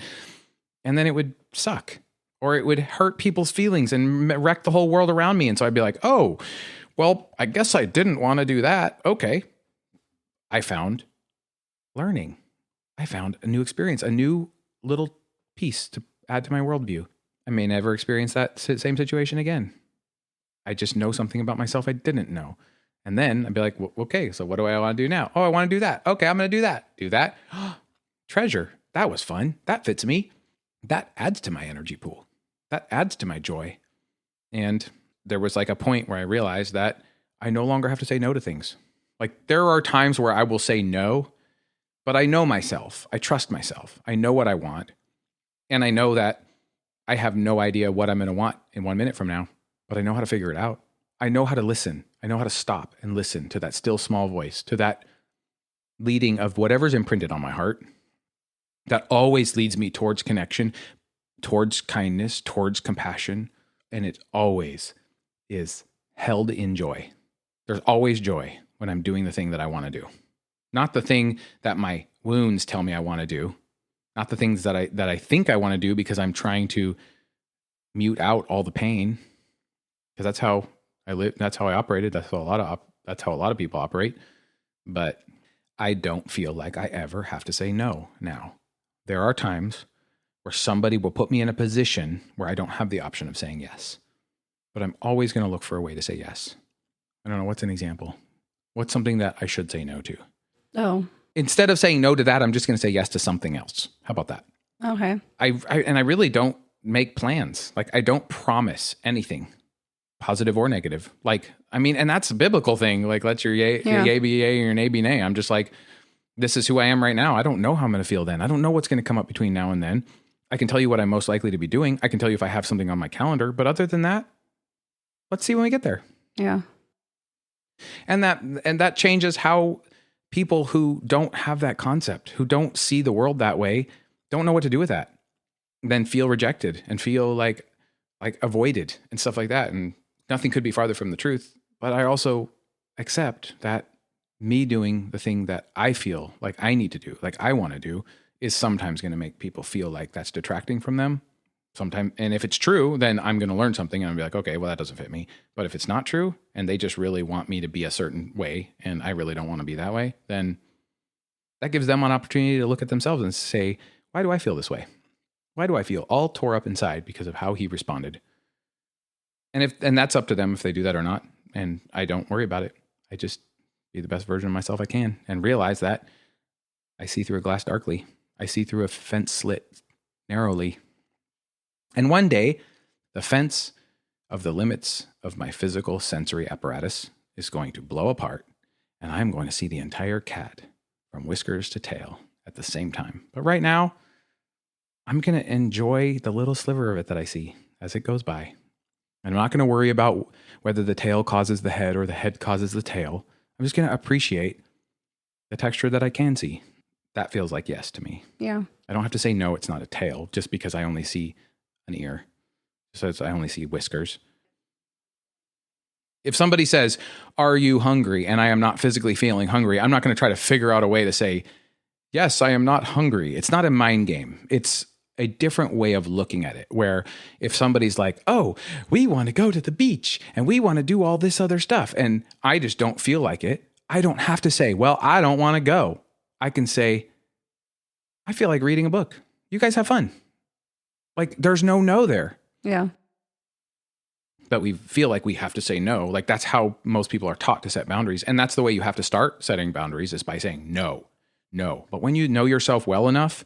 And then it would suck, or it would hurt people's feelings and wreck the whole world around me. And so I'd be like, oh, well, I guess I didn't want to do that. Okay. I found learning. I found a new experience, a new little piece to add to my worldview. I may never experience that same situation again. I just know something about myself I didn't know. And then I'd be like, okay, so what do I want to do now? Oh, I want to do that. Okay, I'm going to do that. Do that. Treasure. That was fun. That fits me. That adds to my energy pool. That adds to my joy. And there was like a point where I realized that I no longer have to say no to things. Like there are times where I will say no, but I know myself. I trust myself. I know what I want. And I know that I have no idea what I'm going to want in 1 minute from now, but I know how to figure it out. I know how to listen. I know how to stop and listen to that still small voice, to that leading of whatever's imprinted on my heart that always leads me towards connection, towards kindness, towards compassion. And it always is held in joy. There's always joy when I'm doing the thing that I want to do. Not the thing that my wounds tell me I want to do. Not the things that I think I want to do because I'm trying to mute out all the pain. Because that's how I live. That's how I operated. That's how a lot of people operate. But I don't feel like I ever have to say no now. There are times where somebody will put me in a position where I don't have the option of saying yes. But I'm always going to look for a way to say yes. I don't know. What's an example? What's something that I should say no to? Oh. Instead of saying no to that, I'm just going to say yes to something else. How about that? Okay. I really don't make plans. Like I don't promise anything, positive or negative. Like, I mean, and that's a biblical thing. Like let your yay be yay and your nay be nay. I'm just like, this is who I am right now. I don't know how I'm going to feel then. I don't know what's going to come up between now and then. I can tell you what I'm most likely to be doing. I can tell you if I have something on my calendar. But other than that, let's see when we get there. Yeah. And that changes how people who don't have that concept, who don't see the world that way, don't know what to do with that, then feel rejected and feel like avoided and stuff like that. And nothing could be farther from the truth. But I also accept that me doing the thing that I feel like I need to do, like I want to do, is sometimes going to make people feel like that's detracting from them. Sometimes, and if it's true, then I'm going to learn something and I'll be like, okay, well, that doesn't fit me. But if it's not true and they just really want me to be a certain way and I really don't want to be that way, then that gives them an opportunity to look at themselves and say, why do I feel this way? Why do I feel all tore up inside because of how he responded? And that's up to them if they do that or not. And I don't worry about it. I just be the best version of myself I can and realize that I see through a glass darkly. I see through a fence slit narrowly. And one day, the fence of the limits of my physical sensory apparatus is going to blow apart, and I'm going to see the entire cat from whiskers to tail at the same time. But right now, I'm going to enjoy the little sliver of it that I see as it goes by. I'm not going to worry about whether the tail causes the head or the head causes the tail. I'm just going to appreciate the texture that I can see. That feels like yes to me. Yeah. I don't have to say, no, it's not a tail, just because I only see an ear. So I only see whiskers. If somebody says, are you hungry? And I am not physically feeling hungry, I'm not going to try to figure out a way to say, yes, I am not hungry. It's not a mind game. It's a different way of looking at it, where if somebody's like, oh, we want to go to the beach and we want to do all this other stuff, and I just don't feel like it, I don't have to say, well, I don't want to go. I can say, I feel like reading a book. You guys have fun. Like there's no there. Yeah. But we feel like we have to say no. Like that's how most people are taught to set boundaries. And that's the way you have to start setting boundaries, is by saying no. But when you know yourself well enough,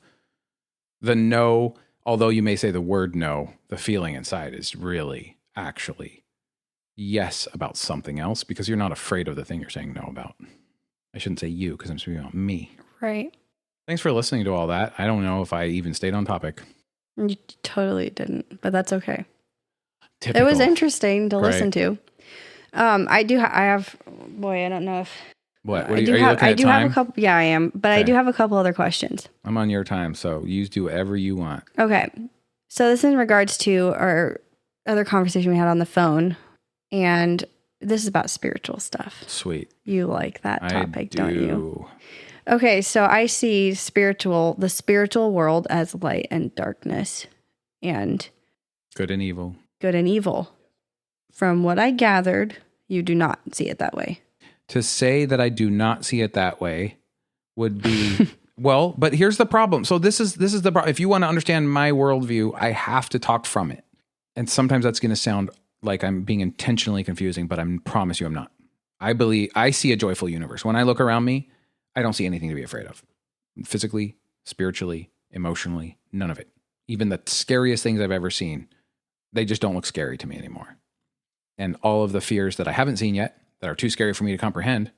the no, although you may say the word no, the feeling inside is really actually yes about something else, because you're not afraid of the thing you're saying no about. I shouldn't say you, because I'm speaking about me. Right. Thanks for listening to all that. I don't know if I even stayed on topic. You totally didn't, but that's okay. Typical. It was interesting to listen to. I don't know if. What? Are you looking at time? Have a couple. Yeah, I am. But okay. I do have a couple other questions. I'm on your time, so you do whatever you want. Okay. So this is in regards to our other conversation we had on the phone, and this is about spiritual stuff. Sweet. You like that topic, I do. Don't you? Okay, so I see the spiritual world as light and darkness, and good and evil. Good and evil. From what I gathered, you do not see it that way. To say that I do not see it that way would be well, but here's the problem. So this is the problem. If you want to understand my worldview, I have to talk from it, and sometimes that's going to sound like I'm being intentionally confusing, but I promise you I'm not. I see a joyful universe. When I look around me, I don't see anything to be afraid of. Physically, spiritually, emotionally, none of it. Even the scariest things I've ever seen, they just don't look scary to me anymore. And all of the fears that I haven't seen yet, that are too scary for me to comprehend,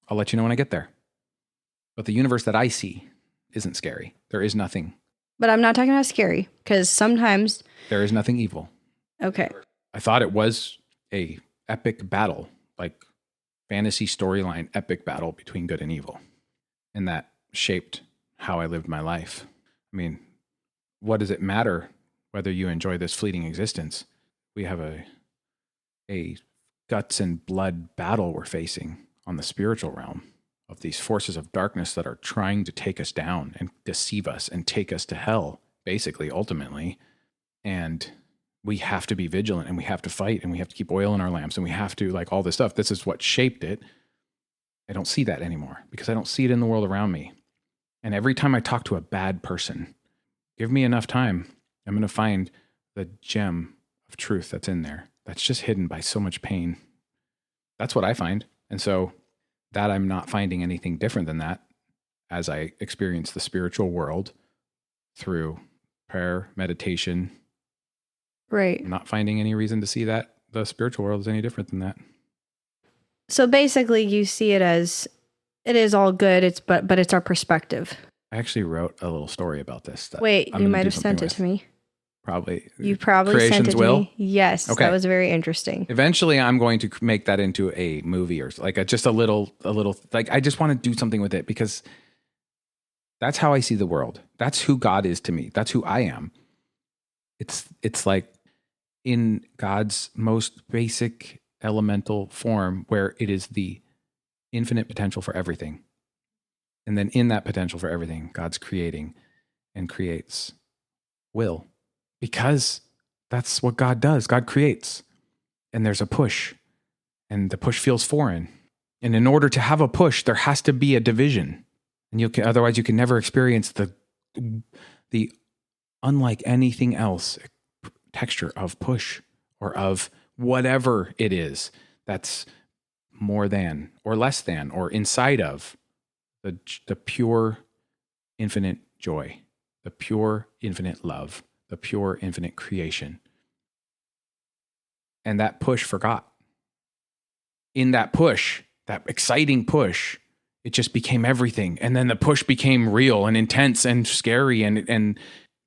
I'll let you know when I get there. But the universe that I see isn't scary. There is nothing. But I'm not talking about scary, because sometimes... There is nothing evil. Okay. I thought it was a epic battle, like fantasy storyline epic battle between good and evil. And that shaped how I lived my life. I mean, what does it matter whether you enjoy this fleeting existence? We have a guts and blood battle we're facing on the spiritual realm of these forces of darkness that are trying to take us down and deceive us and take us to hell, basically, ultimately. And we have to be vigilant, and we have to fight, and we have to keep oil in our lamps, and we have to, like, all this stuff. This is what shaped it. I don't see that anymore because I don't see it in the world around me. And every time I talk to a bad person, give me enough time, I'm going to find the gem of truth that's in there. That's just hidden by so much pain. That's what I find. And so that I'm not finding anything different than that as I experience the spiritual world through prayer, meditation. Right. I'm not finding any reason to see that the spiritual world is any different than that. So basically you see it as it is all good, but it's our perspective. I actually wrote a little story about this. Wait, you might have sent it to me. Probably. You probably sent it to me. Yes. Okay. That was very interesting. Eventually I'm going to make that into a movie or like just a little, like, I just want to do something with it because that's how I see the world. That's who God is to me. That's who I am. It's like in God's most basic elemental form where it is the infinite potential for everything. And then in that potential for everything, God's creating and creates will. Because that's what God does. God creates. And there's a push. And the push feels foreign. And in order to have a push, there has to be a division. And otherwise you can never experience the unlike anything else texture of push or of whatever it is that's more than or less than or inside of the pure infinite joy, the pure infinite love, the pure infinite creation. And that push forgot. In that push, that exciting push, it just became everything. And then the push became real and intense and scary. And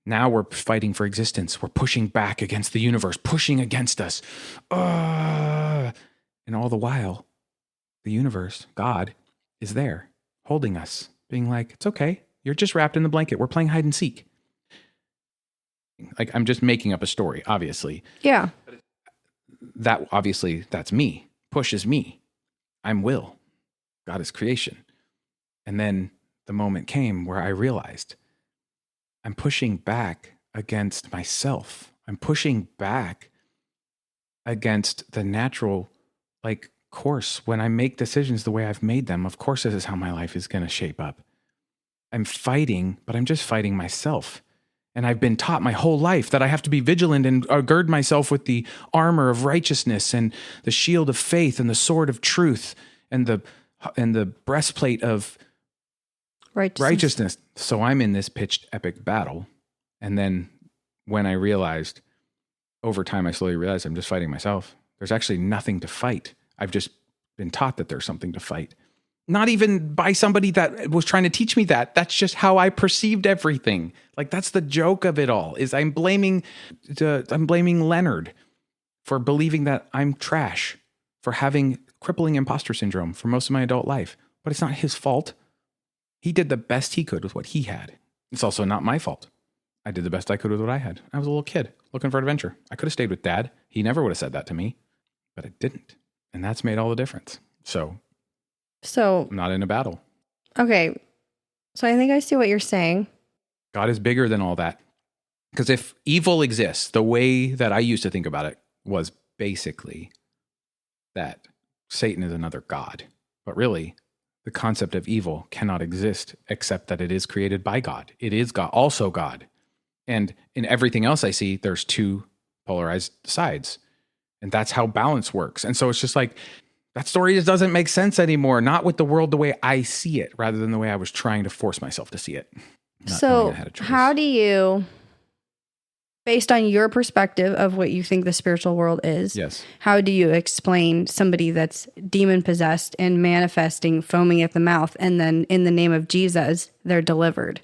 now we're fighting for existence. We're pushing back against the universe, pushing against us. And all the while, the universe, God, is there, holding us, being like, it's okay. You're just wrapped in the blanket. We're playing hide and seek. Like, I'm just making up a story, obviously. Yeah. That's me. Push is me. I'm will. God is creation. And then the moment came where I realized I'm pushing back against myself. I'm pushing back against the natural, like, course. When I make decisions the way I've made them, of course, this is how my life is going to shape up. I'm fighting, but I'm just fighting myself. And I've been taught my whole life that I have to be vigilant and gird myself with the armor of righteousness and the shield of faith and the sword of truth and the breastplate of righteousness. So I'm in this pitched epic battle. And then when I realized, over time, I slowly realized I'm just fighting myself. There's actually nothing to fight. I've just been taught that there's something to fight. Not even by somebody that was trying to teach me that. That's just how I perceived everything. Like, that's the joke of it all, is I'm blaming Leonard for believing that I'm trash, for having crippling imposter syndrome for most of my adult life. But it's not his fault. He did the best he could with what he had. It's also not my fault. I did the best I could with what I had. I was a little kid looking for adventure. I could have stayed with Dad. He never would have said that to me, but I didn't. And that's made all the difference. So I'm not in a battle. Okay. So I think I see what you're saying. God is bigger than all that. Because if evil exists, the way that I used to think about it was basically that Satan is another god. But really, the concept of evil cannot exist except that it is created by God. It is God, also God. And in everything else I see, there's two polarized sides. And that's how balance works. And so it's just like, That story just doesn't make sense anymore. Not with the world the way I see it, rather than the way I was trying to force myself to see it. Not knowing So I had a choice. how do you, based on your perspective of what you think the spiritual world is, Yes. how do you explain somebody that's demon possessed and manifesting, foaming at the mouth, and then in the name of Jesus, they're delivered?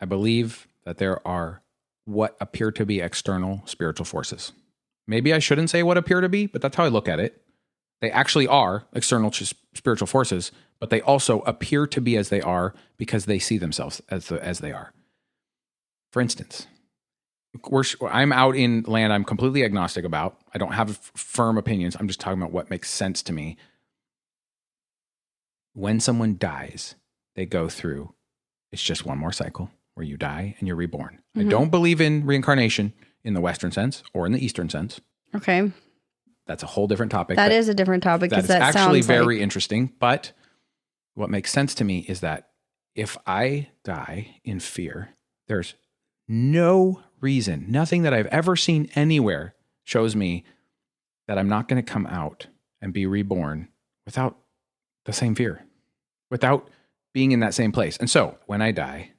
I believe that there are what appear to be external spiritual forces. Maybe I shouldn't say what appear to be, but that's how I look at it. They actually are external spiritual forces, but they also appear to be as they are because they see themselves as they are. For instance, I'm out in land I'm completely agnostic about. I don't have firm opinions. I'm just talking about what makes sense to me. When someone dies, they go through, it's just one more cycle where you die and you're reborn. I don't believe in reincarnation in the Western sense or in the Eastern sense. Okay. That's a whole different topic. That is a different topic. That is that actually sounds very like, interesting. But what makes sense to me is that if I die in fear, there's no reason, nothing that I've ever seen anywhere shows me that I'm not going to come out and be reborn without the same fear, without being in that same place. And so when I die,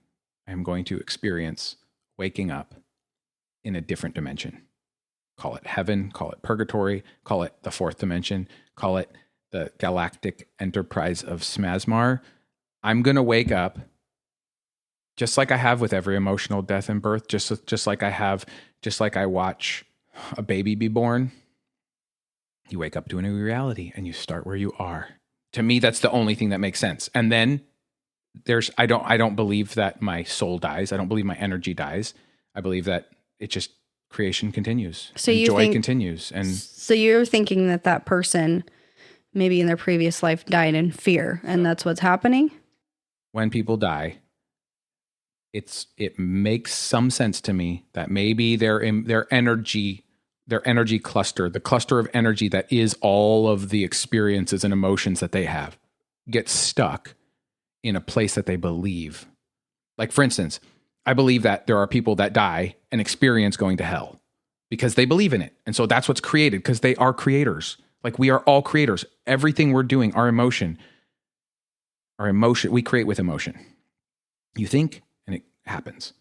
I'm going to experience waking up in a different dimension. Call it heaven, call it purgatory, call it the fourth dimension, call it the galactic enterprise of Smazmar. I'm going to wake up just like I have with every emotional death and birth, just like I watch a baby be born. You wake up to a new reality and you start where you are. To me, that's the only thing that makes sense. And then I don't believe that my soul dies. I don't believe my energy dies. I believe that it just creation continues. So and you joy think, continues. And so you're thinking that person maybe in their previous life died in fear, and that's what's happening? when people die, it makes some sense to me that maybe their energy cluster, the cluster of energy that is all of the experiences and emotions that they have, gets stuck in a place that they believe. Like, for instance, I believe that there are people that die and experience going to hell because they believe in it. And so that's what's created, because they are creators. Like, we are all creators. Everything we're doing, our emotion, we create with emotion. You think, and it happens.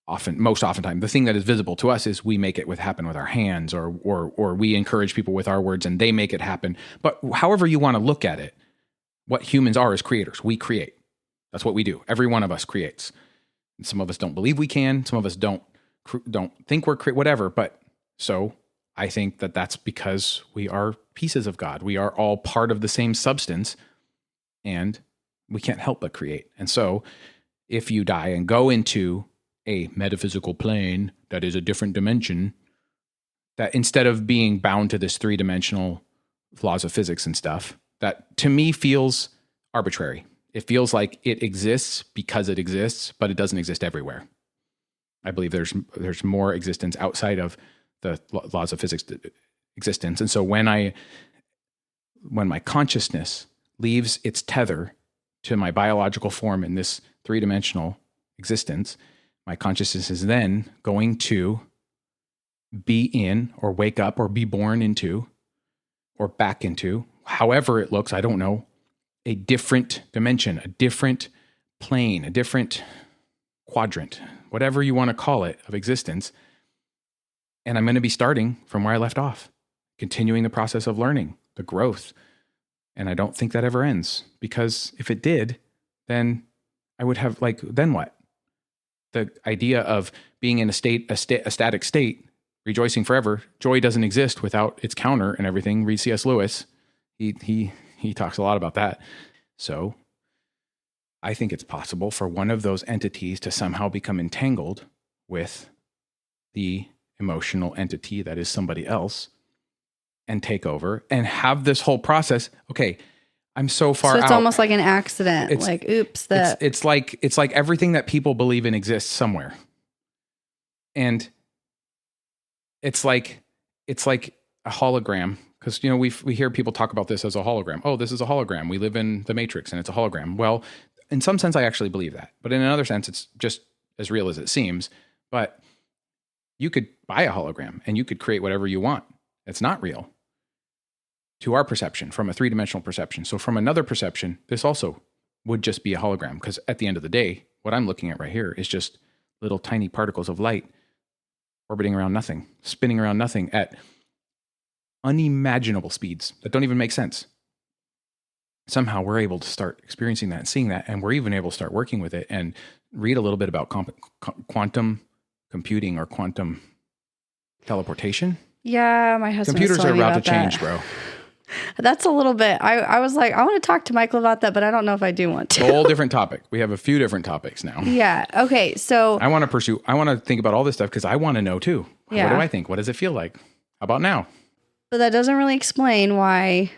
Most oftentimes, the thing that is visible to us is we make it happen with our hands, or we encourage people with our words and they make it happen. But however you want to look at it, what humans are is creators. We create. That's what we do. Every one of us creates. And some of us don't believe we can. Some of us don't think we're whatever. But so I think that that's because we are pieces of God. We are all part of the same substance, and we can't help but create. And so if you die and go into a metaphysical plane that is a different dimension, that instead of being bound to this 3-dimensional laws of physics and stuff, that to me feels arbitrary. It feels like it exists because it exists, but it doesn't exist everywhere. I believe there's more existence outside of the laws of physics existence. And so when my consciousness leaves its tether to my biological form in this 3-dimensional existence, my consciousness is then going to be in, or wake up, or be born into, or back into, however it looks, I don't know, a different dimension, a different plane, a different quadrant, whatever you want to call it, of existence. And I'm going to be starting from where I left off, continuing the process of learning, the growth. And I don't think that ever ends, because if it did, then I would have, then what? The idea of being in a static state, rejoicing forever, joy doesn't exist without its counter and everything. Read C.S. Lewis. He talks a lot about that. So I think it's possible for one of those entities to somehow become entangled with the emotional entity that is somebody else and take over and have this whole process. Okay, I'm so far out. So it's almost like an accident. Oops. It's like everything that people believe in exists somewhere. And it's like a hologram. Because, we hear people talk about this as a hologram. Oh, this is a hologram. We live in the Matrix and it's a hologram. Well, in some sense, I actually believe that. But in another sense, it's just as real as it seems. But you could buy a hologram and you could create whatever you want. It's not real. to our perception from a three-dimensional perception. So from another perception, this also would just be a hologram, because at the end of the day, what I'm looking at right here is just little tiny particles of light orbiting around nothing, spinning around nothing at unimaginable speeds that don't even make sense. Somehow we're able to start experiencing that and seeing that, and we're even able to start working with it and read a little bit about quantum computing or quantum teleportation. Yeah, my husband. Computers are about to that. change, bro. That's a little bit. I was like, I want to talk to Michael about that, but I don't know if I do want to. A whole different topic. We have a few different topics now. Yeah. Okay. So I want to think about all this stuff because I want to know too. Yeah. What do I think? What does it feel like? How about now? But that doesn't really explain why.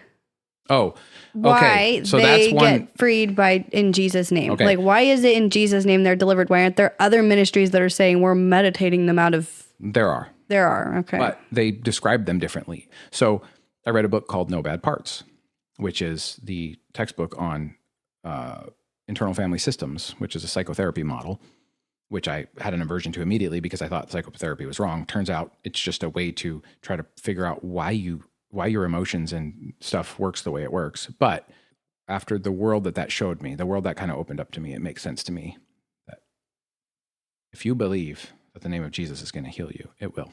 Oh, why okay. So they that's one. get freed in Jesus' name. Okay. Like, why is it in Jesus' name they're delivered? Why aren't there other ministries that are saying we're meditating them out of? There are. There are. Okay. But they describe them differently. So I read a book called No Bad Parts, which is the textbook on internal family systems, which is a psychotherapy model, which I had an aversion to immediately because I thought psychotherapy was wrong. Turns out it's just a way to try to figure out why your emotions and stuff works the way it works. But after the world that showed me, the world that kind of opened up to me, it makes sense to me that if you believe that the name of Jesus is going to heal you, it will.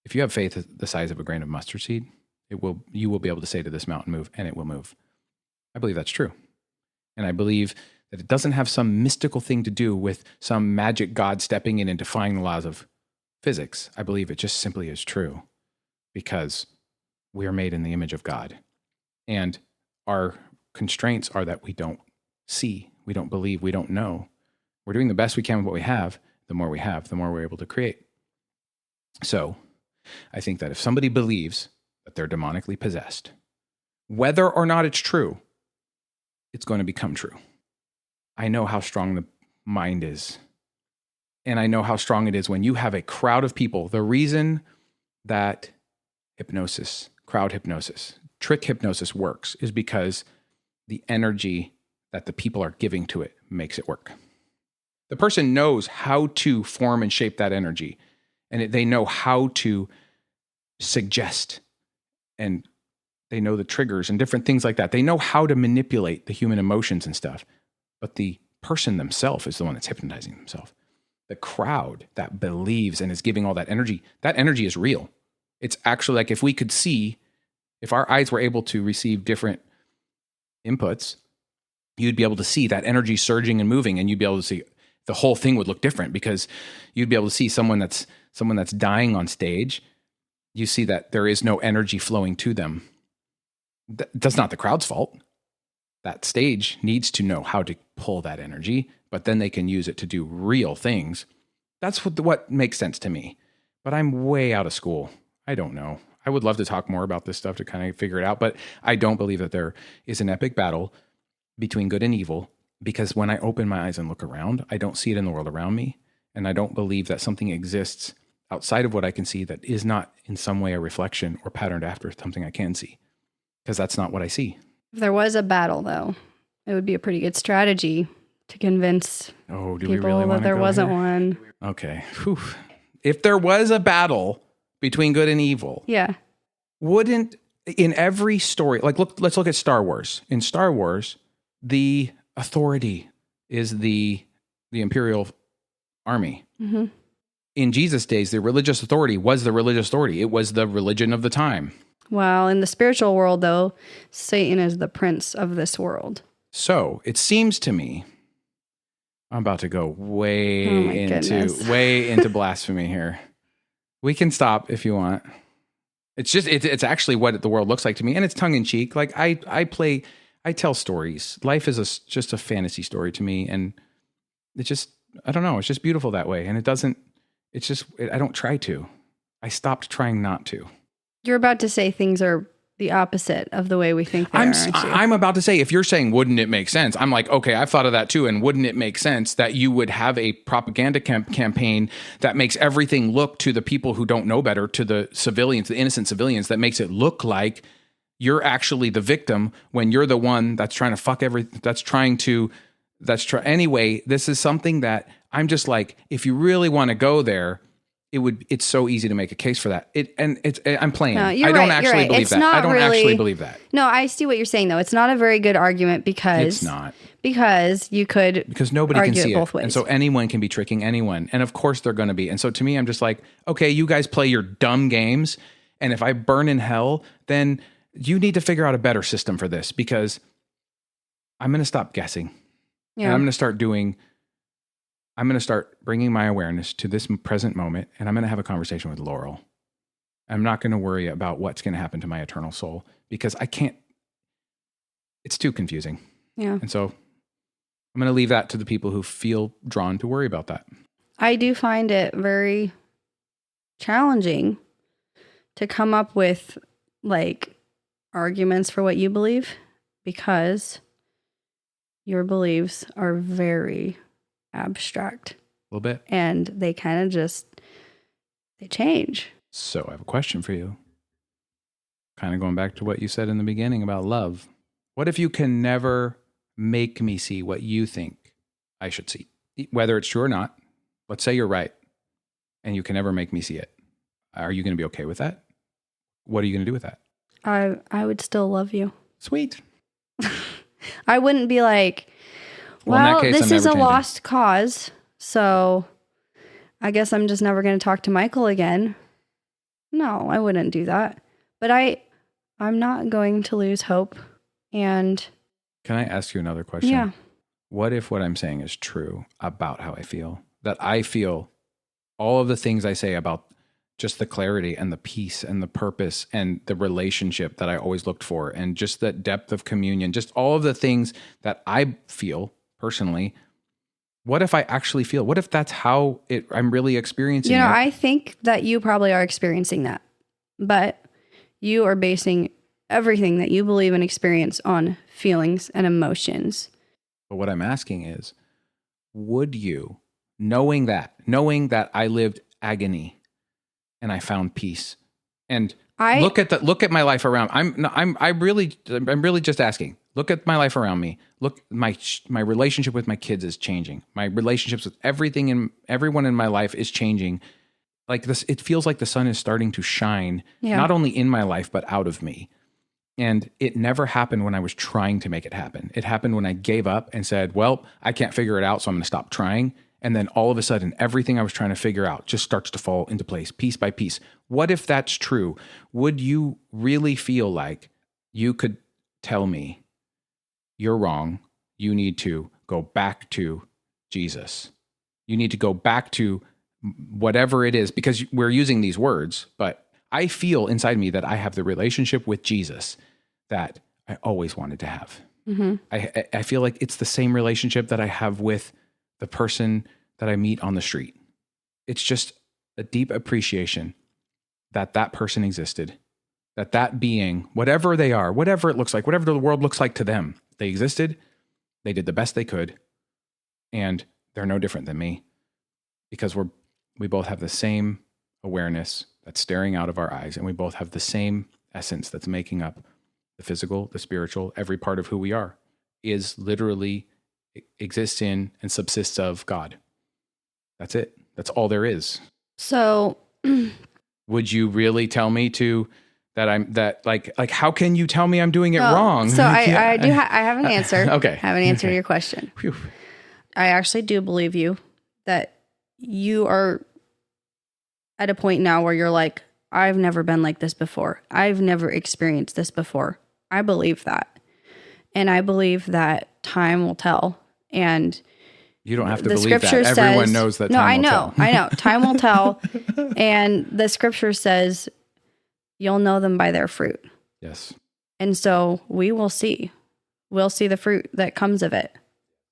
If you have faith the size of a grain of mustard seed, you will be able to say to this mountain, move, and it will move. I believe that's true. And I believe that it doesn't have some mystical thing to do with some magic God stepping in and defying the laws of physics. I believe it just simply is true because we are made in the image of God. And our constraints are that we don't see, we don't believe, we don't know. We're doing the best we can with what we have. The more we have, the more we're able to create. So I think that if somebody believes that they're demonically possessed, whether or not it's true, it's going to become true. I know how strong the mind is. And I know how strong it is when you have a crowd of people. The reason that hypnosis, crowd hypnosis, trick hypnosis works is because the energy that the people are giving to it makes it work. The person knows how to form and shape that energy, and they know how to suggest, and they know the triggers and different things like that. They know how to manipulate the human emotions and stuff, but the person themselves is the one that's hypnotizing themselves. The crowd that believes and is giving all that energy is real. It's actually like if we could see, if our eyes were able to receive different inputs, you'd be able to see that energy surging and moving, and you'd be able to see the whole thing would look different because you'd be able to see someone that's dying on stage. You see that there is no energy flowing to them. That's not the crowd's fault. That stage needs to know how to pull that energy, but then they can use it to do real things. That's what makes sense to me. But I'm way out of school. I don't know. I would love to talk more about this stuff to kind of figure it out, but I don't believe that there is an epic battle between good and evil, because when I open my eyes and look around, I don't see it in the world around me. And I don't believe that something exists outside of what I can see that is not in some way a reflection or patterned after something I can see, because that's not what I see. If there was a battle, though, it would be a pretty good strategy to convince do people we really that there wasn't here? one. Okay. Whew. If there was a battle between good and evil, Yeah. wouldn't in every story, like let's look at Star Wars. In Star Wars, the authority is the Imperial Army. Mm-hmm. In Jesus' days, the religious authority was the religious authority. It was the religion of the time. Well, in the spiritual world, though, Satan is the prince of this world. So it seems to me, I'm about to go way into blasphemy here. We can stop if you want. It's actually what the world looks like to me, and it's tongue in cheek. Like I tell stories. Life is just a fantasy story to me, and I don't know. It's just beautiful that way, and I don't try to. I stopped trying not to. You're about to say things are the opposite of the way we think they are, aren't you? I'm about to say, if you're saying, wouldn't it make sense? I'm like, okay, I've thought of that too. And wouldn't it make sense that you would have a propaganda campaign that makes everything look to the people who don't know better, to the civilians, the innocent civilians, that makes it look like you're actually the victim when you're the one that's trying to fuck everything, anyway, this is something that I'm just like, if you really want to go there, it's so easy to make a case for that. I'm playing. No, I you're don't right, actually you're right. believe It's that. not I don't really- actually believe that. No, I see what you're saying though. It's not a very good argument because It's not. because you could Because nobody can argue see it both ways. And so anyone can be tricking anyone. And of course they're going to be. And so to me, I'm just like, okay, you guys play your dumb games. And if I burn in hell, then you need to figure out a better system for this, because I'm going to stop guessing. Yeah. And I'm going to start bringing my awareness to this present moment. And I'm going to have a conversation with Laurel. I'm not going to worry about what's going to happen to my eternal soul, because it's too confusing. Yeah. And so I'm going to leave that to the people who feel drawn to worry about that. I do find it very challenging to come up with like arguments for what you believe, because your beliefs are very abstract A little bit. and they kind of they change. So I have a question for you. Kind of going back to what you said in the beginning about love. What if you can never make me see what you think I should see? Whether it's true or not, let's say you're right, and you can never make me see it. Are you going to be okay with that? What are you going to do with that? I would still love you. Sweet. I wouldn't be like, Well, in that well, case, this I'm is a never changing. lost cause, so I guess I'm just never going to talk to Michael again. No, I wouldn't do that. But I'm not going to lose hope. And Can I ask you another question? yeah, What if what I'm saying is true about how I feel? That I feel all of the things I say about just the clarity and the peace and the purpose and the relationship that I always looked for, and just that depth of communion, just all of the things that I feel personally. What if I actually feel? What if that's how I'm really experiencing it? I think that you probably are experiencing that, but you are basing everything that you believe and experience on feelings and emotions. But what I'm asking is, would you, knowing that I lived agony and I found peace, and look at my life around. I'm really just asking. Look at my life around me. Look, my relationship with my kids is changing. My relationships with everyone in my life is changing. Like this, it feels like the sun is starting to shine, not only in my life, but out of me. And it never happened when I was trying to make it happen. It happened when I gave up and said, well, I can't figure it out, so I'm going to stop trying. And then all of a sudden, everything I was trying to figure out just starts to fall into place, piece by piece. What if that's true? Would you really feel like you could tell me, you're wrong, you need to go back to Jesus? You need to go back to whatever it is, because we're using these words, but I feel inside me that I have the relationship with Jesus that I always wanted to have. Mm-hmm. I feel like it's the same relationship that I have with the person that I meet on the street. It's just a deep appreciation that person existed, that being, whatever they are, whatever it looks like, whatever the world looks like to them, they existed, they did the best they could, and they're no different than me, because we both have the same awareness that's staring out of our eyes, and we both have the same essence that's making up the physical, the spiritual, every part of who we are is literally exists in and subsists of God. That's it. That's all there is. So would you really tell me how can you tell me I'm doing it wrong? So I have an answer. Okay. I have an answer to your question. Whew. I actually do believe you that you are at a point now where you're like, I've never been like this before. I've never experienced this before. I believe that. And I believe that time will tell. And you don't have to the believe that. scripture Everyone says, knows that no, time will tell. I know. Time will tell. And the scripture says, you'll know them by their fruit. Yes. And so we will see. We'll see the fruit that comes of it.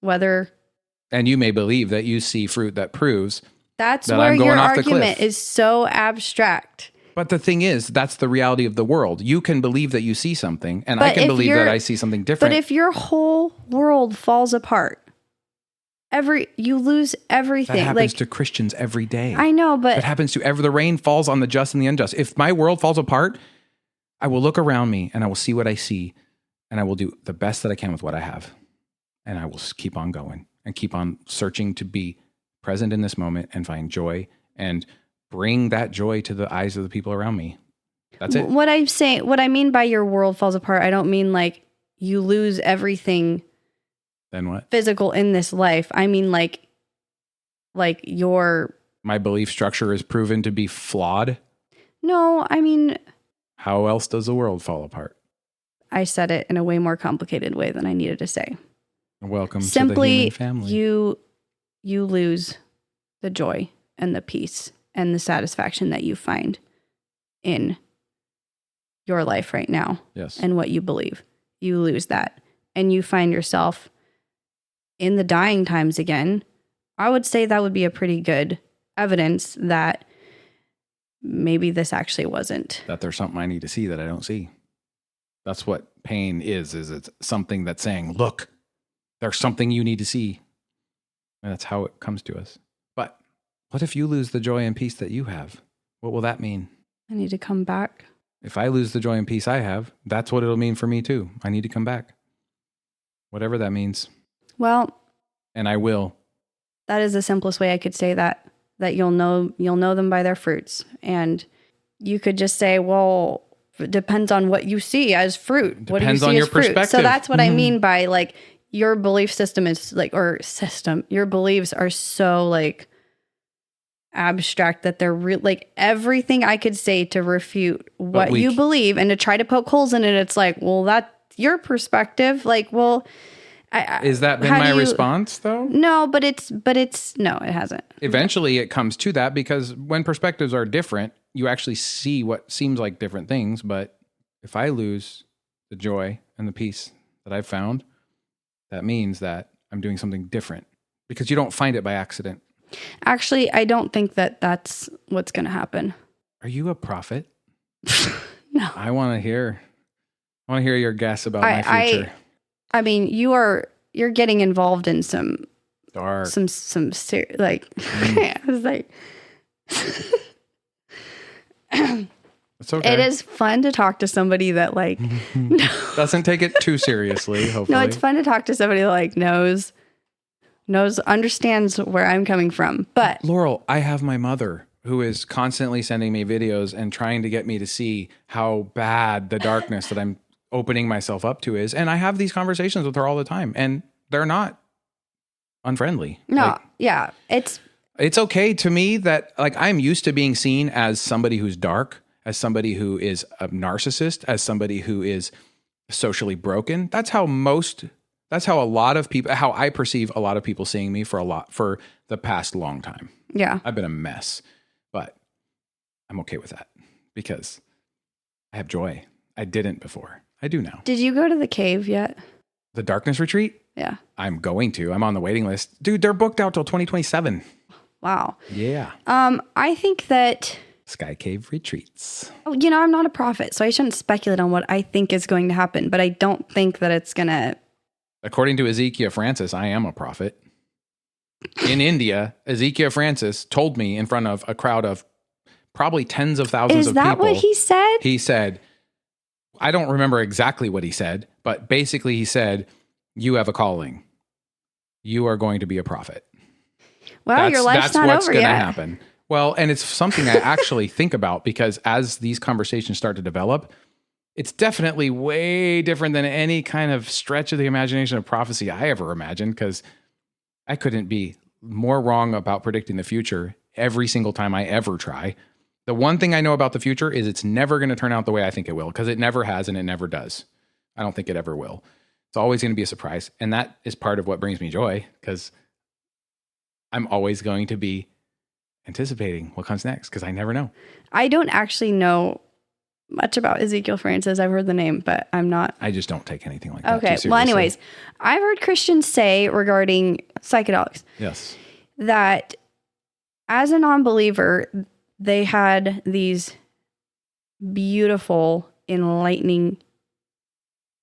And you may believe that you see fruit that proves that's that where I'm going your off the argument cliff. is so abstract. But the thing is, that's the reality of the world. You can believe that you see something, and I can believe that I see something different. But if your whole world falls apart, you lose everything. That happens to Christians every day. I know, but it happens to the rain falls on the just and the unjust. If my world falls apart, I will look around me and I will see what I see, and I will do the best that I can with what I have. And I will keep on going and keep on searching to be present in this moment and find joy and bring that joy to the eyes of the people around me. That's it. What I mean by your world falls apart, I don't mean like you lose everything Then what? physical in this life. I mean like your... My belief structure is proven to be flawed. No, I mean... How else does the world fall apart? I said it in a way more complicated way than I needed to say. Welcome to the Simply, human family. you lose the joy and the peace and the satisfaction that you find in your life right now. Yes. And what you believe. You lose that. And you find yourself in the dying times again. I would say that would be a pretty good evidence that maybe this actually wasn't. That there's something I need to see that I don't see. That's what pain is it's something that's saying, look, there's something you need to see. And that's how it comes to us. But what if you lose the joy and peace that you have? What will that mean? I need to come back. If I lose the joy and peace I have, that's what it'll mean for me too. I need to come back. Whatever that means. Well, and I will. That is the simplest way I could say that you'll know them by their fruits. And you could just say, well, it depends on what you see as fruit. What do you see on your as fruit? perspective. So that's what I mean by like your belief system is like, or system, your beliefs are so like abstract that they're like everything I could say to refute what you believe and to try to poke holes in it. It's like, well, that's your perspective. Like, well, is that been my response though? No, but it's no, it hasn't. Eventually it comes to that because when perspectives are different, you actually see what seems like different things. But if I lose the joy and the peace that I've found, that means that I'm doing something different because you don't find it by accident. Actually, I don't think that that's what's going to happen. Are you a prophet? No. I want to hear your guess about my future. I mean, you're getting involved in some dark, like, I was like, it's okay. It is fun to talk to somebody that like doesn't take it too seriously. Hopefully, no, it's fun to talk to somebody that like understands where I'm coming from. But Laurel, I have my mother who is constantly sending me videos and trying to get me to see how bad the darkness that I'm opening myself up to is. And I have these conversations with her all the time and they're not unfriendly. No, like, yeah. It's okay to me that like I'm used to being seen as somebody who's dark, as somebody who is a narcissist, as somebody who is socially broken. That's how a lot of people, how I perceive a lot of people seeing me for the past long time. Yeah. I've been a mess, but I'm okay with that because I have joy. I didn't before. I do now. Did you go to the cave yet? The darkness retreat? Yeah. I'm going to. I'm on the waiting list. Dude, they're booked out till 2027. Wow. Yeah. I think that Sky Cave retreats. I'm not a prophet, so I shouldn't speculate on what I think is going to happen, but I don't think that it's going to. According to Ezekiel Francis, I am a prophet. In India, Ezekiel Francis told me in front of a crowd of probably tens of thousands of people. Is that what he said? He said, I don't remember exactly what he said, but basically he said, you have a calling. You are going to be a prophet. Well, your life's not over yet. That's what's going to happen. Well, and it's something I actually think about because as these conversations start to develop, it's definitely way different than any kind of stretch of the imagination of prophecy I ever imagined because I couldn't be more wrong about predicting the future every single time I ever try. The one thing I know about the future is it's never going to turn out the way I think it will because it never has and it never does. I don't think it ever will. It's always going to be a surprise. And that is part of what brings me joy because I'm always going to be anticipating what comes next because I never know. I don't actually know much about Ezekiel Francis. I've heard the name, but I'm not. I just don't take anything like that. Okay. Well, anyways, I've heard Christians say regarding psychedelics. Yes. That as a non-believer, they had these beautiful, enlightening.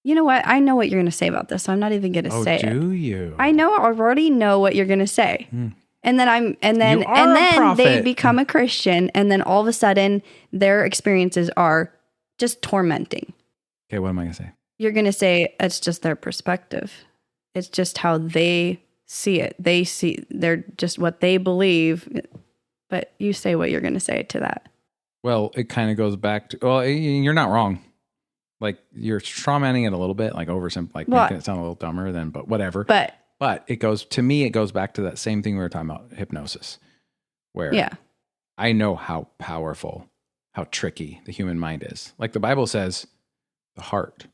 You know what? I know what you're going to say about this, so I'm not even going to say it. Do you? I know. I already know what you're going to say. And then they become a Christian, and then all of a sudden their experiences are just tormenting. Okay, what am I going to say? You're going to say it's just their perspective. It's just how they see it. They're just what they believe. But you say what you're going to say to that. Well, it kind of goes back to, well, you're not wrong. Like you're strawmanning it a little bit, like making it sound a little dumber than, but whatever. But it goes back to that same thing we were talking about, hypnosis, where I know how powerful, how tricky the human mind is. Like the Bible says, the heart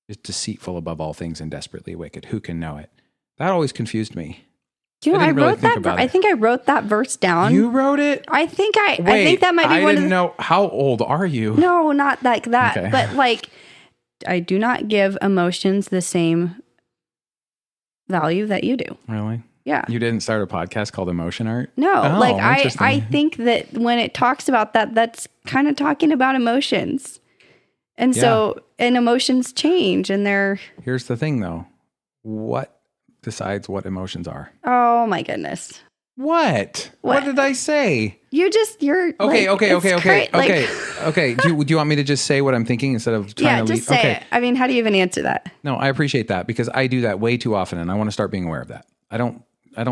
is deceitful above all things and desperately wicked. Who can know it? That always confused me. You know, I wrote that. I think I wrote that verse down. You wrote it? I think that might be I one didn't know. How old are you? No, not like that. Okay. But like, I do not give emotions the same value that you do. Really? Yeah. You didn't start a podcast called Emotion Art? No, I think that when it talks about that, that's kind of talking about emotions. And so, and emotions change and they're... Here's the thing though. What decides what emotions are? Oh my goodness. What did I say? You're okay. Do you want me to just say what I'm thinking instead of trying to lead? Just say it. I mean, how do you even answer that? No, I appreciate that because I do that way too often and I want to start being aware of that. I don't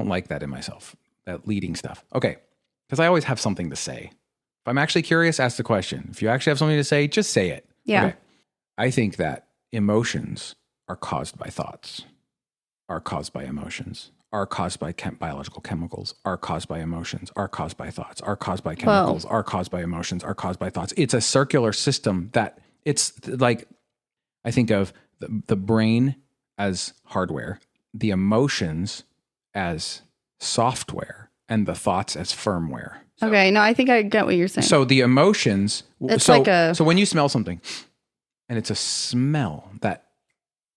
like that in myself, that leading stuff. Okay. Because I always have something to say. If I'm actually curious, ask the question. If you actually have something to say, just say it. Yeah. Okay. I think that emotions are caused by thoughts, are caused by emotions, are caused by biological chemicals, are caused by emotions, are caused by thoughts, are caused by chemicals, are caused by emotions, are caused by thoughts. It's a circular system that it's like, I think of the brain as hardware, the emotions as software, and the thoughts as firmware. Okay, no, I think I get what you're saying. So the emotions, so when you smell something and it's a smell that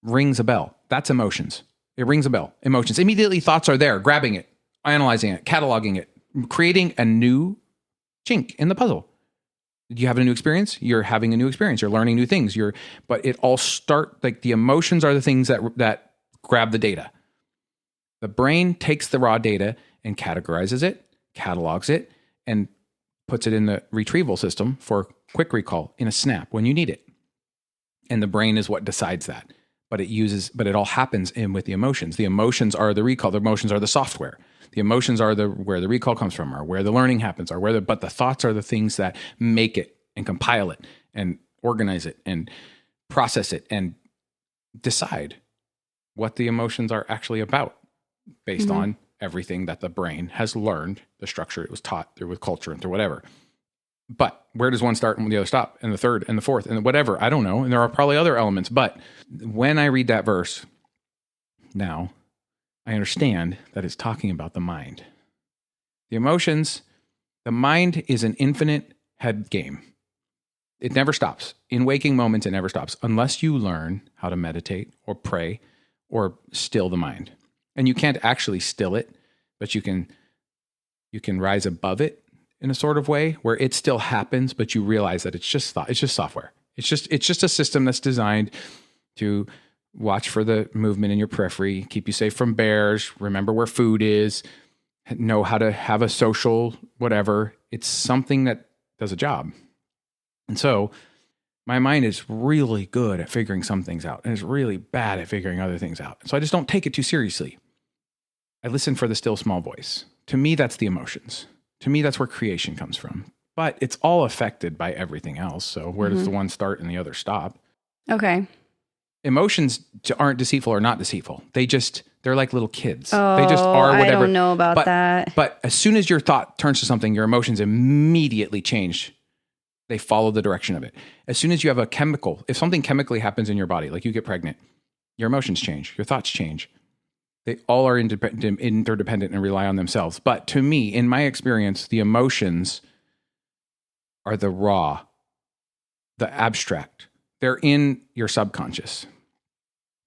rings a bell, that's emotions. It rings a bell. Emotions. Immediately thoughts are there, grabbing it, analyzing it, cataloging it, creating a new chink in the puzzle. You have a new experience. You're having a new experience. You're learning new things. But it all like the emotions are the things that grab the data. The brain takes the raw data and categorizes it, catalogs it, and puts it in the retrieval system for quick recall in a snap when you need it. And the brain is what decides that. But it all happens with the emotions. The emotions are the recall. The emotions are the software. The emotions are where the recall comes from, or where the learning happens, but the thoughts are the things that make it and compile it and organize it and process it and decide what the emotions are actually about based on everything that the brain has learned, the structure it was taught through with culture and through whatever. But where does one start and the other stop, and the third and the fourth and whatever? I don't know. And there are probably other elements. But when I read that verse now, I understand that it's talking about the mind. The emotions, the mind is an infinite head game. It never stops. In waking moments, it never stops unless you learn how to meditate or pray or still the mind. And you can't actually still it, but you can rise above it in a sort of way where it still happens, but you realize that it's just thought. It's just software. It's just a system that's designed to watch for the movement in your periphery, keep you safe from bears, remember where food is, know how to have a social whatever. It's something that does a job. And so my mind is really good at figuring some things out and is really bad at figuring other things out. So I just don't take it too seriously. I listen for the still small voice. To me, that's the emotions. To me, that's where creation comes from. But it's all affected by everything else. So where does the one start and the other stop? Okay. Emotions aren't deceitful or not deceitful. They're like little kids. They just are whatever. I don't know about that. But as soon as your thought turns to something, your emotions immediately change. They follow the direction of it. As soon as you have a chemical, if something chemically happens in your body, like you get pregnant, your emotions change, your thoughts change. They all are interdependent and rely on themselves. But to me, in my experience, the emotions are the raw, the abstract. They're in your subconscious.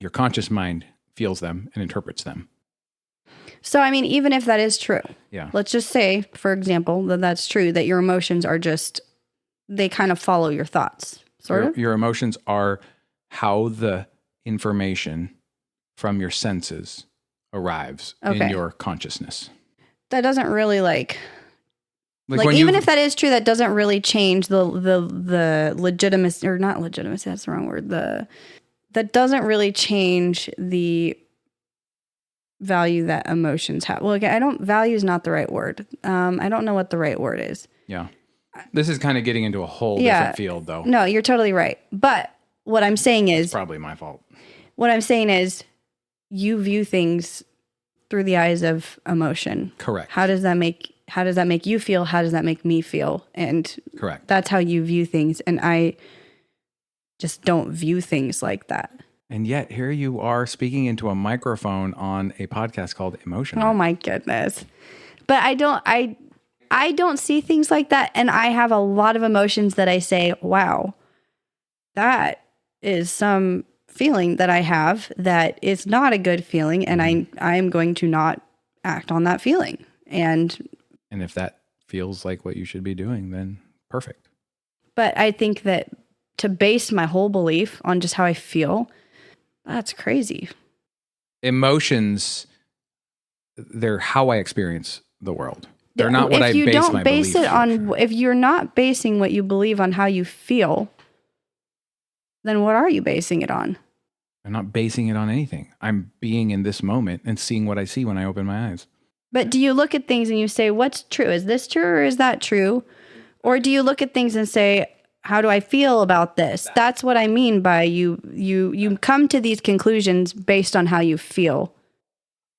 Your conscious mind feels them and interprets them. So, I mean, even if that is true, let's just say, for example, that that's true, that your emotions are they kind of follow your thoughts, sort of? Your emotions are how the information from your senses arrives in your consciousness. That doesn't really like even if that is true, that doesn't really change the legitimacy, or not legitimacy, that's the wrong word. That doesn't really change the value that emotions have. Well, again, value is not the right word. I don't know what the right word is. Yeah. This is kind of getting into a whole different field, though. No, you're totally right. But what I'm saying is... It's probably my fault. What I'm saying is you view things through the eyes of emotion. Correct. How does that make you feel? How does that make me feel? And correct. That's how you view things. And I just don't view things like that. And yet here you are speaking into a microphone on a podcast called Emotion. Oh my goodness. But I don't see things like that. And I have a lot of emotions that I say, wow, that is some feeling that I have that is not a good feeling. And I'm going to not act on that feeling. And if that feels like what you should be doing, then perfect. But I think that to base my whole belief on just how I feel, that's crazy. Emotions, they're how I experience the world. They're not what I base my belief on. If you're not basing what you believe on how you feel, then what are you basing it on? I'm not basing it on anything. I'm being in this moment and seeing what I see when I open my eyes. But do you look at things and you say, what's true? Is this true or is that true? Or do you look at things and say, how do I feel about this? That's what I mean by you come to these conclusions based on how you feel.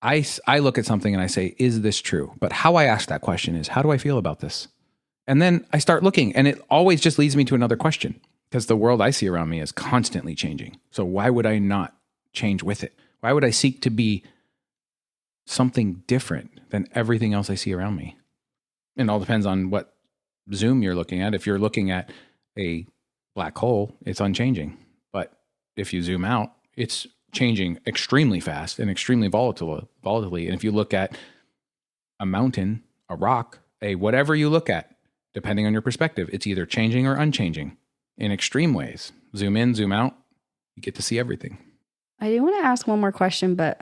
I look at something and I say, is this true? But how I ask that question is, how do I feel about this? And then I start looking, and it always just leads me to another question, because the world I see around me is constantly changing. So why would I not change with it? Why would I seek to be something different than everything else I see around me? It all depends on what zoom you're looking at. If you're looking at a black hole, it's unchanging. But if you zoom out, it's changing extremely fast and extremely volatilely. And if you look at a mountain, a rock, whatever you look at, depending on your perspective, it's either changing or unchanging in extreme ways. Zoom in, zoom out, you get to see everything. I do want to ask one more question, but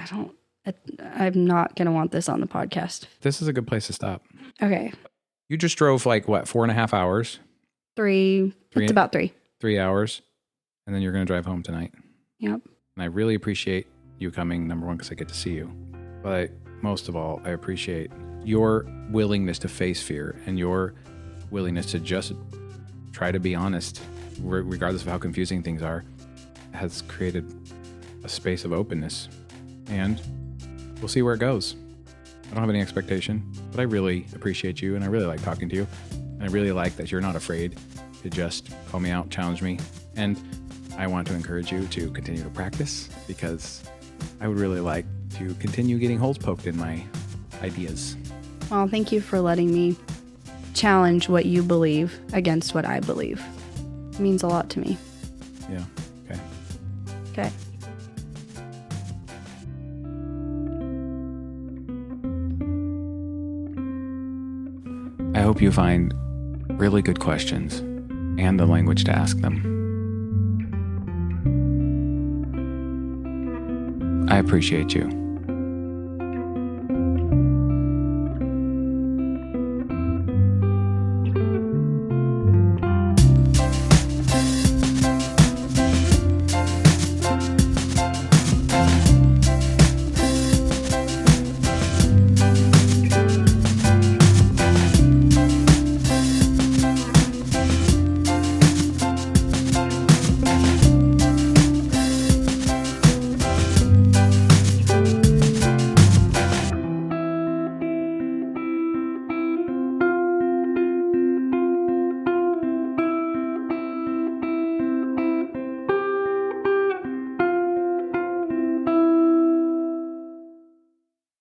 I'm not going to want this on the podcast. This is a good place to stop. Okay. You just drove 4.5 hours? It's about 3. 3 hours. And then you're going to drive home tonight. Yep. And I really appreciate you coming, number one, because I get to see you. But most of all, I appreciate your willingness to face fear and your willingness to just try to be honest, regardless of how confusing things are, has created a space of openness. And we'll see where it goes. I don't have any expectation, but I really appreciate you, and I really like talking to you. And I really like that you're not afraid to just call me out, challenge me. And I want to encourage you to continue to practice, because I would really like to continue getting holes poked in my ideas. Well, thank you for letting me challenge what you believe against what I believe. It means a lot to me. Yeah. Okay. Okay. I hope you find really good questions and the language to ask them. I appreciate you.